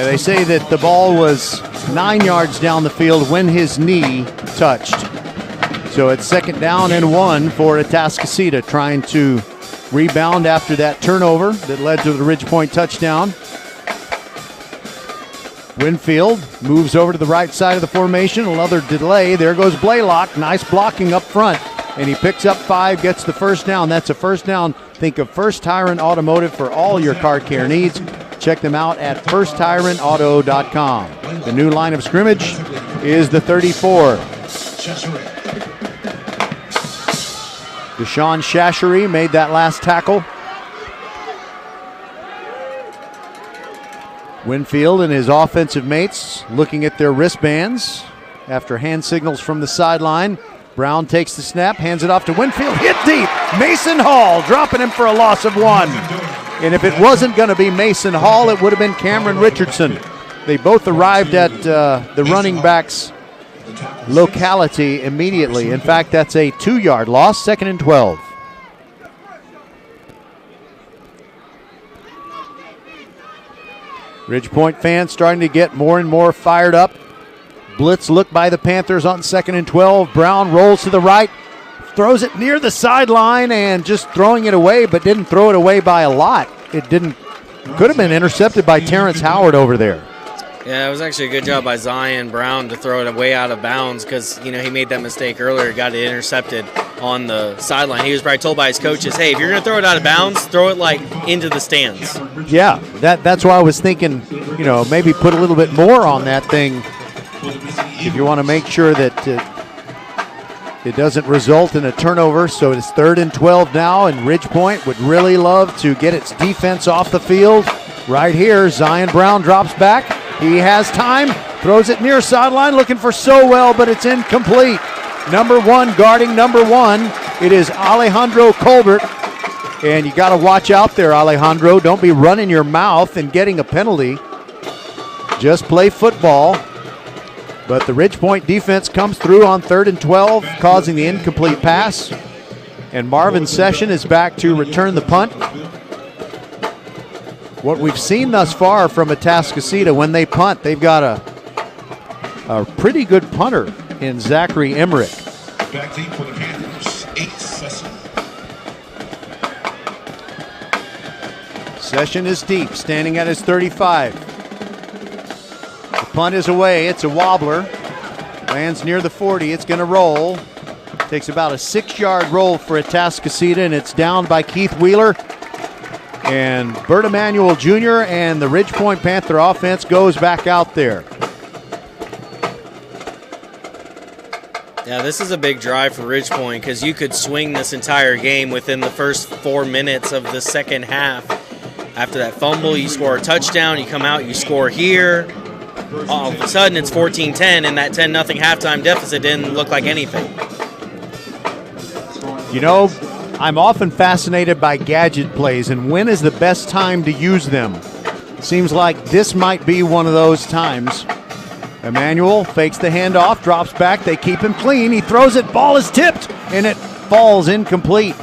S1: they say that the ball was 9 yards down the field when his knee touched. So it's 2nd down and 1 for Atascocita, trying to rebound after that turnover that led to the Ridge Point touchdown. Winfield moves over to the right side of the formation. Another delay. There goes Blaylock. Nice blocking up front. And he picks up 5, gets the 1st down. That's a 1st down. Think of First Tyrant Automotive for all your car care needs. Check them out at FirstTyrantAuto.com. The new line of scrimmage is the 34. Deshaun Shashery made that last tackle. Winfield and his offensive mates looking at their wristbands after hand signals from the sideline. Brown takes the snap, hands it off to Winfield. Hit deep. Mason Hall dropping him for a loss of 1. And if it wasn't going to be Mason Hall, it would have been Cameron Richardson. They both arrived at the running back's locality immediately. In fact, that's a 2-yard loss, 2nd and 12. Ridgepoint fans starting to get more and more fired up. Blitz look by the Panthers on 2nd and 12. Brown rolls to the right, throws it near the sideline and just throwing it away, but didn't throw it away by a lot. Could have been intercepted by Terrence Howard over there.
S20: Yeah, it was actually a good job by Zion Brown to throw it way out of bounds because, he made that mistake earlier, got it intercepted on the sideline. He was probably told by his coaches, hey, if you're going to throw it out of bounds, throw it into the stands.
S1: Yeah, that's why I was thinking, maybe put a little bit more on that thing if you want to make sure that it doesn't result in a turnover. So it's 3rd and 12 now, and Ridgepoint would really love to get its defense off the field. Right here, Zion Brown drops back. He has time, throws it near sideline, looking for Sowell, but it's incomplete. Number 1 guarding number 1. It is Alejandro Colbert. And you got to watch out there, Alejandro. Don't be running your mouth and getting a penalty. Just play football. But the Ridgepoint defense comes through on 3rd and 12, causing the incomplete pass. And Marvin Session is back to return the punt. What we've seen thus far from Atascocita, when they punt, they've got a pretty good punter in Zachary Emmerich.
S16: Back deep for the Panthers, 8 Session.
S1: Session is deep, standing at his 35. The punt is away. It's a wobbler. Lands near the 40. It's going to roll. Takes about a 6-yard roll for Atascocita, and it's down by Keith Wheeler. And Bert Emanuel Jr. and the Ridgepoint Panther offense goes back out there.
S20: Yeah, this is a big drive for Ridgepoint because you could swing this entire game within the first 4 minutes of the second half. After that fumble, you score a touchdown, you come out, you score here. All of a sudden, it's 14-10, and that 10-0 halftime deficit didn't look like anything.
S1: I'm often fascinated by gadget plays, and when is the best time to use them? Seems like this might be one of those times. Emmanuel fakes the handoff, drops back, they keep him clean, he throws it, ball is tipped, and it falls incomplete.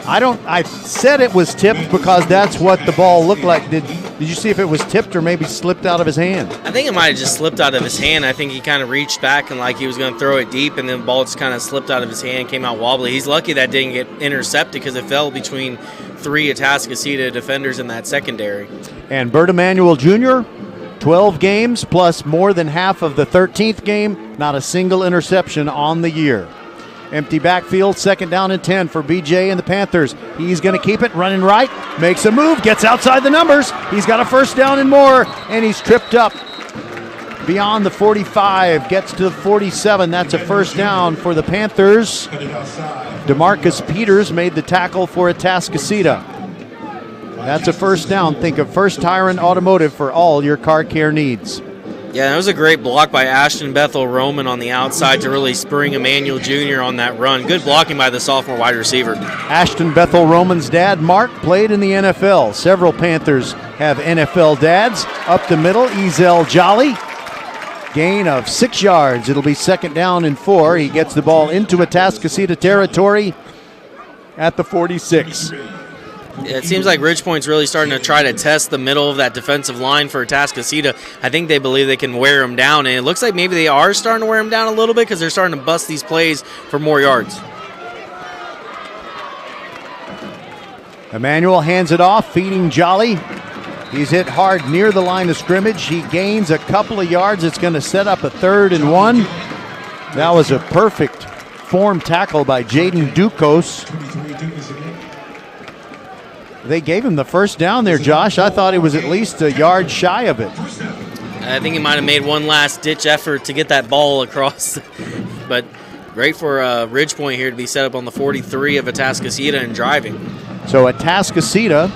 S1: I said it was tipped because that's what the ball looked like. Did you see if it was tipped or maybe slipped out of his hand?
S20: I think it might have just slipped out of his hand. I think he kind of reached back and like he was going to throw it deep, and then the ball just kind of slipped out of his hand, came out wobbly. He's lucky that didn't get intercepted because it fell between 3 Atascocita defenders in that secondary.
S1: And Bert Emanuel Jr., 12 games plus more than half of the 13th game, not a single interception on the year. Empty backfield, 2nd down and 10 for BJ and the Panthers. He's going to keep it, running right, makes a move, gets outside the numbers. He's got a 1st down and more, and he's tripped up beyond the 45, gets to the 47. That's a 1st down for the Panthers. DeMarcus Peters made the tackle for Atascocita. That's a 1st down. Think of First Tire and Automotive for all your car care needs.
S20: Yeah, that was a great block by Ashton Bethel Roman on the outside to really spring Emmanuel Jr. on that run. Good blocking by the sophomore wide receiver.
S1: Ashton Bethel Roman's dad, Mark, played in the NFL. Several Panthers have NFL dads. Up the middle, Ezel Jolly. Gain of 6 yards. It'll be 2nd down and 4. He gets the ball into Atascocita territory at the 46.
S20: It seems like Ridgepoint's really starting to try to test the middle of that defensive line for Atascocita. I think they believe they can wear them down, and it looks like maybe they are starting to wear them down a little bit because they're starting to bust these plays for more yards.
S1: Emmanuel hands it off, feeding Jolly. He's hit hard near the line of scrimmage. He gains a couple of yards. It's going to set up a 3rd and 1. That was a perfect form tackle by Jaden Dukos. They gave him the 1st down there, Josh. I thought it was at least a yard shy of it.
S20: I think he might have made one last-ditch effort to get that ball across. But great for Ridgepoint here to be set up on the 43 of Atascocita and driving.
S1: So Atascocita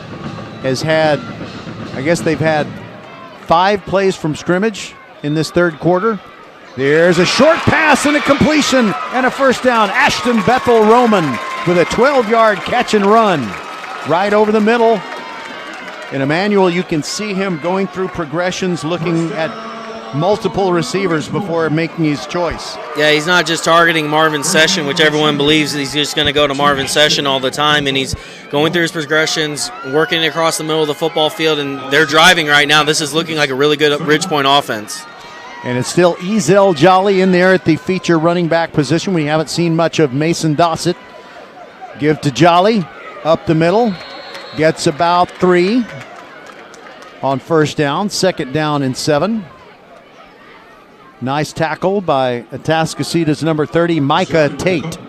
S1: has had, I guess they've had 5 plays from scrimmage in this 3rd quarter. There's a short pass and a completion and a 1st down. Ashton Bethel Roman with a 12-yard catch and run. Right over the middle. And Emmanuel, you can see him going through progressions, looking at multiple receivers before making his choice.
S20: Yeah, he's not just targeting Marvin Session, which everyone believes he's just going to go to Marvin Session all the time, and he's going through his progressions, working across the middle of the football field, and they're driving right now. This is looking like a really good Ridgepoint offense.
S1: And it's still Ezel Jolly in there at the feature running back position. We haven't seen much of Mason Dossett. Give to Jolly, up the middle, gets about 3 on first down, 2nd down and 7. Nice tackle by Atascocita's number 30, Micah Tate.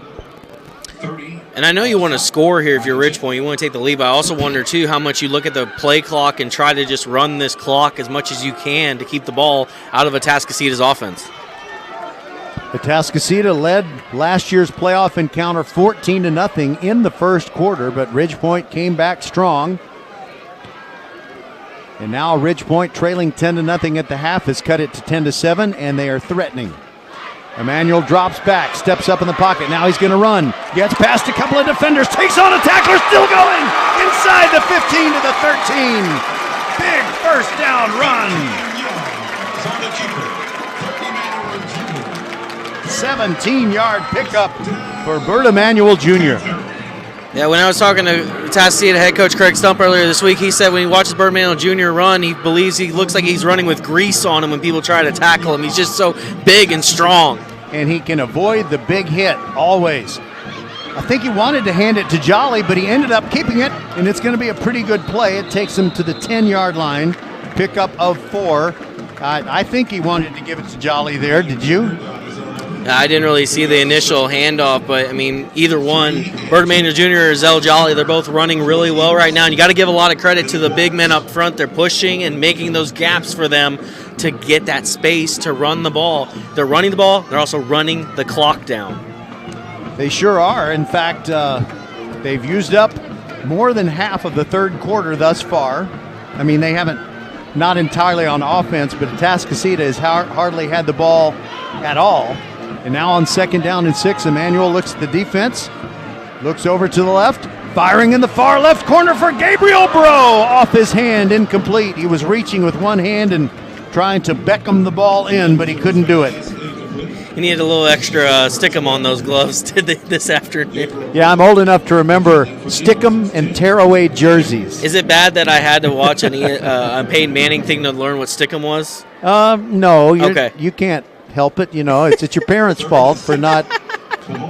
S20: And I know you want to score here if you're Ridgepoint. You want to take the lead, but I also wonder, too, how much you look at the play clock and try to just run this clock as much as you can to keep the ball out of Atascocita's offense.
S1: Atascocita led last year's playoff encounter 14-0 in the first quarter, but Ridgepoint came back strong. And now Ridgepoint trailing 10-0 at the half has cut it to 10-7, and they are threatening. Emmanuel drops back, steps up in the pocket. Now he's going to run. Gets past a couple of defenders, takes on a tackler, still going inside the 15 to the 13. Big first down run. 17-yard pickup for Bert Emanuel Jr.
S20: Yeah, when I was talking to Atascocita head coach Craig Stump earlier this week, he said when he watches Bert Emanuel Jr. run, he believes he looks like he's running with grease on him when people try to tackle him. He's just so big and strong.
S1: And he can avoid the big hit always. I think he wanted to hand it to Jolly, but he ended up keeping it, and it's going to be a pretty good play. It takes him to the 10-yard line, pickup of 4. I think he wanted to give it to Jolly there. Did you?
S20: I didn't really see the initial handoff, but, I mean, either one, Bert Emanuel Jr. or Zell Jolly, they're both running really well right now. And you got to give a lot of credit to the big men up front. They're pushing and making those gaps for them to get that space to run the ball. They're running the ball. They're also running the clock down.
S1: They sure are. In fact, they've used up more than half of the third quarter thus far. I mean, they haven't, not entirely on offense, but Atascocita has hardly had the ball at all. And now on 2nd down and 6, Emmanuel looks at the defense, looks over to the left, firing in the far left corner for Gabriel Bro. Off his hand, incomplete. He was reaching with one hand and trying to Beckham the ball in, but he couldn't do it.
S20: He needed a little extra stickum on those gloves this afternoon.
S1: Yeah, I'm old enough to remember stickum and tearaway jerseys.
S20: Is it bad that I had to watch a Peyton Manning thing to learn what stickum was?
S1: No.
S20: Okay.
S1: You can't help it. You know, it's your parents' fault for not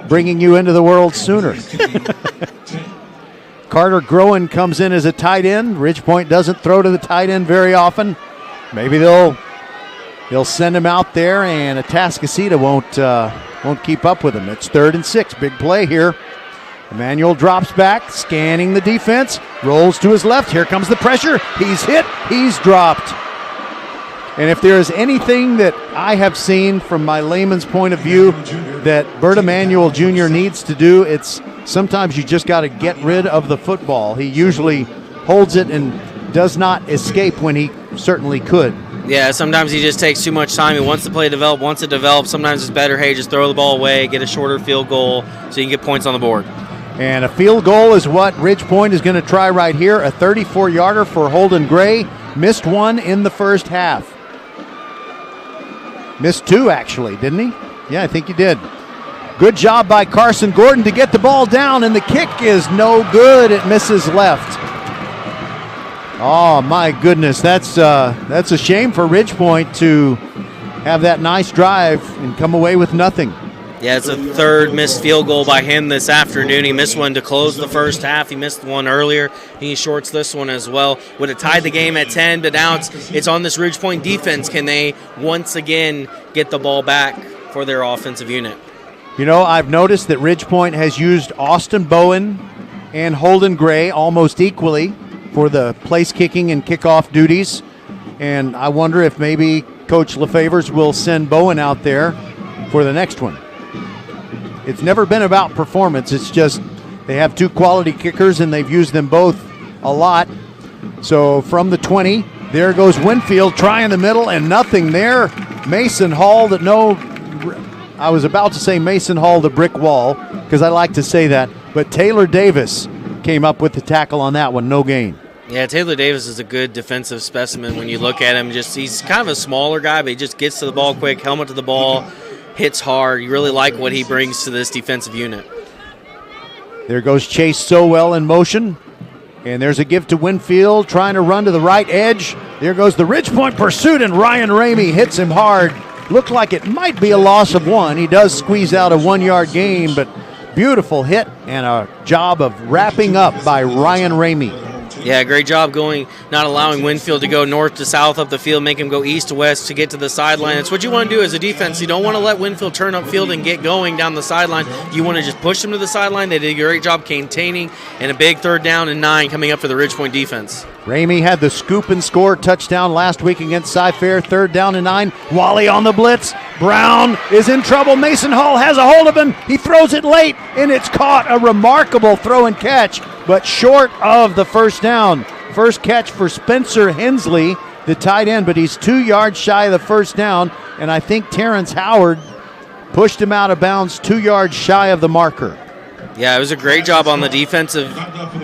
S1: bringing you into the world sooner. Carter Groen comes in as a tight end. Ridgepoint doesn't throw to the tight end very often. Maybe they'll send him out there, and Atascocita won't keep up with him. It's 3rd and 6. Big play here. Emmanuel drops back, scanning the defense, rolls to his left. Here comes the pressure. He's hit. He's dropped. And if there is anything that I have seen from my layman's point of view that Bert Emanuel Jr. needs to do, it's sometimes you just got to get rid of the football. He usually holds it and does not escape when he certainly could.
S20: Yeah, sometimes he just takes too much time. He wants the play to develop. Once it develops, sometimes it's better, hey, just throw the ball away, get a shorter field goal so you can get points on the board.
S1: And a field goal is what Ridgepoint is going to try right here. A 34-yarder for Holden Gray. Missed one in the first half. Missed 2, actually, didn't he? Yeah, I think he did. Good job by Carson Gordon to get the ball down, and the kick is no good. It misses left. Oh, my goodness. That's a shame for Ridgepoint to have that nice drive and come away with nothing.
S20: Yeah, it's a 3rd missed field goal by him this afternoon. He missed one to close the first half. He missed one earlier. He shorts this one as well. Would have tied the game at 10, but now it's on this Ridgepoint defense. Can they once again get the ball back for their offensive unit?
S1: You know, I've noticed that Ridgepoint has used Austin Bowen and Holden Gray almost equally for the place kicking and kickoff duties. And I wonder if maybe Coach LeFavors will send Bowen out there for the next one. It's never been about performance. It's just they have 2 quality kickers, and they've used them both a lot. So from the 20, there goes Winfield trying the middle, and nothing there. Mason Hall, I was about to say Mason Hall the brick wall, because I like to say that. But Taylor Davis came up with the tackle on that one, no gain.
S20: Yeah, Taylor Davis is a good defensive specimen when you look at him. He's kind of a smaller guy, but he just gets to the ball quick, helmet to the ball, hits hard. You really like what he brings to this defensive unit.
S1: There goes Chase Sowell in motion. And there's a give to Winfield, trying to run to the right edge. There goes the Ridgepoint pursuit, and Ryan Ramey hits him hard. Looked like it might be a loss of 1. He does squeeze out a 1-yard gain, but beautiful hit and a job of wrapping up by Ryan Ramey.
S20: Yeah, great job not allowing Winfield to go north to south up the field, make him go east to west to get to the sideline. It's what you want to do as a defense. You don't want to let Winfield turn upfield and get going down the sideline. You want to just push him to the sideline. They did a great job containing, and a big 3rd down and 9 coming up for the Ridgepoint defense.
S1: Ramey had the scoop and score touchdown last week against Cy-Fair. 3rd down and 9. Wally on the blitz. Brown is in trouble. Mason Hall has a hold of him. He throws it late, and it's caught. A remarkable throw and catch, but short of the first down. First catch for Spencer Hensley, the tight end, but he's 2 yards shy of the first down, and I think Terrence Howard pushed him out of bounds 2 yards shy of the marker.
S20: Yeah, it was a great job on the defensive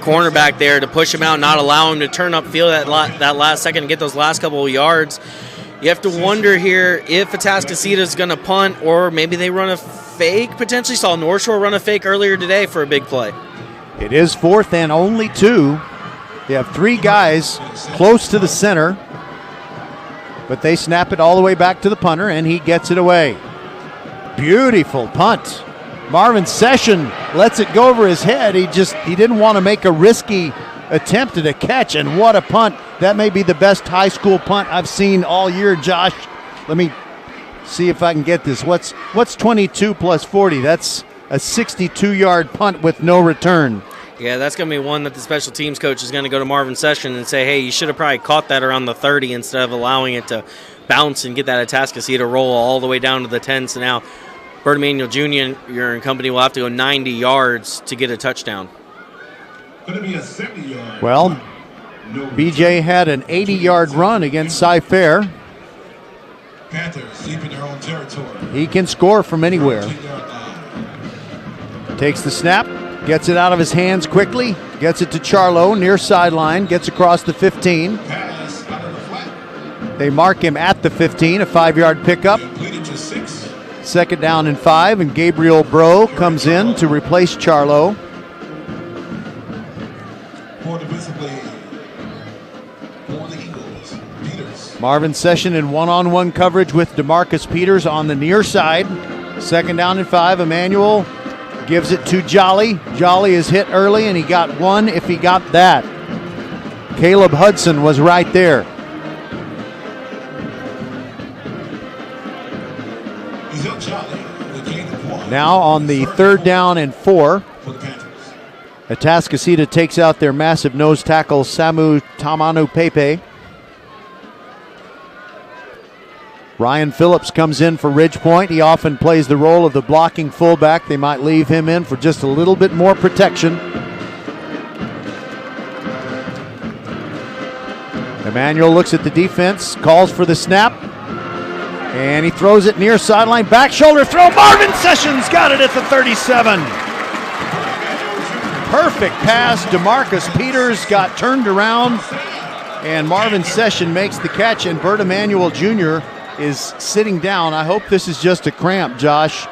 S20: cornerback there to push him out, not allow him to turn upfield that last second and get those last couple of yards. You have to wonder here if Atascocita is going to punt, or maybe they run a fake. Potentially saw North Shore run a fake earlier today for a big play.
S1: It is 4th and only 2. They have 3 guys close to the center, but they snap it all the way back to the punter, and he gets it away. Beautiful punt. Marvin Session lets it go over his head. He didn't want to make a risky attempt at a catch, and what a punt. That may be the best high school punt I've seen all year, Josh. Let me see if I can get this. What's 22 plus 40? That's a 62-yard punt with no return.
S20: Yeah, that's going to be one that the special teams coach is going to go to Marvin Session and say, hey, you should have probably caught that around the 30 instead of allowing it to bounce and get that Atascocita roll all the way down to the 10. So now Bert Emanuel Jr. and company will have to go 90 yards to get a touchdown.
S16: Going to be a 70-yard.
S1: Well, BJ had an 80-yard run against Cy-Fair.
S16: Panthers deep in their own territory.
S1: He can score from anywhere. Takes the snap, gets it out of his hands quickly, gets it to Charlo near sideline, gets across the 15.
S16: Pass out of the flat.
S1: They mark him at the 15, a 5-yard pickup.
S16: Completed to 6.
S1: 2nd down and 5, and Gabriel Bro comes in to replace Charlo.
S16: More defensively for the Eagles. Peters.
S1: Marvin Session in one-on-one coverage with DeMarcus Peters on the near side. 2nd down and 5. Emmanuel gives it to Jolly. Jolly is hit early, and he got 1 if he got that. Caleb Hudson was right there. Now on the 3rd down and 4. Atascocita takes out their massive nose tackle, Samu Tamanu Pepe. Ryan Phillips comes in for Ridgepoint. He often plays the role of the blocking fullback. They might leave him in for just a little bit more protection. Emmanuel looks at the defense, calls for the snap, and he throws it near sideline. Back shoulder throw. Marvin Sessions got it at the 37. Perfect pass. DeMarcus Peters got turned around, and Marvin Session makes the catch, and Bert Emanuel Jr. is sitting down. I hope this is just a cramp, Josh.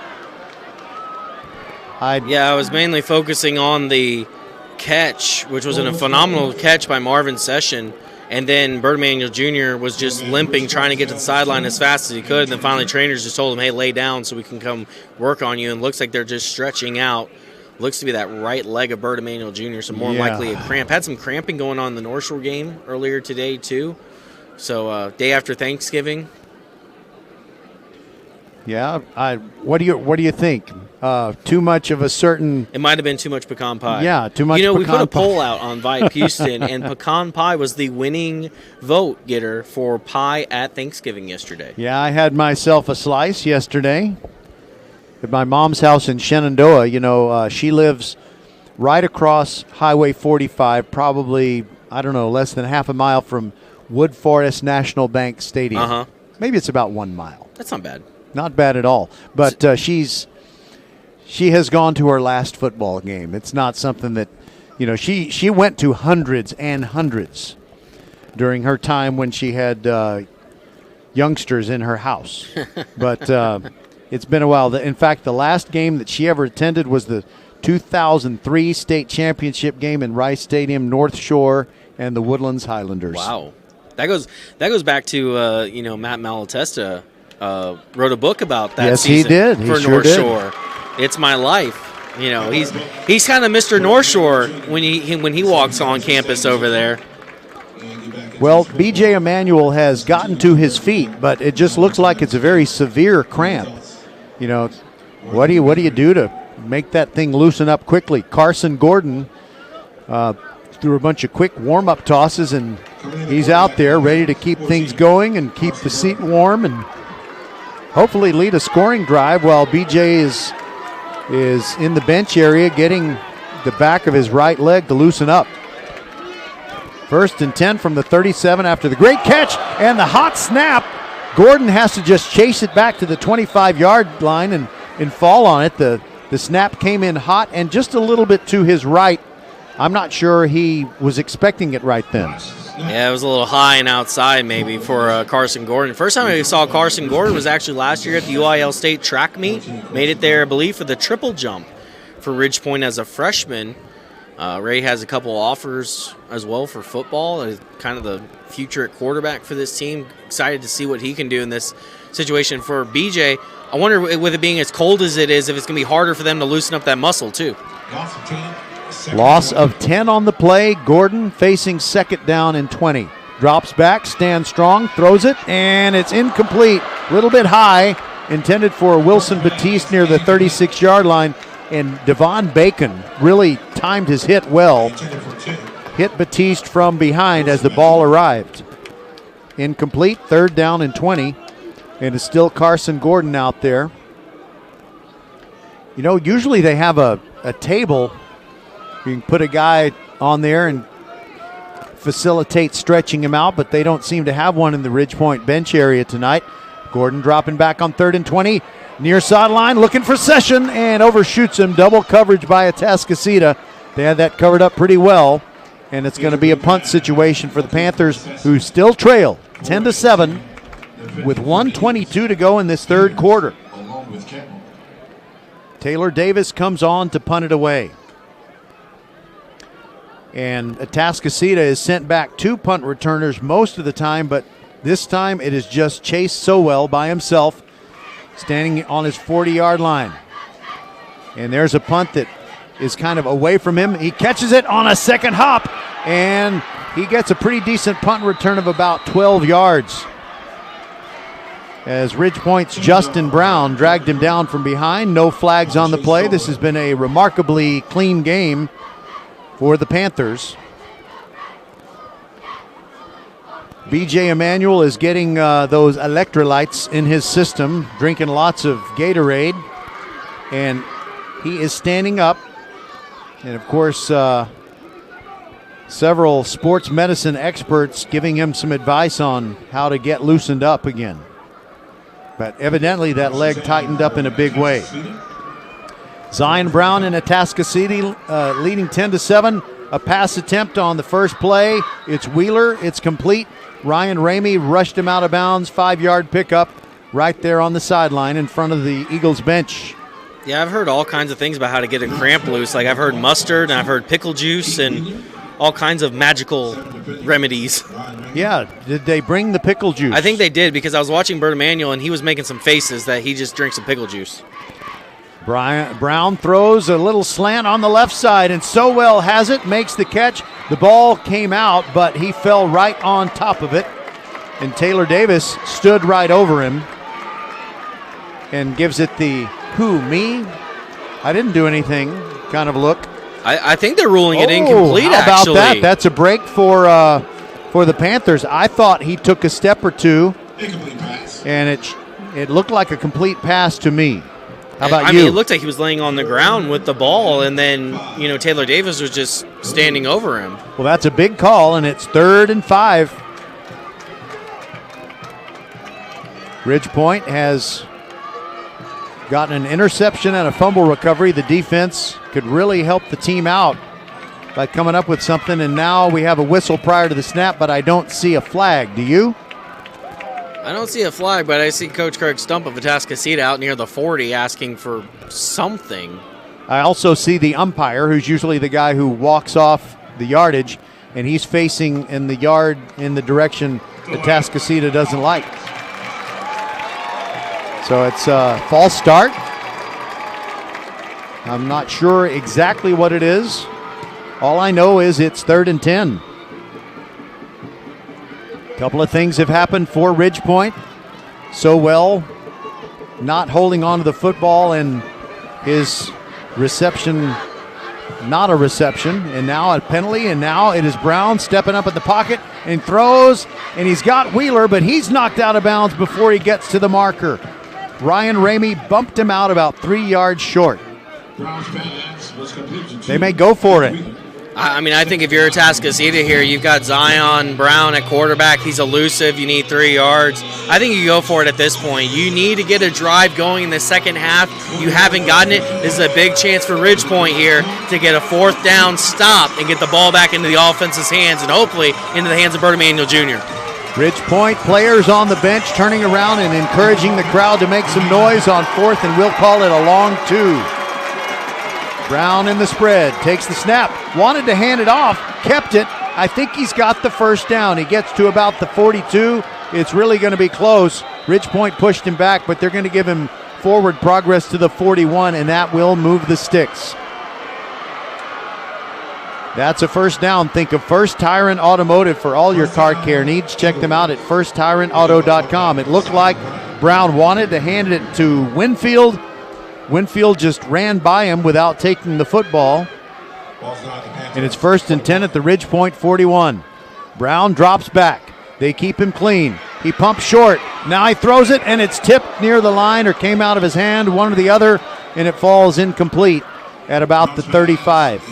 S20: I was mainly focusing on the catch, which was a phenomenal catch by Marvin Session. And then Bert Emanuel Jr. was just limping, trying to get to the sideline as fast as he could. And then finally trainers just told him, hey, lay down so we can come work on you. And it looks like they're just stretching out. Looks to be that right leg of Bert Emanuel Jr., so more likely a cramp. Had some cramping going on in the North Shore game earlier today, too. So day after Thanksgiving.
S1: Yeah, what do you think? Too much of a certain...
S20: It might have been too much pecan pie.
S1: Yeah, too much pecan pie.
S20: We put a poll out on Vype Houston, and pecan pie was the winning vote getter for pie at Thanksgiving yesterday.
S1: Yeah, I had myself a slice yesterday at my mom's house in Shenandoah. She lives right across Highway 45, probably, less than half a mile from Wood Forest National Bank Stadium.
S20: Uh-huh.
S1: Maybe it's about 1 mile.
S20: That's not bad.
S1: Not bad at all. But she has gone to her last football game. It's not something that, you know, she went to hundreds and hundreds during her time when she had youngsters in her house. But it's been a while. In fact, the last game that she ever attended was the 2003 state championship game in Rice Stadium, North Shore, and the Woodlands Highlanders.
S20: Wow. That goes back to Matt Malatesta wrote a book about that season.
S1: Yes, he did.
S20: For North Shore. It's my life. You know, he's kind of Mr. North Shore when he walks on campus over there.
S1: Well, B.J. Emanuel has gotten to his feet, but it just looks like it's a very severe cramp. You know, what do you do to make that thing loosen up quickly? Carson Gordon threw a bunch of quick warm-up tosses, and he's out there ready to keep things going and keep the seat warm and hopefully lead a scoring drive while B.J. is in the bench area getting the back of his right leg to loosen up. 1st and 10 from the 37 after the great catch and the hot snap. Gordon has to just chase it back to the 25-yard line and fall on it. The snap came in hot and just a little bit to his right. I'm not sure he was expecting it right then.
S20: Yeah, it was a little high and outside maybe for Carson Gordon. First time I saw Carson Gordon was actually last year at the UIL State track meet. Made it there, I believe, for the triple jump for Ridgepoint as a freshman. Ray has a couple offers as well for football. Kind of the future at quarterback for this team. Excited to see what he can do in this situation for BJ. I wonder, with it being as cold as it is, if it's going to be harder for them to loosen up that muscle too.
S1: Loss of 10 on the play. Gordon facing 2nd down and 20. Drops back, stands strong, throws it, and it's incomplete. A little bit high, intended for Wilson Batiste near the 36-yard line. And Devon Bacon really timed his hit well. Hit Batiste from behind as the ball arrived. Incomplete, 3rd down and 20. And it's still Carson Gordon out there. You know, usually they have a table. You can put a guy on there and facilitate stretching him out, but they don't seem to have one in the Ridgepoint bench area tonight. Gordon dropping back on 3rd and 20. Near sideline, looking for Session, and overshoots him. Double coverage by Atascocita. They had that covered up pretty well, and it's going to be a punt situation for the Panthers, who still trail 10-7 with 1:22 to go in this 3rd quarter. Taylor Davis comes on to punt it away. And Atascocita is sent back 2 punt returners most of the time, but this time it is just Chase Sowell by himself, standing on his 40-yard line. And there's a punt that is kind of away from him. He catches it on a second hop, and he gets a pretty decent punt return of about 12 yards. As Ridgepoint's Justin Brown dragged him down from behind. No flags on the play. This has been a remarkably clean game for the Panthers. B.J. Emanuel is getting those electrolytes in his system, drinking lots of Gatorade, and he is standing up. And, of course, several sports medicine experts giving him some advice on how to get loosened up again. But evidently that leg tightened up in a big way. Zion Brown and Atascocita leading 10-7. A pass attempt on the first play. It's Wheeler. It's complete. Ryan Ramey rushed him out of bounds. 5-yard pickup right there on the sideline in front of the Eagles bench.
S20: Yeah, I've heard all kinds of things about how to get a cramp loose. Like I've heard mustard and I've heard pickle juice and all kinds of magical remedies.
S1: Yeah, did they bring the pickle juice?
S20: I think they did, because I was watching Bert Emanuel and he was making some faces that he just drinks some pickle juice.
S1: Brown throws a little slant on the left side, and Sowell has it, makes the catch. The ball came out, but he fell right on top of it, and Taylor Davis stood right over him and gives it the "who, me? I didn't do anything" kind of look.
S20: I think they're ruling it incomplete,
S1: how about
S20: actually.
S1: that? That's a break for the Panthers. I thought he took a step or two, and it looked like a complete pass to me. How about you?
S20: I mean, it looked like he was laying on the ground with the ball, and then, Taylor Davis was just standing over him.
S1: Well, that's a big call, and it's 3rd and 5. Ridgepoint has gotten an interception and a fumble recovery. The defense could really help the team out by coming up with something, and now we have a whistle prior to the snap, but I don't see a flag. Do you?
S20: I don't see a flag, but I see Coach Craig Stump of Atascocita out near the 40 asking for something.
S1: I also see the umpire, who's usually the guy who walks off the yardage, and he's facing in the yard in the direction Atascocita doesn't like. So it's a false start. I'm not sure exactly what it is. All I know is it's 3rd and 10. A couple of things have happened for Ridge Point. So well, not holding on to the football, and his reception, not a reception, and now a penalty, and now it is Brown stepping up at the pocket and throws, and he's got Wheeler, but he's knocked out of bounds before he gets to the marker. Ryan Ramey bumped him out about 3 yards short. They may go for it.
S20: I mean, I think if you're Atascocita here, you've got Zion Brown at quarterback. He's elusive. You need 3 yards. I think you go for it at this point. You need to get a drive going in the second half. You haven't gotten it. This is a big chance for Ridge Point here to get a 4th down stop and get the ball back into the offense's hands and hopefully into the hands of Bert Emanuel Jr.
S1: Ridge Point players on the bench turning around and encouraging the crowd to make some noise on 4th, and we'll call it a long 2. Brown in the spread, takes the snap, wanted to hand it off, kept it. I think he's got the 1st down. He gets to about the 42. It's really going to be close. Ridge Point pushed him back, but they're going to give him forward progress to the 41, and that will move the sticks. That's a 1st down. Think of First Tyrant Automotive for all your car care needs. Check them out at firsttyrantauto.com. It looked like Brown wanted to hand it to Winfield. Winfield just ran by him without taking the football. And it's 1st and 10 at the Ridge Point 41. Brown drops back. They keep him clean. He pumps short. Now he throws it, and it's tipped near the line or came out of his hand, one or the other, and it falls incomplete at about the 35.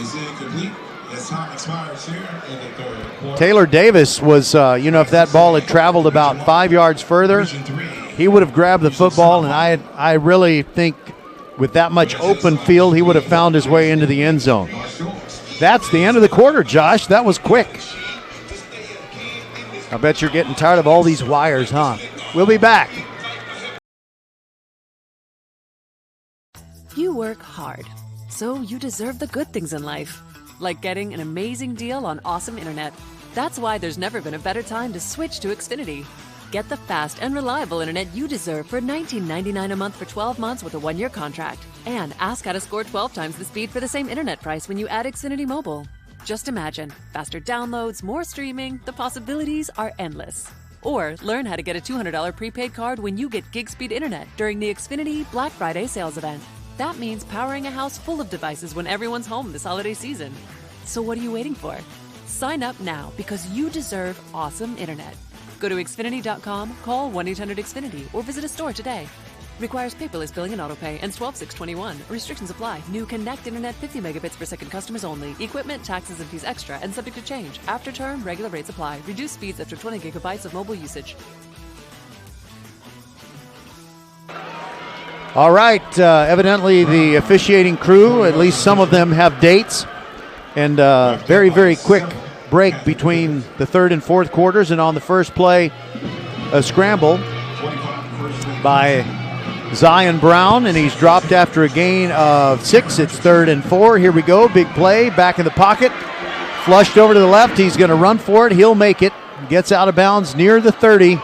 S1: Taylor Davis was, if that ball had traveled about 5 yards further, he would have grabbed the football, and I really think with that much open field, he would have found his way into the end zone. That's the end of the quarter, Josh. That was quick. I bet you're getting tired of all these wires, huh? We'll be back.
S6: You work hard, so you deserve the good things in life, like getting an amazing deal on awesome internet. That's why there's never been a better time to switch to Xfinity. Get the fast and reliable internet you deserve for $19.99 a month for 12 months with a 1-year contract. And ask how to score 12 times the speed for the same internet price when you add Xfinity Mobile. Just imagine, faster downloads, more streaming, the possibilities are endless. Or learn how to get a $200 prepaid card when you get gig speed internet during the Xfinity Black Friday sales event. That means powering a house full of devices when everyone's home this holiday season. So what are you waiting for? Sign up now because you deserve awesome internet. Go to Xfinity.com, call 1-800-XFINITY, or visit a store today. Requires paperless billing and autopay. Ends 12/6/21. Restrictions apply. New Connect Internet 50 megabits per second customers only. Equipment, taxes, and fees extra and subject to change. After term, regular rates apply. Reduced speeds after 20 gigabytes of mobile usage.
S1: All right. Evidently, the officiating crew, at least some of them, have dates. And very, very quick break between the 3rd and 4th quarters, and on the first play, a scramble by Zion Brown, and he's dropped after a gain of 6. It's 3rd and 4. Here we go. Big play. Back in the pocket. Flushed over to the left. He's going to run for it. He'll make it. Gets out of bounds near the 30.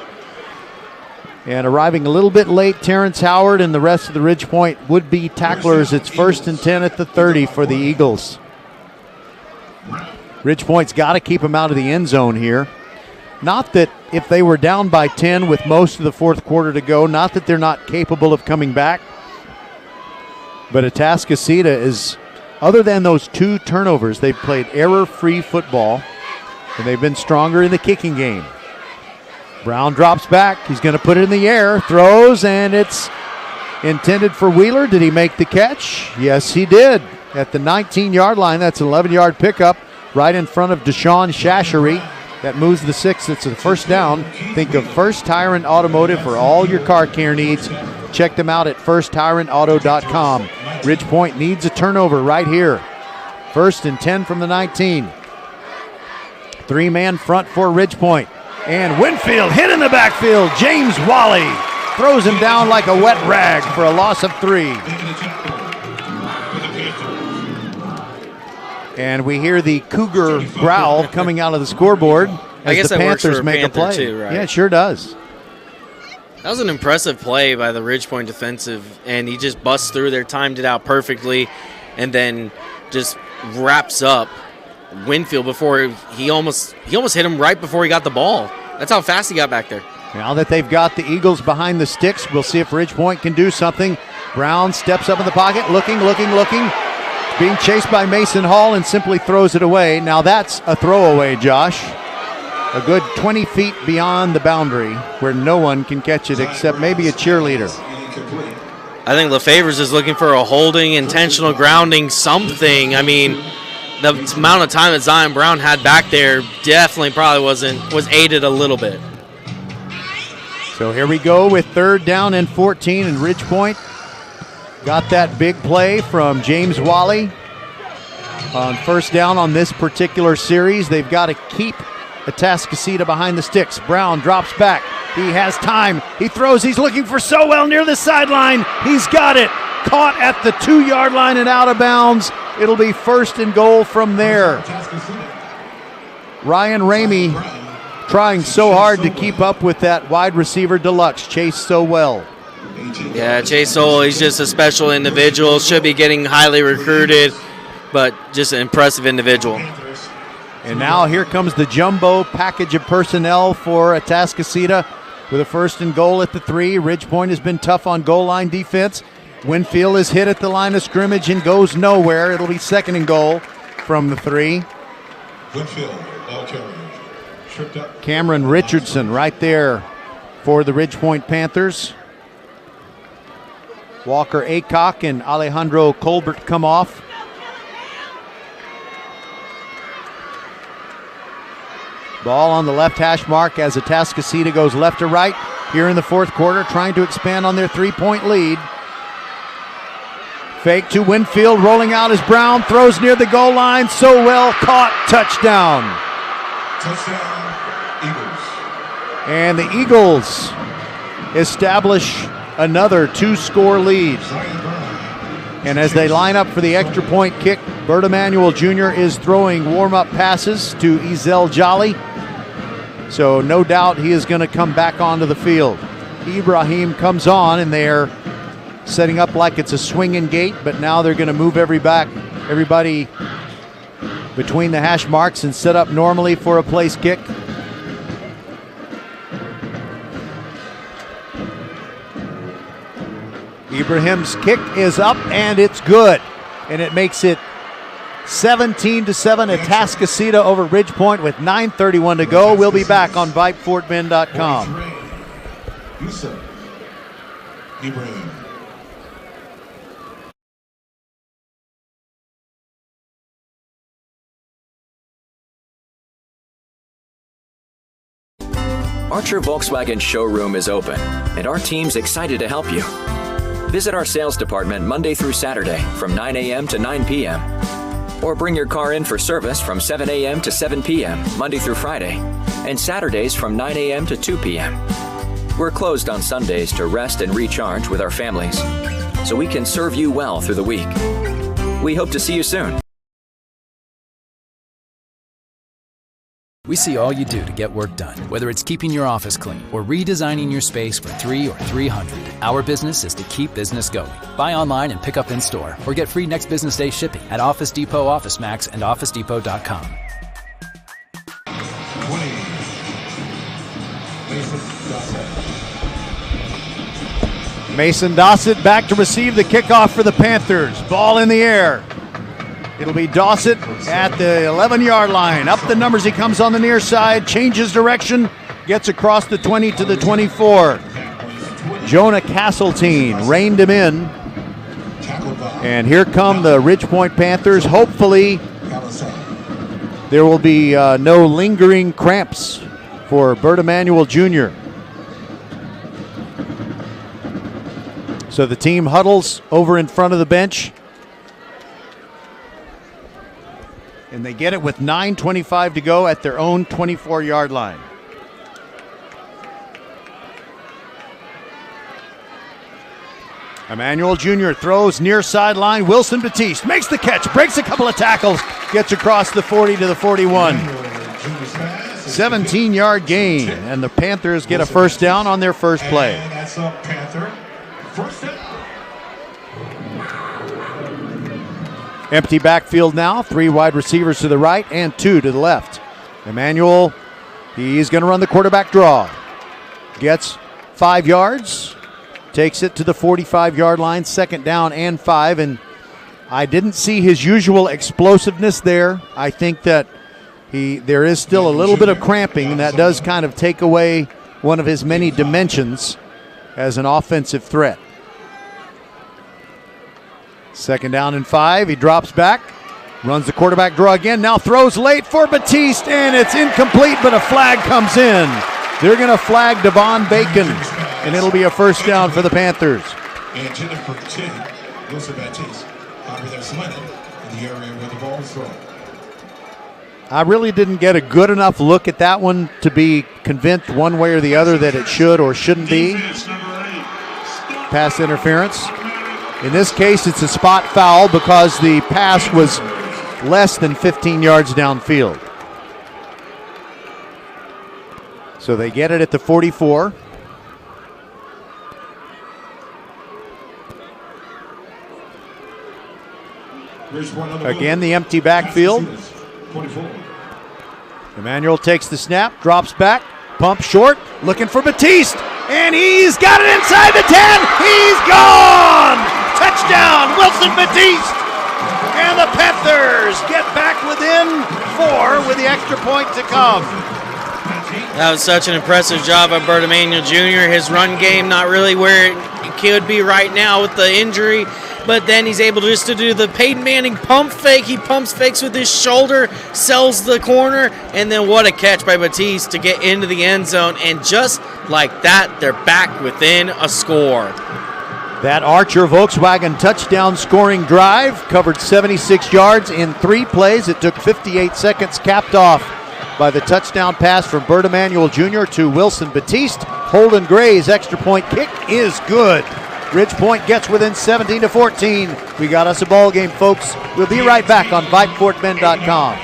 S1: And arriving a little bit late, Terrence Howard and the rest of the Ridge Point would-be tacklers. It's 1st and 10 at the 30 for the Eagles. Ridge Point's got to keep him out of the end zone here. Not that if they were down by 10 with most of the 4th quarter to go, not that they're not capable of coming back. But Atascocita is, other than those 2 turnovers, they've played error-free football, and they've been stronger in the kicking game. Brown drops back. He's going to put it in the air, throws, and it's intended for Wheeler. Did he make the catch? Yes, he did. At the 19-yard line, that's an 11-yard pickup right in front of Deshaun Shashery. That moves the 6. It's a 1st down. Think of First Tyrant Automotive for all your car care needs. Check them out at firsttyrantauto.com. Ridge Point needs a turnover right here. First and 10 from the 19. Three-man front for Ridgepoint. And Winfield hit in the backfield. James Wally throws him down like a wet rag for a loss of 3. And we hear the Cougar growl coming out of the scoreboard as the Panthers make a play.
S20: Too, right?
S1: Yeah, it sure does.
S20: That was an impressive play by the Ridgepoint defensive, and he just busts through there, timed it out perfectly, and then just wraps up Winfield before he almost hit him right before he got the ball. That's how fast he got back there.
S1: Now that they've got the Eagles behind the sticks, we'll see if Ridgepoint can do something. Brown steps up in the pocket, looking. Being chased by Mason Hall and simply throws it away. Now that's a throwaway, Josh. A good 20 feet beyond the boundary where no one can catch it except maybe a cheerleader.
S20: I think LeFavors is looking for a holding, intentional grounding, something. I mean, the amount of time that Zion Brown had back there definitely probably was aided a little bit.
S1: So here we go with 3rd down and 14, and Ridgepoint got that big play from James Wally on first down on this particular series. They've got to keep Atascocita behind the sticks. Brown drops back. He has time. He throws. He's looking for Sowell near the sideline. He's got it. Caught at the 2-yard line and out of bounds. It'll be 1st and goal from there. Ryan Ramey trying so hard to keep up with that wide receiver deluxe, Chase Sowell.
S20: Yeah, Chase Sowell, he's just a special individual. Should be getting highly recruited, but just an impressive individual.
S1: And now here comes the jumbo package of personnel for Atascocita with a 1st and goal at the 3. Ridgepoint has been tough on goal line defense. Winfield is hit at the line of scrimmage and goes nowhere. It'll be 2nd and goal from the 3.
S16: Winfield, ball carrier, tripped up.
S1: Cameron Richardson right there for the Ridgepoint Panthers. Walker Aycock and Alejandro Colbert come off. Ball on the left hash mark as Atascocita goes left to right here in the 4th quarter, trying to expand on their 3-point lead. Fake to Winfield, rolling out as Brown throws near the goal line. So well caught, touchdown.
S16: Touchdown, Eagles.
S1: And the Eagles establish another 2-score lead. And as they line up for the extra point kick, Bert Emanuel Jr. is throwing warm-up passes to Ezel Jolly. So no doubt he is going to come back onto the field. Ibrahim comes on, and they're setting up like it's a swinging gate, but now they're going to move everybody between the hash marks and set up normally for a place kick. Ibrahim's kick is up, and it's good. And it makes it 17-7 Atascocita over Ridgepoint with 9:31 to go. We'll be back on VypeFortBend.com.
S16: Yusuf Ibrahim.
S11: Archer Volkswagen showroom is open, and our team's excited to help you. Visit our sales department Monday through Saturday from 9 a.m. to 9 p.m. Or bring your car in for service from 7 a.m. to 7 p.m. Monday through Friday, and Saturdays from 9 a.m. to 2 p.m. We're closed on Sundays to rest and recharge with our families, so we can serve you well through the week. We hope to see you soon.
S17: We see all you do to get work done, whether it's keeping your office clean or redesigning your space for 3 or 300. Our business is to keep business going. Buy online and pick up in store, or get free next business day shipping at Office Depot, Office Max, and OfficeDepot.com.
S16: 20.
S1: Mason Dossett back to receive the kickoff for the Panthers. Ball in the air. It'll be Dossett at the 11-yard line. Up the numbers he comes on the near side, changes direction, gets across the 20 to the 24. Jonah Castletine reined him in. And here come the Ridgepoint Panthers. Hopefully there will be no lingering cramps for Bert Emanuel Jr. So the team huddles over in front of the bench. And they get it with 9:25 to go at their own 24-yard line. Emmanuel Jr. throws near sideline. Wilson Batiste makes the catch, breaks a couple of tackles, gets across the 40 to the 41. 17-yard gain, and the Panthers get a first down on their first play.
S16: And that's a Panther. First down.
S1: Empty backfield now, 3 wide receivers to the right and 2 to the left. Emmanuel, he's going to run the quarterback draw. Gets 5 yards, takes it to the 45-yard line, second down and 5. And I didn't see his usual explosiveness there. I think that there is still a little bit of cramping, and that does kind of take away one of his many dimensions as an offensive threat. Second down and 5. He drops back, runs the quarterback draw again, now throws late for Batiste, and it's incomplete, but a flag comes in. They're going to flag Devon Bacon, and it'll be a first down for the Panthers.
S16: Intended for 10, Wilson Batiste. However, they're slanted in the area where the ball is thrown.
S1: I really didn't get a good enough look at that one to be convinced one way or the other that it should or shouldn't be. Pass interference. In this case, it's a spot foul because the pass was less than 15 yards downfield. So they get it at the 44. Again, the empty backfield. Emmanuel takes the snap, drops back, pump short, looking for Batiste, and he's got it inside the 10. He's gone! Touchdown, Wilson Batiste! And the Panthers get back within 4 with the extra point to come.
S20: That was such an impressive job by Bert Emanuel Jr. His run game not really where it could be right now with the injury, but then he's able to do the Peyton Manning pump fake. He pumps fakes with his shoulder, sells the corner, and then what a catch by Batiste to get into the end zone. And just like that, they're back within a score.
S1: That Archer Volkswagen touchdown scoring drive covered 76 yards in 3 plays. It took 58 seconds, capped off by the touchdown pass from Bert Emanuel Jr. to Wilson Batiste. Holden Gray's extra point kick is good. Ridge Point gets within 17 to 14. We got us a ball game, folks. We'll be right back on VypeFortBend.com.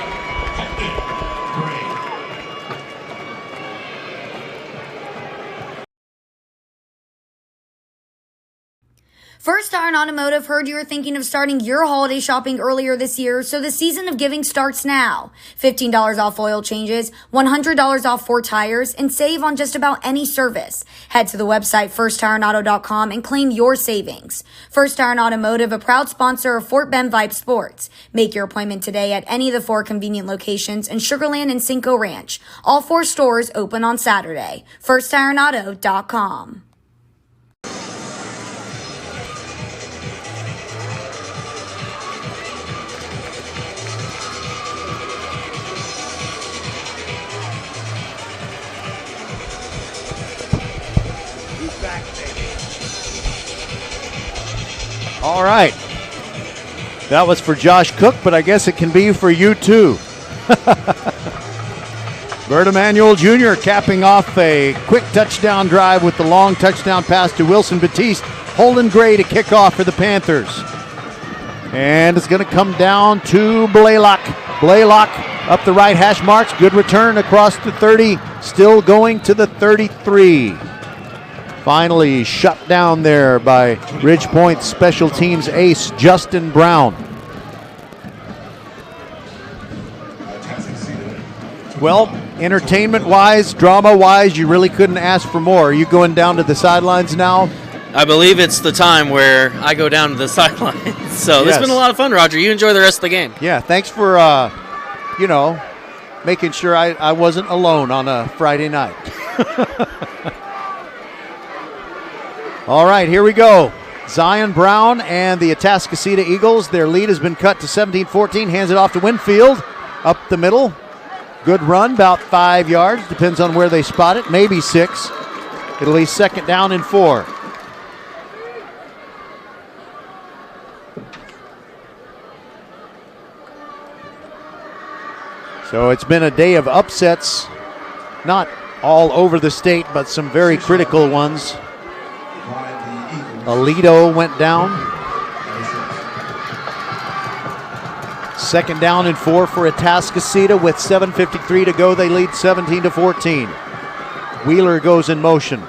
S4: First Iron Automotive heard you were thinking of starting your holiday shopping earlier this year, so the season of giving starts now. $15 off oil changes, $100 off 4 tires, and save on just about any service. Head to the website firstironauto.com and claim your savings. First Iron Automotive, a proud sponsor of Fort Bend Vype Sports. Make your appointment today at any of the 4 convenient locations in Sugar Land and Cinco Ranch. All 4 stores open on Saturday. firstironauto.com.
S1: All right. That was for Josh Cook, but I guess it can be for you too. Bert Emanuel Jr. capping off a quick touchdown drive with the long touchdown pass to Wilson Batiste. Holden Gray to kick off for the Panthers. And it's going to come down to Blaylock. Blaylock up the right hash marks. Good return across the 30. Still going to the 33. Finally shut down there by Ridge Point special teams ace Justin Brown. Well, entertainment-wise, drama-wise, you really couldn't ask for more. Are you going down to the sidelines now?
S20: I believe it's the time where I go down to the sidelines. So It's been a lot of fun, Roger. You enjoy the rest of the game.
S1: Yeah, thanks for, making sure I wasn't alone on a Friday night. All right, here we go. Zion Brown and the Atascocita Eagles. Their lead has been cut to 17-14. Hands it off to Winfield. Up the middle. Good run, about 5 yards. Depends on where they spot it. Maybe 6. It'll be second down and 4. So it's been a day of upsets, not all over the state, but some very critical ones. Aledo went down. 2nd down and 4 for Atascocita with 7:53 to go. They lead 17-14. Wheeler goes in motion.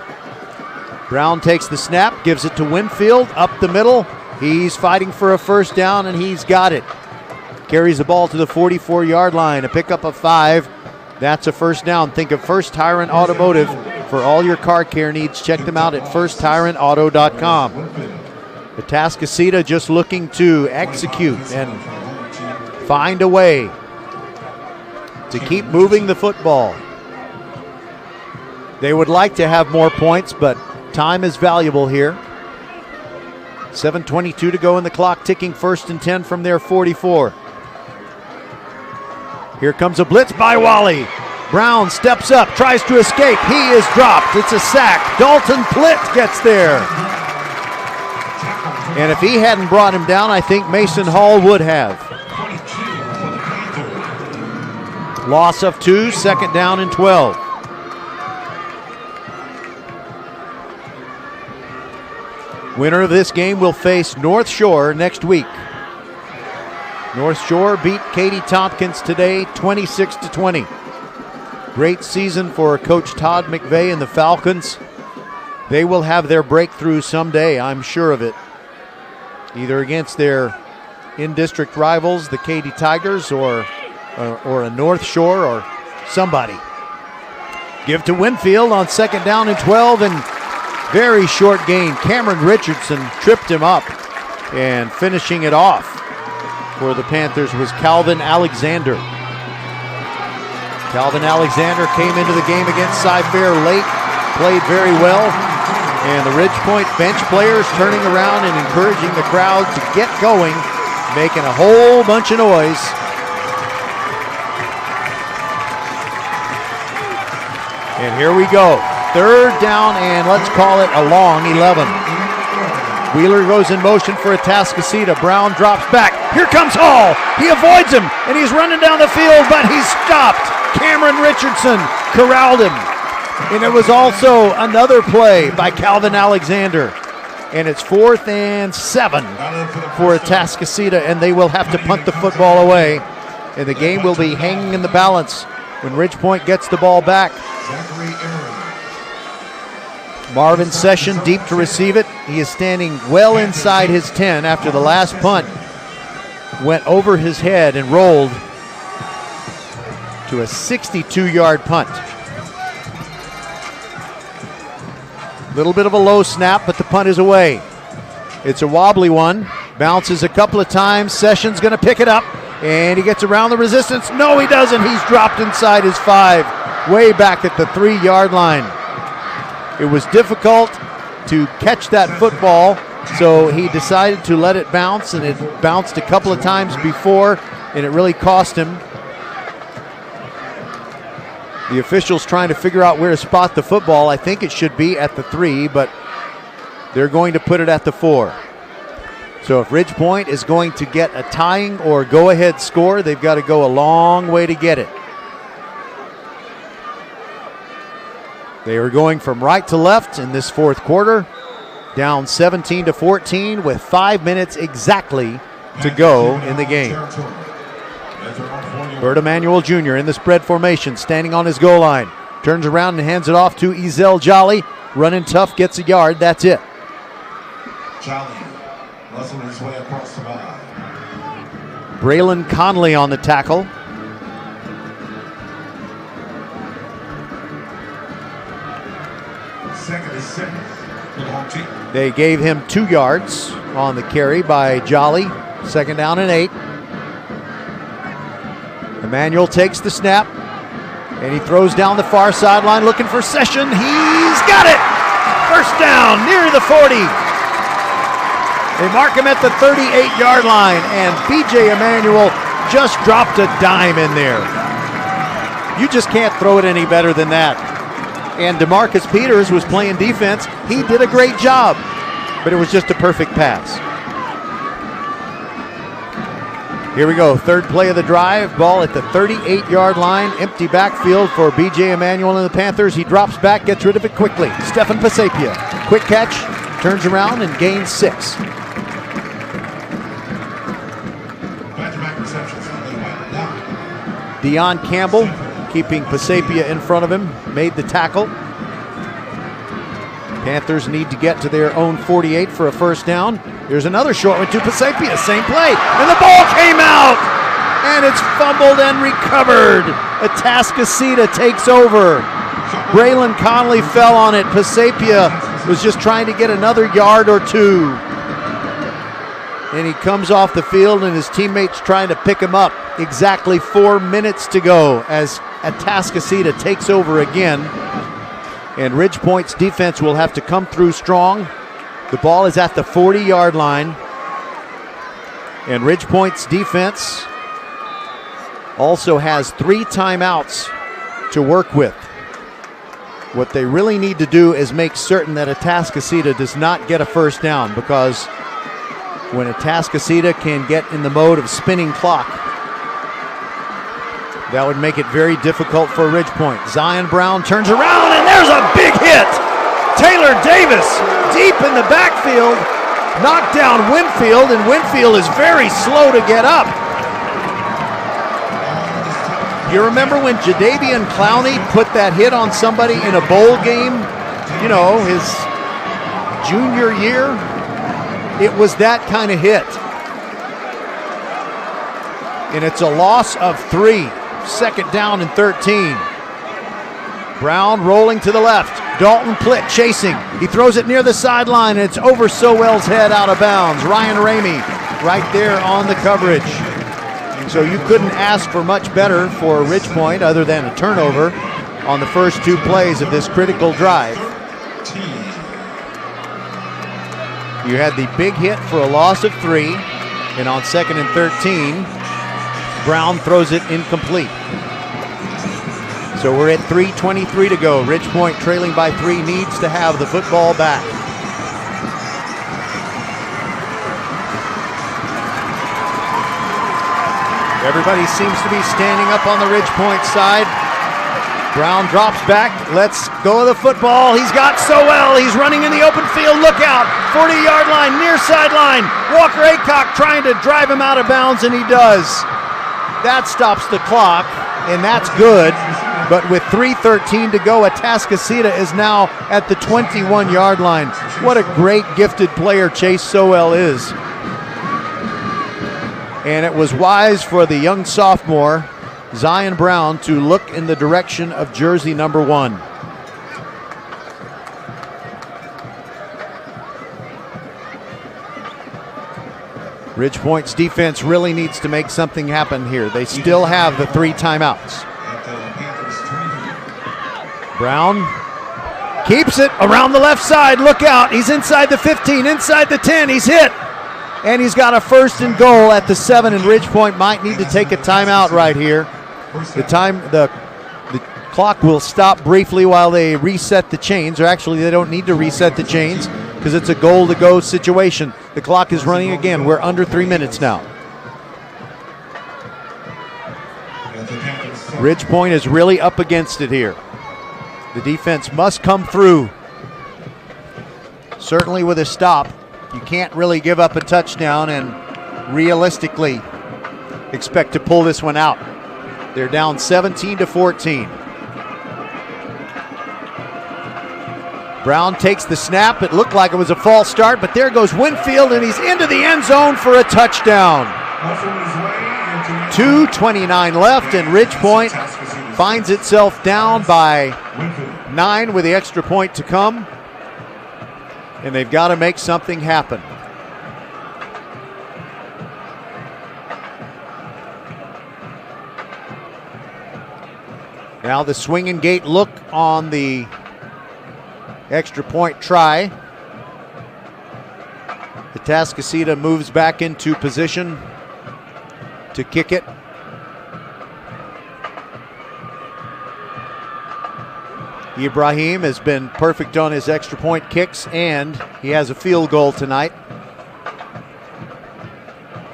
S1: Brown takes the snap, gives it to Winfield up the middle. He's fighting for a first down, and he's got it. Carries the ball to the 44-yard line, a pickup of 5. That's a first down. Think of First Tyrant Automotive. For all your car care needs, check them out at firsttyrantauto.com. Atascocita just looking to execute and find a way to keep moving the football. They would like to have more points, but time is valuable here. 7:22 to go in the clock, ticking 1st and 10 from their 44. Here comes a blitz by Wally. Brown steps up, tries to escape. He is dropped. It's a sack. Dalton Plitt gets there. And if he hadn't brought him down, I think Mason Hall would have. Loss of 2, 2nd down and 12. Winner of this game will face North Shore next week. North Shore beat Katy Tompkins today 26-20. Great season for Coach Todd McVeigh and the Falcons. They will have their breakthrough someday, I'm sure of it. Either against their in-district rivals, the Katy Tigers, or a North Shore or somebody. Give to Winfield on 2nd down and 12, and very short gain. Cameron Richardson tripped him up, and finishing it off for the Panthers was Calvin Alexander. Calvin Alexander came into the game against Cy-Fair late, played very well, and the Ridgepoint bench players turning around and encouraging the crowd to get going, making a whole bunch of noise. And here we go. 3rd down, and let's call it a long 11. Wheeler goes in motion for Atascocita. Brown drops back. Here comes Hall. He avoids him, and he's running down the field, but he's stopped. Cameron Richardson corralled him. And it was also another play by Calvin Alexander. And it's 4th and 7 for Atascocita, and they will have to punt the football away. And the game will be hanging in the balance when Ridgepoint gets the ball back. Marvin Session deep to receive it. He is standing well inside his 10 after the last punt went over his head and rolled to a 62-yard punt. Little bit of a low snap, but the punt is away. It's a wobbly one. Bounces a couple of times. Session's going to pick it up, and he gets around the resistance. No, he doesn't. He's dropped inside his 5, way back at the 3-yard line. It was difficult to catch that football, so he decided to let it bounce, and it bounced a couple of times before, and it really cost him. The officials trying to figure out where to spot the football. I think it should be at the 3, but they're going to put it at the 4. So if Ridgepoint is going to get a tying or go-ahead score, they've got to go a long way to get it. They are going from right to left in this 4th quarter, down 17-14 with 5 minutes exactly to go in the game. Bert Emanuel Jr. in the spread formation, standing on his goal line. Turns around and hands it off to Ezel Jolly. Running tough, gets a yard, that's it.
S16: Jolly wrestling his way across the line.
S1: Braylon Conley on the tackle. They gave him 2 yards on the carry by Jolly. 2nd down and 8. Emmanuel takes the snap, and he throws down the far sideline looking for Session. He's got it! First down near the 40. They mark him at the 38-yard line, and B.J. Emmanuel just dropped a dime in there. You just can't throw it any better than that. And DeMarcus Peters was playing defense. He did a great job, but it was just a perfect pass. Here we go. Third play of the drive. Ball at the 38-yard line. Empty backfield for B.J. Emanuel and the Panthers. He drops back, gets rid of it quickly. Stefan Pasapia. Quick catch, turns around and gains 6. Deion Campbell, keeping Pasapia in front of him, made the tackle. Panthers need to get to their own 48 for a first down. Here's another short one to Pasapia, same play, and the ball came out, and it's fumbled and recovered. Atascocita takes over. Braylon Conley fell on it. Pasapia was just trying to get another yard or two. And he comes off the field, and his teammates trying to pick him up. Exactly 4 minutes to go as Atascocita takes over again. And Ridge Point's defense will have to come through strong. The ball is at the 40-yard line. And Ridge Point's defense also has 3 timeouts to work with. What they really need to do is make certain that Atascocita does not get a first down, because when Atascocita can get in the mode of spinning clock, that would make it very difficult for Ridge Point. Zion Brown turns around, and there's a big hit. Taylor Davis deep in the backfield knocked down Winfield, and Winfield is very slow to get up. You remember when Jadeveon Clowney put that hit on somebody in a bowl game, you know, his junior year? It was that kind of hit. And it's a loss of 3. Second down and 13. Brown rolling to the left. Dalton Plitt chasing. He throws it near the sideline, and it's over Sowell's head, out of bounds. Ryan Ramey right there on the coverage. So you couldn't ask for much better for Ridge Point other than a turnover on the first 2 plays of this critical drive. You had the big hit for a loss of 3, and on 2nd and 13, Brown throws it incomplete. So we're at 3:23 to go. Ridge Point trailing by 3, needs to have the football back. Everybody seems to be standing up on the Ridge Point side. Brown drops back, lets go of the football. He's got Sowell. He's running in the open field. Look out. 40-yard line, near sideline. Walker Aycock trying to drive him out of bounds, and he does. That stops the clock, and that's good. But with 3:13 to go, Atascocita is now at the 21-yard line. What a great gifted player Chase Sowell is. And it was wise for the young sophomore, Zion Brown, to look in the direction of jersey number 1. Ridge Point's defense really needs to make something happen here. They still have the 3 timeouts. Brown keeps it around the left side. Look out. He's inside the 15, inside the 10. He's hit. And he's got a 1st and goal at the 7, and Ridge Point might need to take a timeout right here. The clock will stop briefly while they reset the chains, or actually they don't need to reset the chains because it's a goal-to-go situation. The clock is running again. We're under 3 minutes now. Ridge Point is really up against it here. The defense must come through. Certainly with a stop. You can't really give up a touchdown and realistically expect to pull this one out. They're down 17-14. Brown takes the snap. It looked like it was a false start, but there goes Winfield, and he's into the end zone for a touchdown. 2:29 left, and Ridge Point finds itself down by 9 with the extra point to come. And they've got to make something happen. Now the swing and gate look on the extra point try. Atascocita moves back into position to kick it. Ibrahim has been perfect on his extra point kicks, and he has a field goal tonight.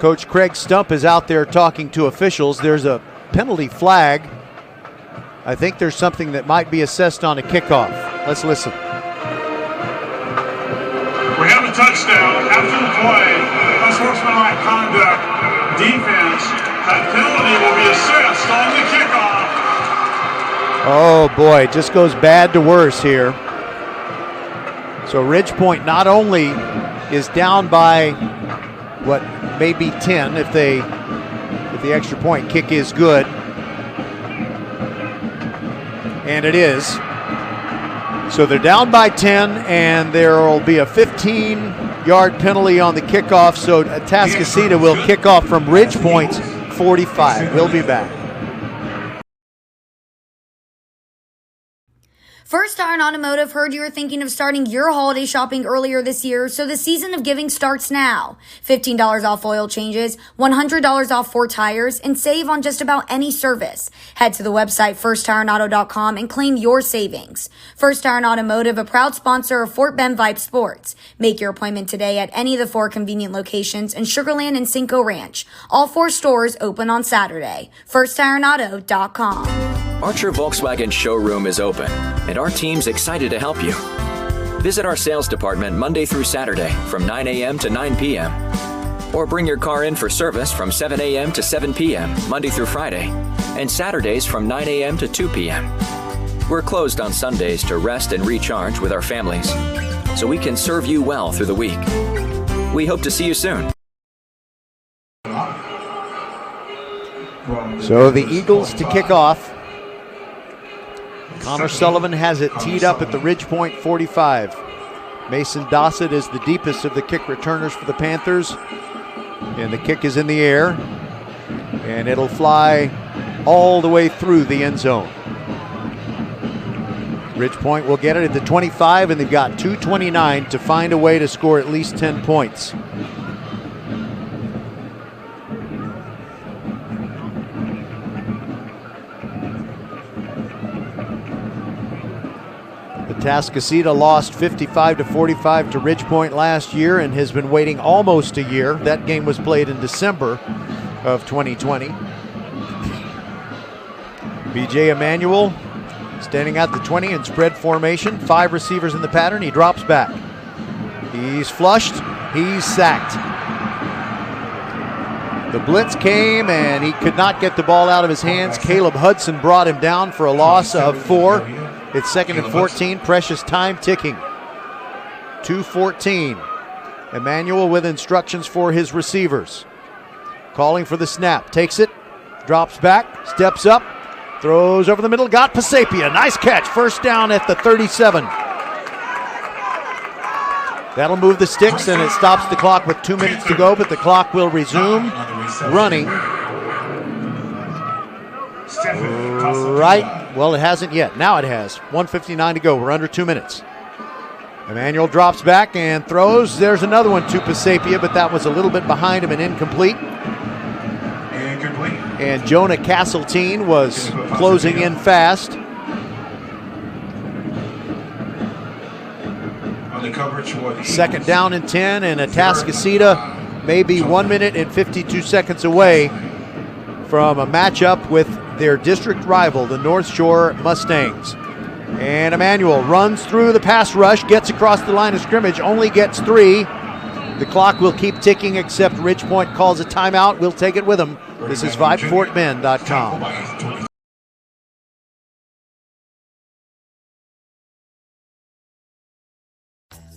S1: Coach Craig Stump is out there talking to officials. There's a penalty flag. I think there's something that might be assessed on a kickoff. Let's listen.
S21: We have a touchdown after the play. Unsportsmanlike conduct. Defense. That penalty will be assessed on the kickoff.
S1: Oh boy, it just goes bad to worse here. So Ridge Point not only is down by what, maybe 10 if the extra point kick is good. And it is. So they're down by 10, and there will be a 15-yard penalty on the kickoff. So Atascocita will kick off from Ridge Point's 45. We'll be back.
S4: First Iron Automotive heard you were thinking of starting your holiday shopping earlier this year, so the season of giving starts now. $15 off oil changes, $100 off 4 tires, and save on just about any service. Head to the website firstironauto.com and claim your savings. First Iron Automotive, a proud sponsor of Fort Bend Vype Sports. Make your appointment today at any of the 4 convenient locations in Sugar Land and Cinco Ranch. All 4 stores open on Saturday. firstironauto.com.
S11: Archer Volkswagen showroom is open, and our team's excited to help you. Visit our sales department Monday through Saturday from 9 a.m. to 9 p.m. Or bring your car in for service from 7 a.m. to 7 p.m. Monday through Friday, and Saturdays from 9 a.m. to 2 p.m. We're closed on Sundays to rest and recharge with our families, so we can serve you well through the week. We hope to see you soon.
S1: So the Eagles to kick off. Connor Sullivan has it teed up at the Ridge Point 45. Mason Dossett is the deepest of the kick returners for the Panthers. And the kick is in the air. And it'll fly all the way through the end zone. Ridge Point will get it at the 25, and they've got 2:29 to find a way to score at least 10 points. Atascocita lost 55-45 to Ridge Point last year and has been waiting almost a year. That game was played in December of 2020. BJ Emanuel standing at the 20 in spread formation. 5 receivers in the pattern. He drops back. He's flushed. He's sacked. The blitz came and he could not get the ball out of his hands. Caleb Hudson brought him down for a loss of 4. It's 2nd and 14, precious time ticking. 2:14. Emmanuel with instructions for his receivers. Calling for the snap, takes it, drops back, steps up, throws over the middle, got Pasapia. Nice catch, first down at the 37. That'll move the sticks and it stops the clock with 2 minutes to go, but the clock will resume running. Right. Well, it hasn't yet. Now it has. 1:59 to go. We're under 2 minutes. Emmanuel drops back and throws. There's another one to Pasapia, but that was a little bit behind him and incomplete. And Jonah Castletine was closing in fast. Second down and 10, and Atascocita maybe 1 minute and 52 seconds away from a matchup with their district rival, the North Shore Mustangs. And Emmanuel runs through the pass rush, gets across the line of scrimmage, only gets 3. The clock will keep ticking except Ridge Point calls a timeout. We'll take it with them. This is VypeFortBend.com.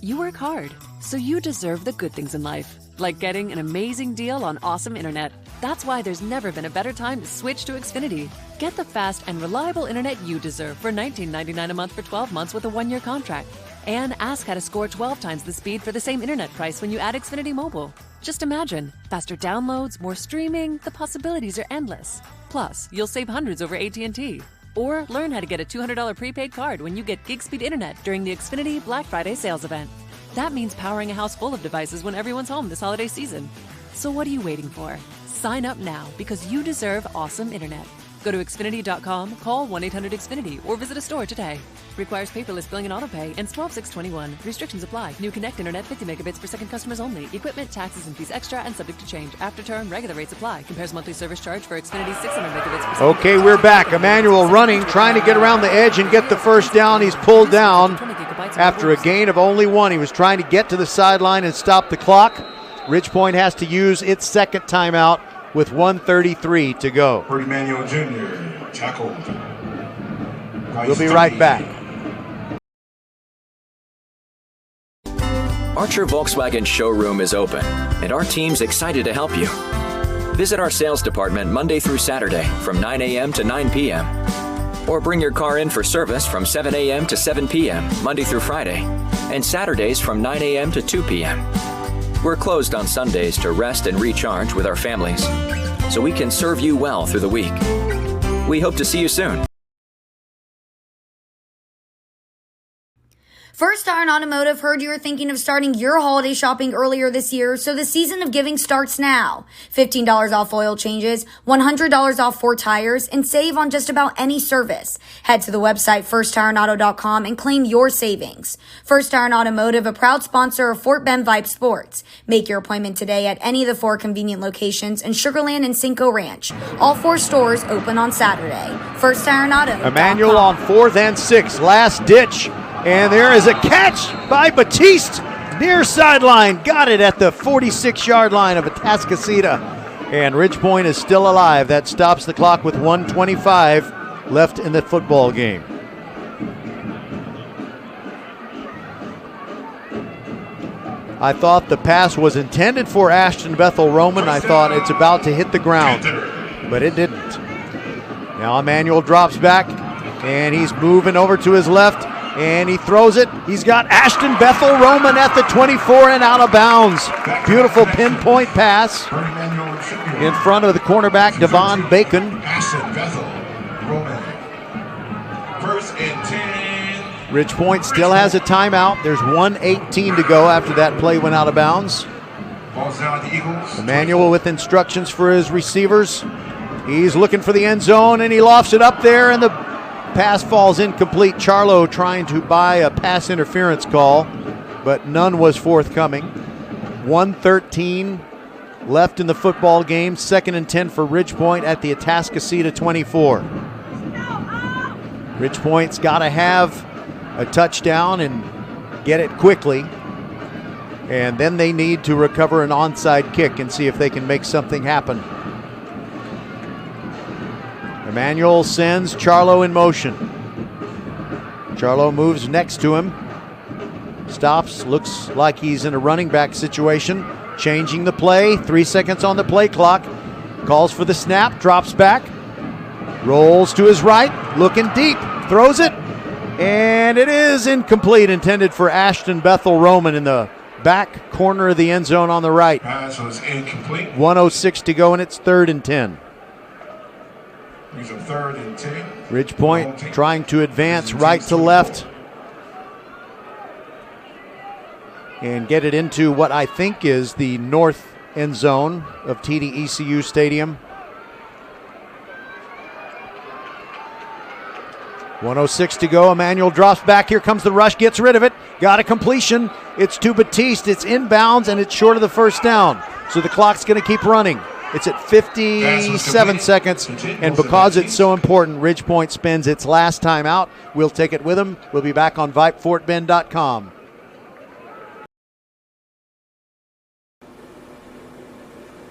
S6: You work hard, so you deserve the good things in life, like getting an amazing deal on awesome internet. That's why there's never been a better time to switch to Xfinity. Get the fast and reliable internet you deserve for $19.99 a month for 12 months with a 1-year contract. And ask how to score 12 times the speed for the same internet price when you add Xfinity Mobile. Just imagine, faster downloads, more streaming, the possibilities are endless. Plus, you'll save hundreds over AT&T. Or learn how to get a $200 prepaid card when you get gig speed internet during the Xfinity Black Friday sales event. That means powering a house full of devices when everyone's home this holiday season. So what are you waiting for? Sign up now because you deserve awesome internet. Go to Xfinity.com, call 1-800-XFINITY, or visit a store today. Requires paperless billing and autopay. Ends 12/6/21. Restrictions apply. New Connect Internet 50 megabits per second customers only. Equipment, taxes, and fees extra and subject to change. After term, regular rates apply. Compares monthly service charge for Xfinity 600 megabits per second.
S1: Okay, we're back. Emmanuel running, trying to get around the edge and get the first down. He's pulled down after a gain of only 1. He was trying to get to the sideline and stop the clock. Ridgepoint has to use its second timeout with 1:33 to go.
S16: Emmanuel Jr. tackled.
S1: We'll be right back.
S11: Archer Volkswagen showroom is open, and our team's excited to help you. Visit our sales department Monday through Saturday from 9 a.m. to 9 p.m. Or bring your car in for service from 7 a.m. to 7 p.m. Monday through Friday, and Saturdays from 9 a.m. to 2 p.m. We're closed on Sundays to rest and recharge with our families, so we can serve you well through the week. We hope to see you soon.
S4: First Iron Automotive heard you were thinking of starting your holiday shopping earlier this year, so the season of giving starts now. $15 off oil changes, $100 off 4 tires, and save on just about any service. Head to the website firstironauto.com and claim your savings. First Iron Automotive, a proud sponsor of Fort Bend Vype Sports. Make your appointment today at any of the 4 convenient locations in Sugar Land and Cinco Ranch. All 4 stores open on Saturday. First Iron Auto.
S1: Emmanuel on 4th and 6, last ditch. And there is a catch by Batiste. Near sideline. Got it at the 46-yard line of Atascocita. And Ridgepoint is still alive. That stops the clock with 1:25 left in the football game. I thought the pass was intended for Ashton Bethel Roman. I thought it's about to hit the ground, but it didn't. Now Emmanuel drops back, and he's moving over to his left. And he throws it. He's got Ashton Bethel Roman at the 24 and out of bounds. Beautiful pinpoint pass in front of the cornerback, Devon Bacon.
S16: Ashton Bethel Roman. 1st and 10.
S1: Ridgepoint still has a timeout. There's 1:18 to go after that play went out of bounds.
S16: Ball's down the Eagles.
S1: Emmanuel with instructions for his receivers. He's looking for the end zone, and he lofts it up there, and the pass falls incomplete. Charlo trying to buy a pass interference call, but none was forthcoming. 1:13 left in the football game. 2nd and 10 for Ridgepoint at the Atascocita 24. Ridgepoint's got to have a touchdown and get it quickly. And then they need to recover an onside kick and see if they can make something happen. Emmanuel sends Charlo in motion. Charlo moves next to him. Stops, looks like he's in a running back situation. Changing the play, 3 seconds on the play clock. Calls for the snap, drops back. Rolls to his right, looking deep, throws it. And it is incomplete, intended for Ashton Bethel Roman in the back corner of the end zone on the right.
S16: Pass was incomplete.
S1: 1:06 to go, and it's 3rd and 10.
S16: He's a 3rd and 10.
S1: Ridgepoint trying to advance right to left and get it into what I think is the north end zone of TDECU Stadium. 1:06 to go. Emmanuel drops back. Here comes the rush. Gets rid of it. Got a completion. It's to Batiste. It's inbounds, and it's short of the first down. So the clock's going to keep running. It's at 57 seconds, and because it's so important, Ridgepoint spends its last time out. We'll take it with them. We'll be back on VypeFortBend.com.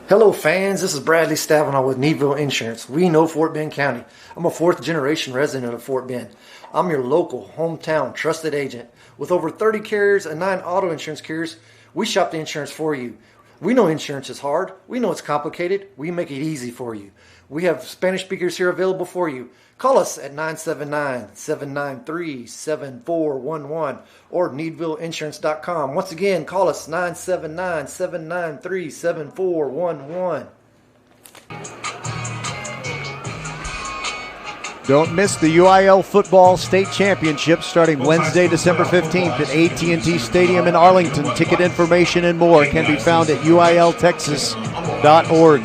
S2: Hello fans, this is Bradley Stavanaugh with Needville Insurance. We know Fort Bend County. I'm a 4th generation resident of Fort Bend. I'm your local, hometown, trusted agent. With over 30 carriers and 9 auto insurance carriers, we shop the insurance for you. We know insurance is hard. We know it's complicated. We make it easy for you. We have Spanish speakers here available for you. Call us at 979-793-7411 or NeedvilleInsurance.com. Once again, call us 979-793-7411.
S1: Don't miss the UIL Football State Championship starting Wednesday, December 15th at AT&T Stadium in Arlington. Ticket information and more can be found at uiltexas.org.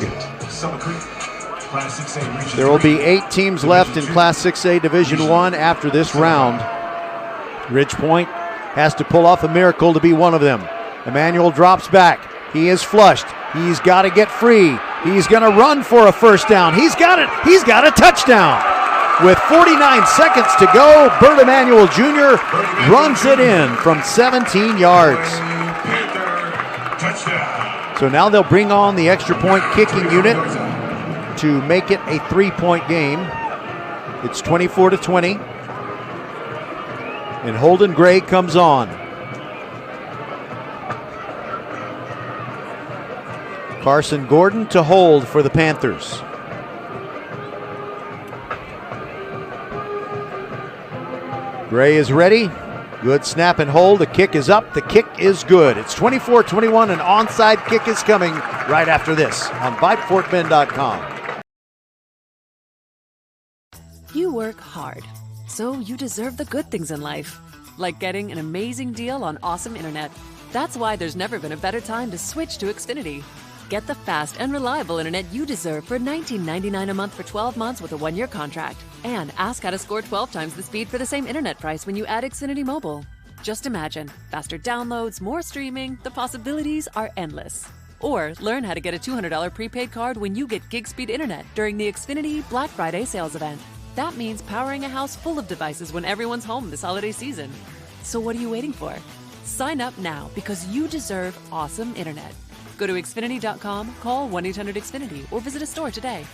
S16: Class 6A reaches
S1: There will be 8 teams left in Class 6A Division 1 after this round. Ridge Point has to pull off a miracle to be one of them. Emmanuel drops back. He is flushed. He's got to get free. He's going to run for a first down. He's got it. He's got a touchdown. With 49 seconds to go, Bert Emanuel Jr. runs it in from 17 yards. So now they'll bring on the extra point kicking unit to make it a 3-point game. It's 24-20. And Holden Gray comes on. Carson Gordon to hold for the Panthers. Gray is ready. Good snap and hold. The kick is up. The kick is good. It's 24-21. An onside kick is coming right after this on VypeFortBend.com.
S6: You work hard, so you deserve the good things in life, like getting an amazing deal on awesome internet. That's why there's never been a better time to switch to Xfinity. Get the fast and reliable internet you deserve for $19.99 a month for 12 months with a 1-year contract. And ask how to score 12 times the speed for the same internet price when you add Xfinity Mobile. Just imagine, faster downloads, more streaming, the possibilities are endless. Or learn how to get a $200 prepaid card when you get gig speed internet during the Xfinity Black Friday sales event. That means powering a house full of devices when everyone's home this holiday season. So what are you waiting for? Sign up now because you deserve awesome internet. Go to Xfinity.com, call 1-800-XFINITY, or visit a store today.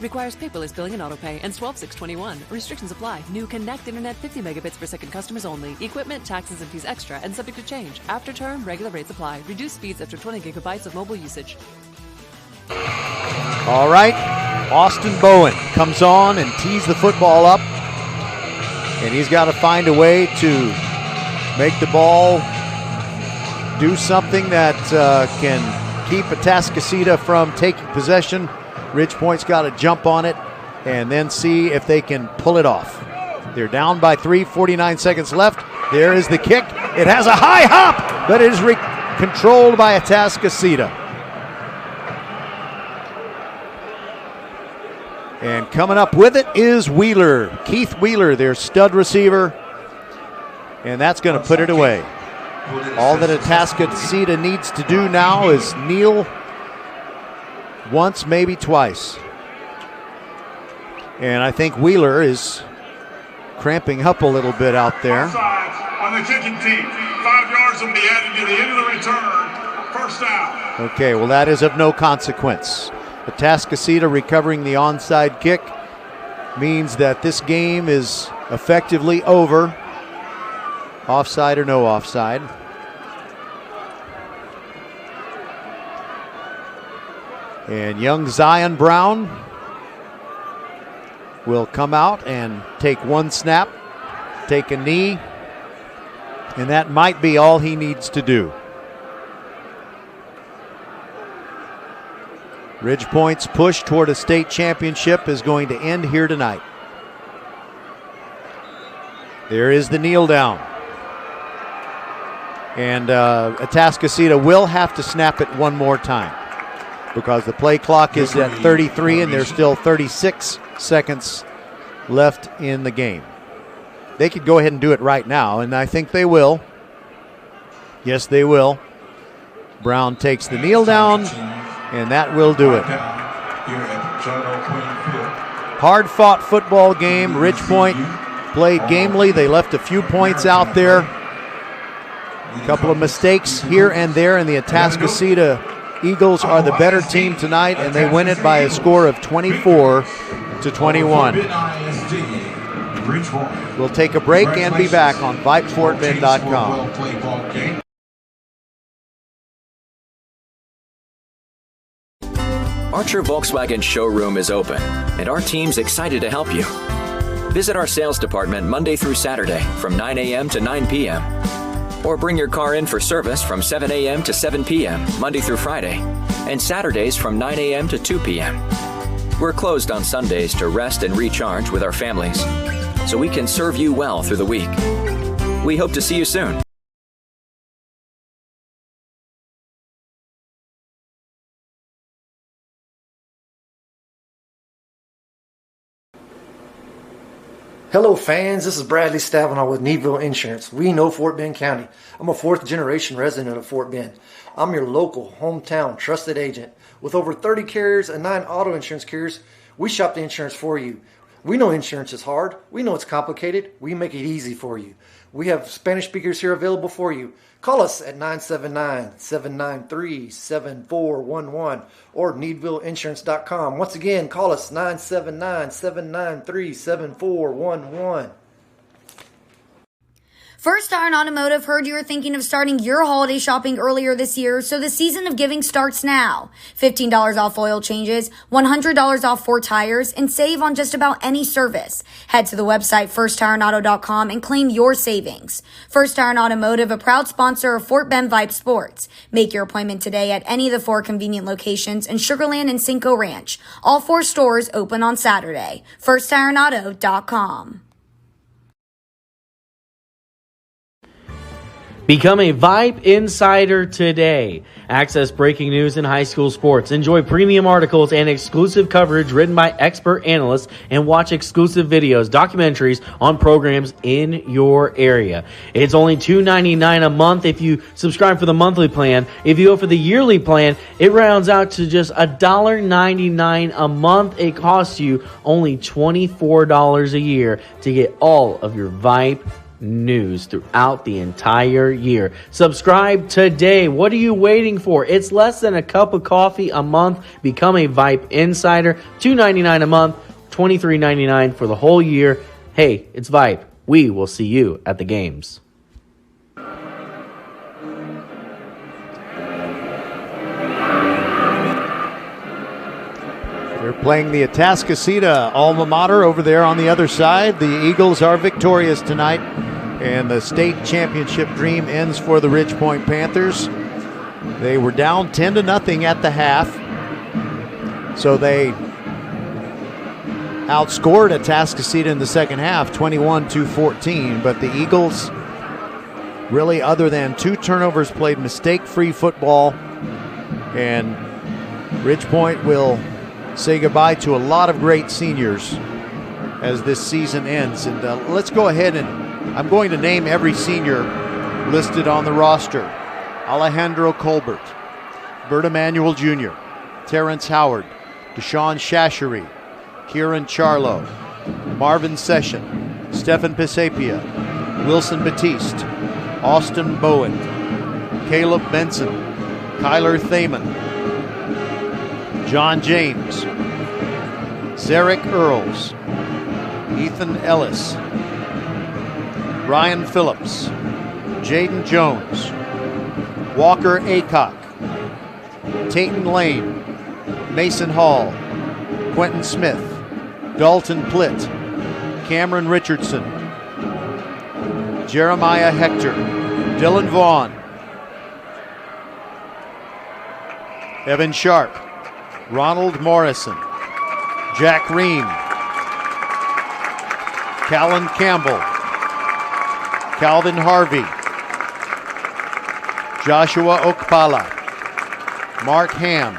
S6: Requires paperless billing and autopay, ends 12/6/21. Restrictions apply. New Connect Internet 50 megabits per second customers only. Equipment, taxes, and fees extra and subject to change. After term, regular rates apply. Reduced speeds after 20 gigabytes of mobile usage.
S1: All right, Austin Bowen comes on and tees the football up. And he's got to find a way to make the ball do something that can keep Atascocita from taking possession. Ridge Point's got to jump on it and then see if they can pull it off. They're down by 3, 49 seconds left. There is the kick. It has a high hop, but it is controlled by Atascocita. And coming up with it is Wheeler. Keith Wheeler, their stud receiver. And that's going to put it away. All that Atascocita needs to do now is kneel once, maybe twice. And I think Wheeler is cramping up a little bit out there.
S21: On the kicking team, 5 yards will be added to the end of the return. First down.
S1: Okay, well that is of no consequence. Atascocita recovering the onside kick means that this game is effectively over. Offside or no offside. And young Zion Brown will come out and take one snap, take a knee, and that might be all he needs to do. Ridge Point's push toward a state championship is going to end here tonight. There is the kneel down. And Atascocita will have to snap it one more time because the play clock is at 33 and there's still 36 seconds left in the game. They could go ahead and do it right now, and I think they will. Yes, they will. Brown takes the kneel down, and that will do it. Hard-fought football game. Ridge Point played gamely. They left a few points out there. A couple of mistakes here and there, and the Atascocita Eagles are the better team tonight, and they win it by a score of 24-21. We'll take a break and be back on VypeFortBend.com.
S11: Archer Volkswagen showroom is open, and our team's excited to help you. Visit our sales department Monday through Saturday from 9 a.m. to 9 p.m. Or bring your car in for service from 7 a.m. to 7 p.m. Monday through Friday, and Saturdays from 9 a.m. to 2 p.m. We're closed on Sundays to rest and recharge with our families, so we can serve you well through the week. We hope to see you soon.
S2: Hello fans, this is Bradley Stavanaugh with Needville Insurance. We know Fort Bend County. I'm a 4th generation resident of Fort Bend. I'm your local, hometown, trusted agent. With over 30 carriers and 9 auto insurance carriers, we shop the insurance for you. We know insurance is hard. We know it's complicated. We make it easy for you. We have Spanish speakers here available for you. Call us at 979-793-7411 or needvilleinsurance.com. Once again, call us 979-793-7411.
S4: First Iron Automotive heard you were thinking of starting your holiday shopping earlier this year, so the season of giving starts now. $15 off oil changes, $100 off 4 tires, and save on just about any service. Head to the website firstironauto.com and claim your savings. First Iron Automotive, a proud sponsor of Fort Bend Vype Sports. Make your appointment today at any of the 4 convenient locations in Sugar Land and Cinco Ranch. All 4 stores open on Saturday. firstironauto.com.
S3: Become a Vype Insider today. Access breaking news in high school sports. Enjoy premium articles and exclusive coverage written by expert analysts, and watch exclusive videos, documentaries on programs in your area. It's only $2.99 a month if you subscribe for the monthly plan. If you go for the yearly plan, it rounds out to just $1.99 a month. It costs you only $24 a year to get all of your Vype news throughout the entire year. Subscribe today. What are you waiting for? It's less than a cup of coffee a month. Become a Vype Insider. $2.99 a month, $23.99 for the whole year. Hey, it's Vype. We will see you at the games.
S1: They're playing the Atascocita alma mater over there on the other side. The Eagles are victorious tonight, and the state championship dream ends for the Ridge Point Panthers. They were down 10-0 at the half, so they outscored Atascocita in the second half, 21-14, but the Eagles, really other than 2 turnovers, played mistake-free football, and Ridge Point will say goodbye to a lot of great seniors as this season ends. And let's go ahead, and I'm going to name every senior listed on the roster. Alejandro Colbert, Bert Emanuel Jr., Terrence Howard, Deshaun Shashery, Kieran Charlo, Marvin Session, Stefan Pisapia, Wilson Batiste, Austin Bowen, Caleb Benson, Kyler Thaman, John James, Zarek Earls, Ethan Ellis, Ryan Phillips, Jaden Jones, Walker Acock, Tayton Lane, Mason Hall, Quentin Smith, Dalton Plitt, Cameron Richardson, Jeremiah Hector, Dylan Vaughn, Evan Sharp, Ronald Morrison, Jack Ream, Callan Campbell, Calvin Harvey, Joshua Okpala, Mark Ham,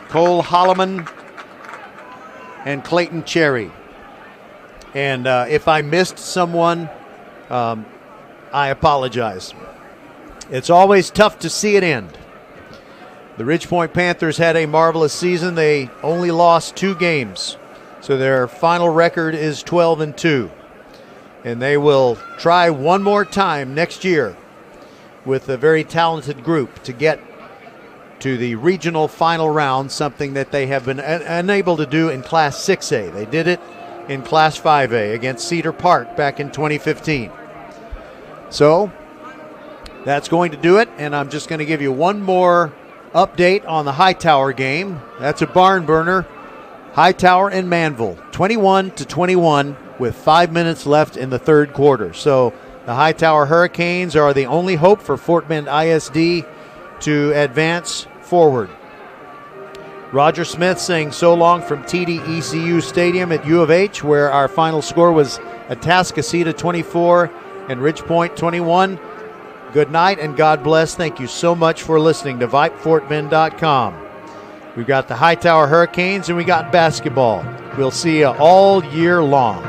S1: Cole Holloman, and Clayton Cherry. And if I missed someone, I apologize. It's always tough to see it end. The Ridge Point Panthers had a marvelous season. They only lost 2 games, so their final record is 12-2. And they will try one more time next year with a very talented group to get to the regional final round, something that they have been unable to do in Class 6A. They did it in Class 5A against Cedar Park back in 2015. So that's going to do it, and I'm just going to give you one more update on the Hightower game. That's a barn burner. Hightower and Manville, 21-21 with 5 minutes left in the third quarter. So the Hightower Hurricanes are the only hope for Fort Bend ISD to advance forward. Roger Smith saying so long from TDECU Stadium at U of H, where our final score was Atascocita 24 and Ridge Point 21. Good night and God bless. Thank you so much for listening to VypeFortBend.com. We've got the Hightower Hurricanes, and we got basketball. We'll see you all year long.